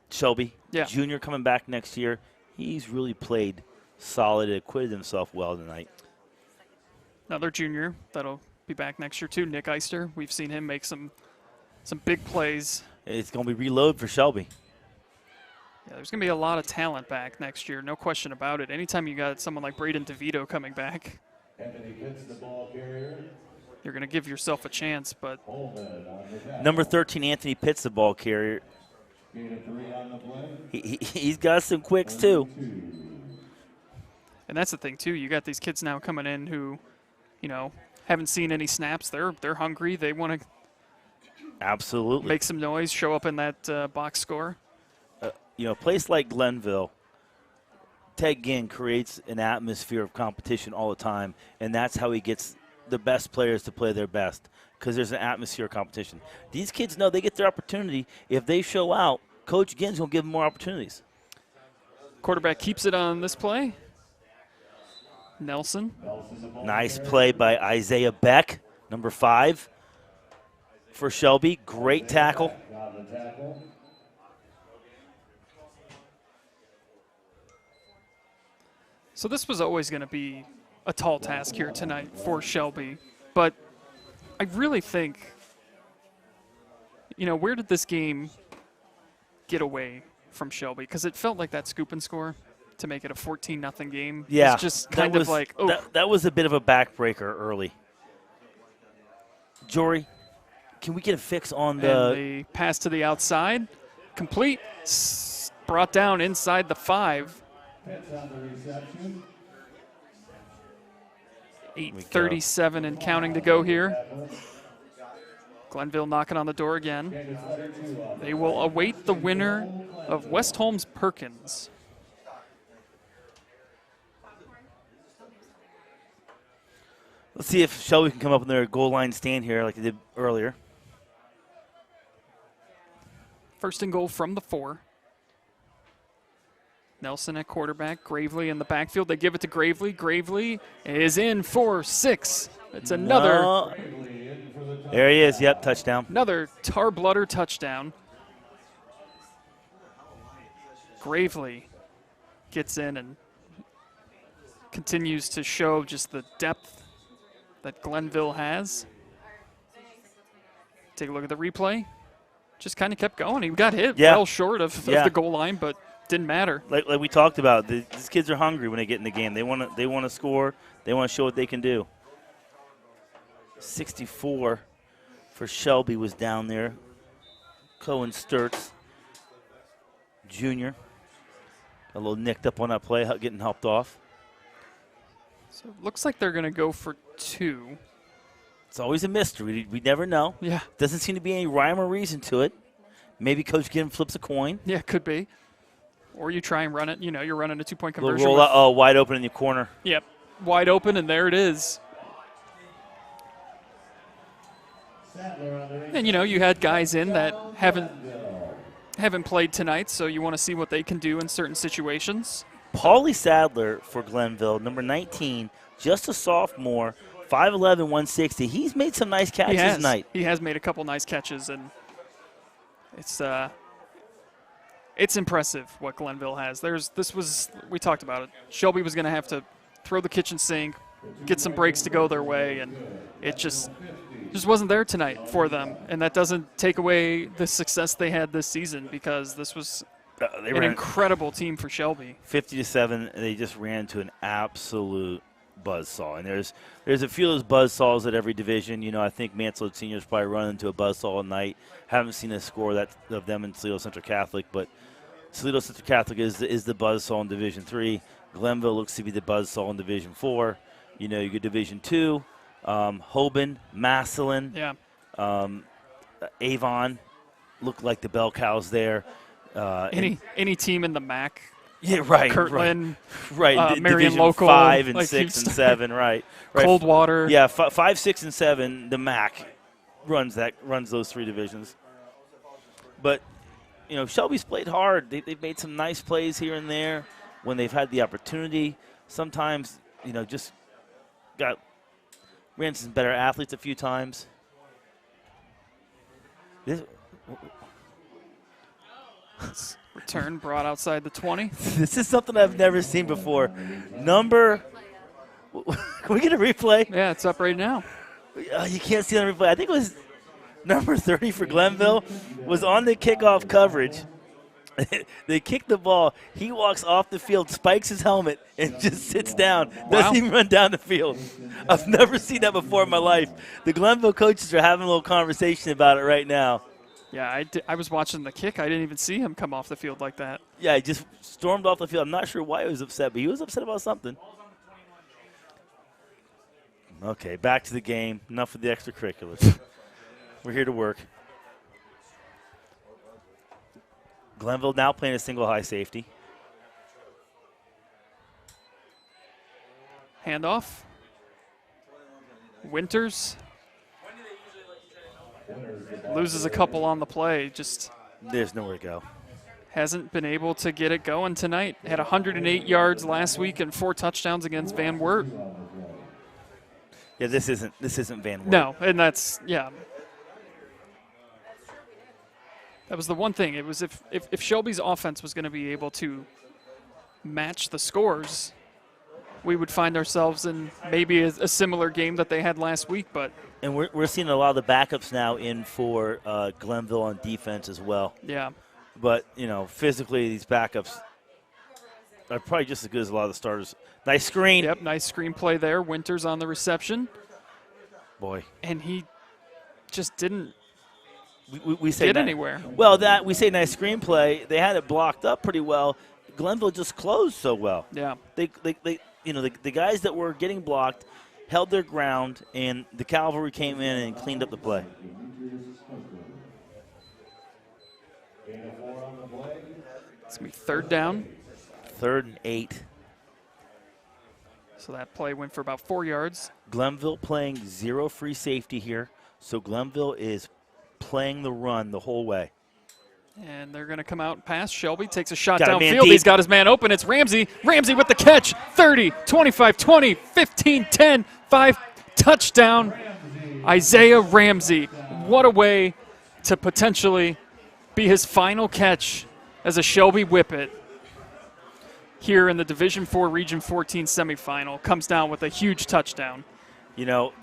Shelby. Yeah. Junior coming back next year. He's really played solid, acquitted himself well tonight. Another junior that'll be back next year too, Nick Eister. We've seen him make some big plays. It's going to be reload for Shelby. Yeah, there's going to be a lot of talent back next year, no question about it. Anytime you got someone like Braden DeVito coming back, Anthony Pitts, the ball carrier. you're going to give yourself a chance. But Holman on the tackle. Number 13, Anthony Pitts, the ball carrier. Gain of 3 on the play. He's got some quicks, too. and that's the thing too. You got these kids now coming in who, haven't seen any snaps. They're hungry. They want to Absolutely. make some noise, show up in that box score. A place like Glenville, Ted Ginn creates an atmosphere of competition all the time, and that's how he gets the best players to play their best, because there's an atmosphere of competition. These kids know they get their opportunity. If they show out, Coach Ginn's going to give them more opportunities. Quarterback keeps it on this play. Nelson. Nice play by Isaiah Beck. Number 5 for Shelby. Great tackle. Got the tackle. So this was always going to be a tall task here tonight for Shelby. But I really think, where did this game get away from Shelby? Because it felt like that scoop and score to make it a 14-0 game. Yeah. It's just kind of like, oh. That was a bit of a backbreaker early. Jory, can we get a fix on the pass to the outside? Complete. Brought down inside the 5. Pitts on the reception. 8:37 and counting to go here. Glenville knocking on the door again. They will await the winner of West Holmes Perkins. Let's see if Shelby can come up in their goal line stand here like they did earlier. First and goal from the 4. Nelson at quarterback, Gravely in the backfield. They give it to Gravely. Gravely is in for 6. It's another. No. There he is. Yep, touchdown. Another Tar-Blooder touchdown. Gravely gets in and continues to show just the depth that Glenville has. Take a look at the replay. Just kind of kept going. He got hit well short of the goal line, but didn't matter. Like we talked about, these kids are hungry when they get in the game. They want to score. They want to show what they can do. 64 for Shelby was down there. Cohen Sturts, Jr. A little nicked up on that play, getting helped off. So it looks like they're going to go for 2. It's always a mystery. We never know. Yeah. Doesn't seem to be any rhyme or reason to it. Maybe Coach Gibbon flips a coin. Yeah, could be. Or you try and run it. You're running a 2-point conversion. Roll out, wide open in the corner. Yep, wide open, and there it is. And, you had guys in that haven't played tonight, so you want to see what they can do in certain situations. Paulie Sadler for Glenville, number 19, just a sophomore, 5'11", 160. He's made some nice catches tonight. He has made a couple nice catches, and it's impressive what Glenville has. We talked about it. Shelby was going to have to throw the kitchen sink, get some breaks to go their way, and it just wasn't there tonight for them. And that doesn't take away the success they had this season, because this was an incredible team for Shelby. 50-7, they just ran to an absolute buzzsaw. And there's a few of those buzzsaws at every division. I think Mansfield Seniors probably run into a buzzsaw at night. Haven't seen a score of them in Toledo Central Catholic, but Toledo Central Catholic is the buzzsaw in Division 3. Glenville looks to be the buzzsaw in Division 4. You get Division 2. Hoban, Massillon, Avon look like the bell cows there. Any team in the MAC. Yeah, right. Kirtland, right. Marion Division Local, 5 and like 6 and 7, right. Coldwater. Yeah, 5, 6, and 7. The MAC runs those 3 divisions. But Shelby's played hard. They've made some nice plays here and there when they've had the opportunity. Sometimes just ran some better athletes a few times. Return brought outside the 20. This is something I've never seen before. Can we get a replay? Yeah, it's up right now. You can't see on the replay. I think it was number 30 for Glenville was on the kickoff coverage. They kick the ball. He walks off the field, spikes his helmet, and just sits down. Doesn't even run down the field. I've never seen that before in my life. The Glenville coaches are having a little conversation about it right now. Yeah, I was watching the kick. I didn't even see him come off the field like that. Yeah, he just stormed off the field. I'm not sure why he was upset, but he was upset about something. Okay, back to the game. Enough of the extracurriculars. We're here to work. Glenville now playing a single high safety. Handoff. Winters loses a couple on the play. Just there's nowhere to go. Hasn't been able to get it going tonight. Had 108 yards last week and 4 touchdowns against Van Wert. Yeah, this isn't Van Wert. No, and that's, yeah. That was the one thing. It was if Shelby's offense was going to be able to match the scores, we would find ourselves in maybe a similar game that they had last week. But And we're seeing a lot of the backups now in for Glenville on defense as well. yeah, But, physically these backups are probably just as good as a lot of the starters. Nice screen. yep, nice screenplay there. Winters on the reception, Boy. and he just didn't We say get anywhere. Well, that we say nice screenplay. They had it blocked up pretty well. Glenville just closed so well. Yeah, They the guys that were getting blocked held their ground, and the cavalry came in and cleaned up the play. it's going to be 3rd down. 3rd and 8. So that play went for about 4 yards. Glenville playing 0 free safety here, so Glenville is playing the run the whole way. And they're going to come out and pass. Shelby takes a shot Got a man downfield. deep. He's got his man open. It's Ramsey. Ramsey with the catch. 30, 25, 20, 15, 10, 5. Touchdown. Isaiah Ramsey. What a way to potentially be his final catch as a Shelby Whippet here in the Division IV Region 14 semifinal. Comes down with a huge touchdown.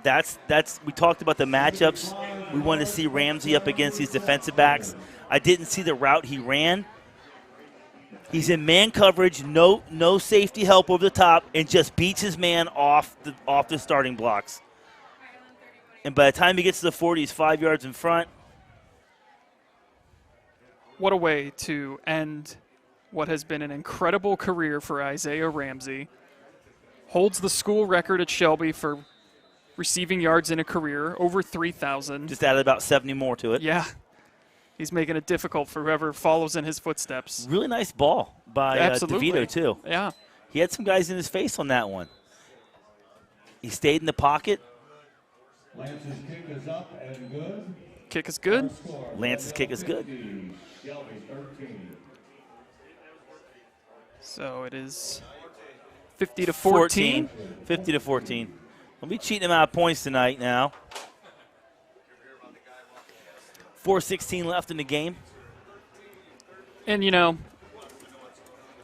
That's we talked about the matchups. We wanted to see Ramsey up against these defensive backs. I didn't see the route he ran. He's in man coverage, no safety help over the top, and just beats his man off the starting blocks. And by the time he gets to the 40, he's 5 yards in front. What a way to end what has been an incredible career for Isaiah Ramsey. Holds the school record at Shelby for receiving yards in a career, over 3,000. Just added about 70 more to it. Yeah. He's making it difficult for whoever follows in his footsteps. Really nice ball by Absolutely. DeVito, too. Yeah. He had some guys in his face on that one. He stayed in the pocket. Lance's kick is up and good. Kick is good. Lance's kick is good. Shelby 13. So it is 50 to 14. 50 to 14. We'll be cheating him out of points tonight now. 4:16 left in the game. And,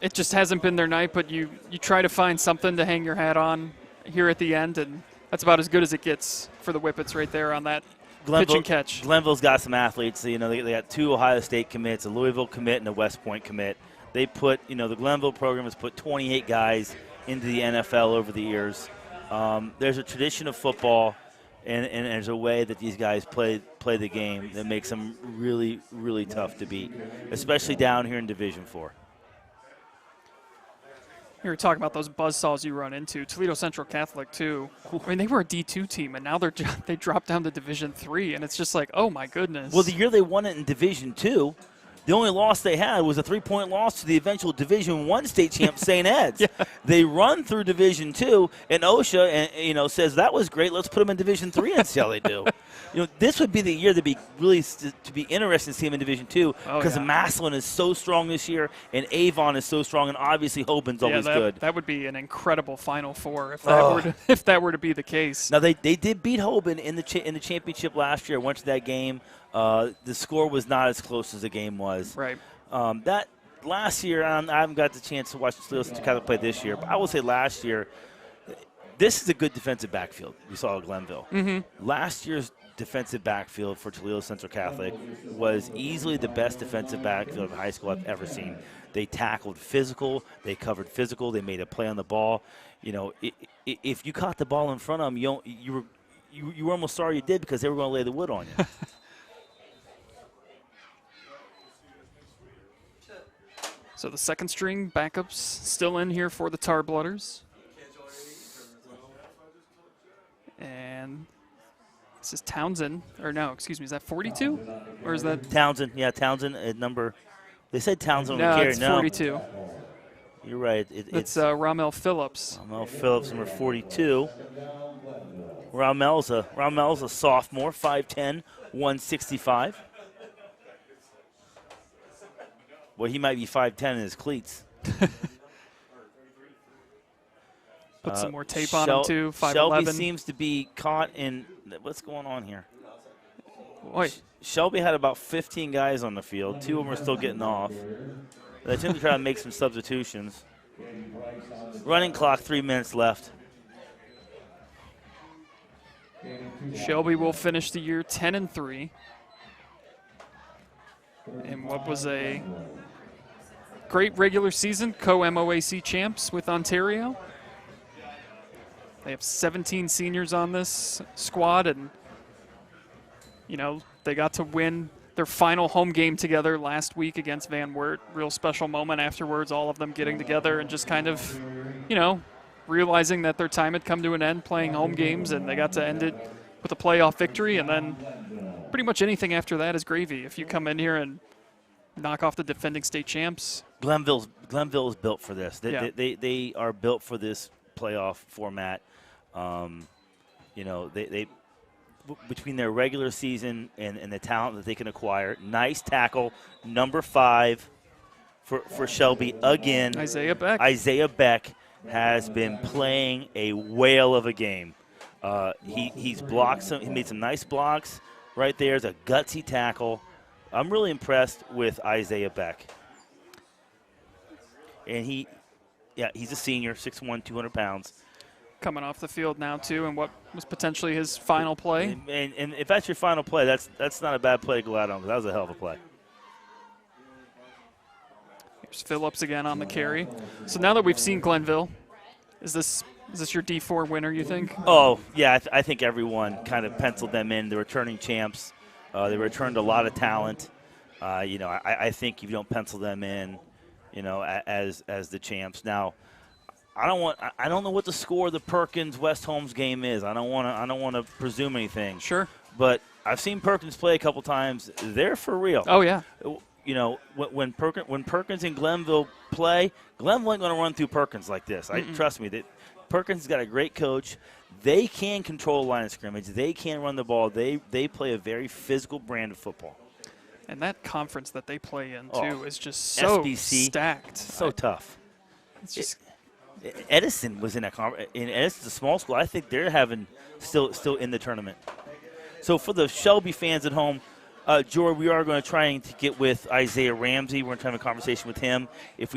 it just hasn't been their night, but you try to find something to hang your hat on here at the end, and that's about as good as it gets for the Whippets right there on that pitch and catch. Glenville's got some athletes. They got 2 Ohio State commits, a Louisville commit, and a West Point commit. They put, the Glenville program has put 28 guys into the NFL over the years. There's a tradition of football, and there's a way that these guys play the game that makes them really, really tough to beat, especially down here in Division IV. You were talking about those buzzsaws you run into. Toledo Central Catholic, too. I mean, they were a D2 team, and now they dropped down to Division III, and it's just like, oh, my goodness. Well, the year they won it in Division II, the only loss they had was a 3-point loss to the eventual Division I state champ St. Ed's. Yeah. They run through Division II, and OSHA says that was great. Let's put them in Division III and see how they do. This would be the year to be really to be interested to see them in Division II because Massillon is so strong this year, and Avon is so strong, and obviously Hoban's always good. That would be an incredible Final Four if that were to be the case. Now they did beat Hoban in the championship last year. I went to that game. The score was not as close as the game was. Right. That last year, I haven't got the chance to watch the Toledo Central Catholic play this year, but I will say last year, this is a good defensive backfield we saw at Glenville. Mm-hmm. Last year's defensive backfield for Toledo Central Catholic was easily the best defensive backfield of high school I've ever seen. They tackled physical, they covered physical, they made a play on the ball. If you caught the ball in front of them, you were almost sorry you did because they were going to lay the wood on you. So the second string backups still in here for the Tar Blooders. And this is Townsend. Or no, excuse me, is that 42? Or is that? Townsend, Townsend at number. They said Townsend on the No, carry. it's 42. You're right. It's Ramel Phillips. Ramel Phillips, number 42. Ramel's a sophomore, 5'10", 165. Well, he might be 5'10" in his cleats. Put some more tape on him, too, 5'11". Shelby seems to be caught in – what's going on here? Oi. Shelby had about 15 guys on the field. 2 of them are still getting off. They tend to try to make some substitutions. Running clock, 3 minutes left. Shelby will finish the year 10-3. And what was a great regular season, co-MOAC champs with Ontario. They have 17 seniors on this squad, and, you know, they got to win their final home game together last week against Van Wert. Real special moment afterwards, all of them getting together and just kind of, you know, realizing that their time had come to an end playing home games, and they got to end it with a playoff victory. And then pretty much anything after that is gravy. If you come in here and knock off the defending state champs. Glenville is built for this. Yeah. They are built for this playoff format. You know, they between their regular season and the talent that they can acquire. Nice tackle, number 5 for Shelby again. Isaiah Beck. Isaiah Beck has been playing a whale of a game. He's blocked some. He made some nice blocks right there. It's a gutsy tackle. I'm really impressed with Isaiah Beck. And he's a senior, 6'1", 200 pounds. Coming off the field now, too, and what was potentially his final play. And if that's your final play, that's not a bad play to go out on, because that was a hell of a play. Here's Phillips again on the carry. So now that we've seen Glenville, is this your D4 winner, you think? Oh, yeah, I think everyone kind of penciled them in. The returning champs. They returned a lot of talent. You know, I think if you don't pencil them in, you know, as the champs. Now, I don't know what the score of the Perkins West Holmes game is. I don't want to presume anything. Sure. But I've seen Perkins play a couple times. They're for real. Oh yeah. You know, when Perkins and Glenville play, Glenville ain't going to run through Perkins like this. Trust me. Perkins has got a great coach. They can control the line of scrimmage. They can run the ball. They play a very physical brand of football. And that conference that they play in too is just so SBC, stacked. So tough. It's just. Edison was in that conference. And Edison's a small school. I think they're still in the tournament. So for the Shelby fans at home, George, we are going to try and get with Isaiah Ramsey. We're going to try to have a conversation with him. If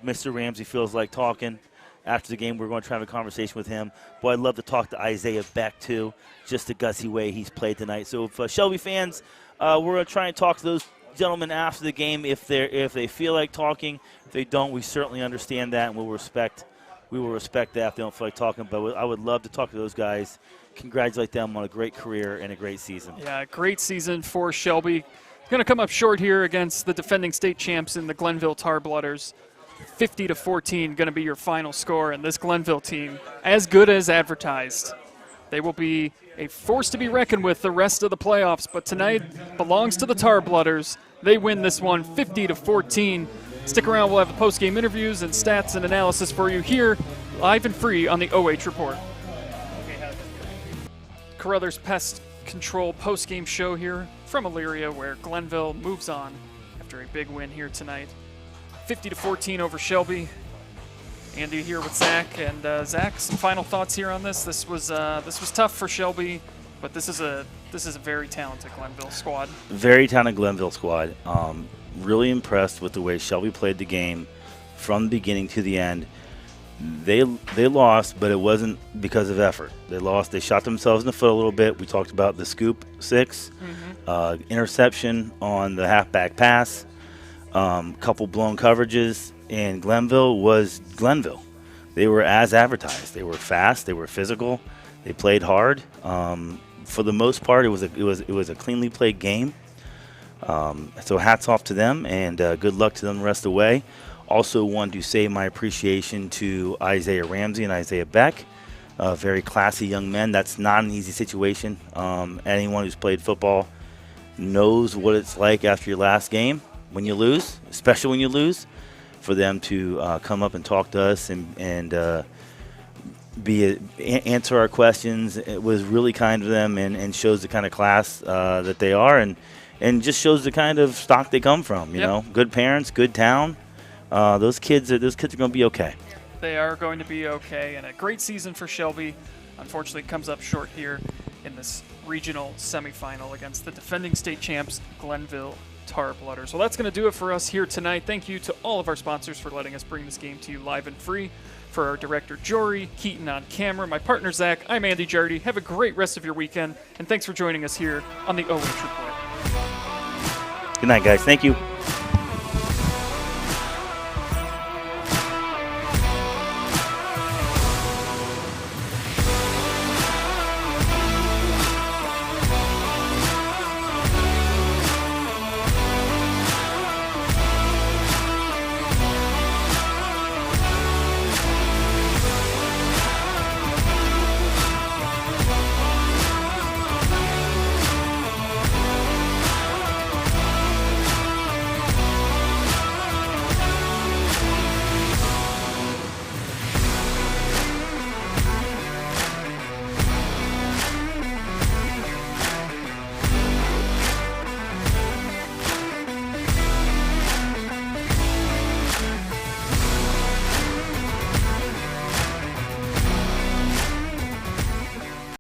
Mr. Ramsey feels like talking after the game, we're going to try to have a conversation with him. But I'd love to talk to Isaiah Beck too, just the gutsy way he's played tonight. So if Shelby fans, we're going to try and talk to those gentlemen after the game if they feel like talking. If they don't, we certainly understand that, and we will respect that if they don't feel like talking. But I would love to talk to those guys, congratulate them on a great career and a great season. Yeah, great season for Shelby. Going to come up short here against the defending state champs in the Glenville Tarblooders. 50-14 going to be your final score, and this Glenville team, as good as advertised. They will be a force to be reckoned with the rest of the playoffs, but tonight belongs to the Tarblooders. They win this one 50-14. Stick around, we'll have the post-game interviews and stats and analysis for you here, live and free on the OH Report. Carruthers Pest Control post-game show here from Elyria, where Glenville moves on after a big win here tonight. 50-14 over Shelby. Andy here with Zach, and Zach, some final thoughts here on this. This was tough for Shelby, but this is a very talented Glenville squad. Very talented Glenville squad. Really impressed with the way Shelby played the game from the beginning to the end. They lost, but it wasn't because of effort. They lost. They shot themselves in the foot a little bit. We talked about the scoop 6, interception on the halfback pass, couple blown coverages, and Glenville was Glenville. They were as advertised. They were fast. They were physical. They played hard. For the most part, it was a cleanly played game. So hats off to them, and good luck to them the rest of the way. Also want to say my appreciation to Isaiah Ramsey and Isaiah Beck. Very classy young men. That's not an easy situation. Anyone who's played football knows what it's like after your last game when you lose, especially when you lose, for them to come up and talk to us and answer our questions. It was really kind of them, and shows the kind of class that they are, and just shows the kind of stock they come from. You know, good parents, good town. Those kids are going to be okay. They are going to be okay, and a great season for Shelby. Unfortunately, comes up short here in this regional semifinal against the defending state champs, Glenville Tar Blooders. Well, that's going to do it for us here tonight. Thank you to all of our sponsors for letting us bring this game to you live and free. For our director, Jory, Keaton on camera, my partner, Zach, I'm Andy Jardy. Have a great rest of your weekend, and thanks for joining us here on the OH Report. Good night, guys. Thank you.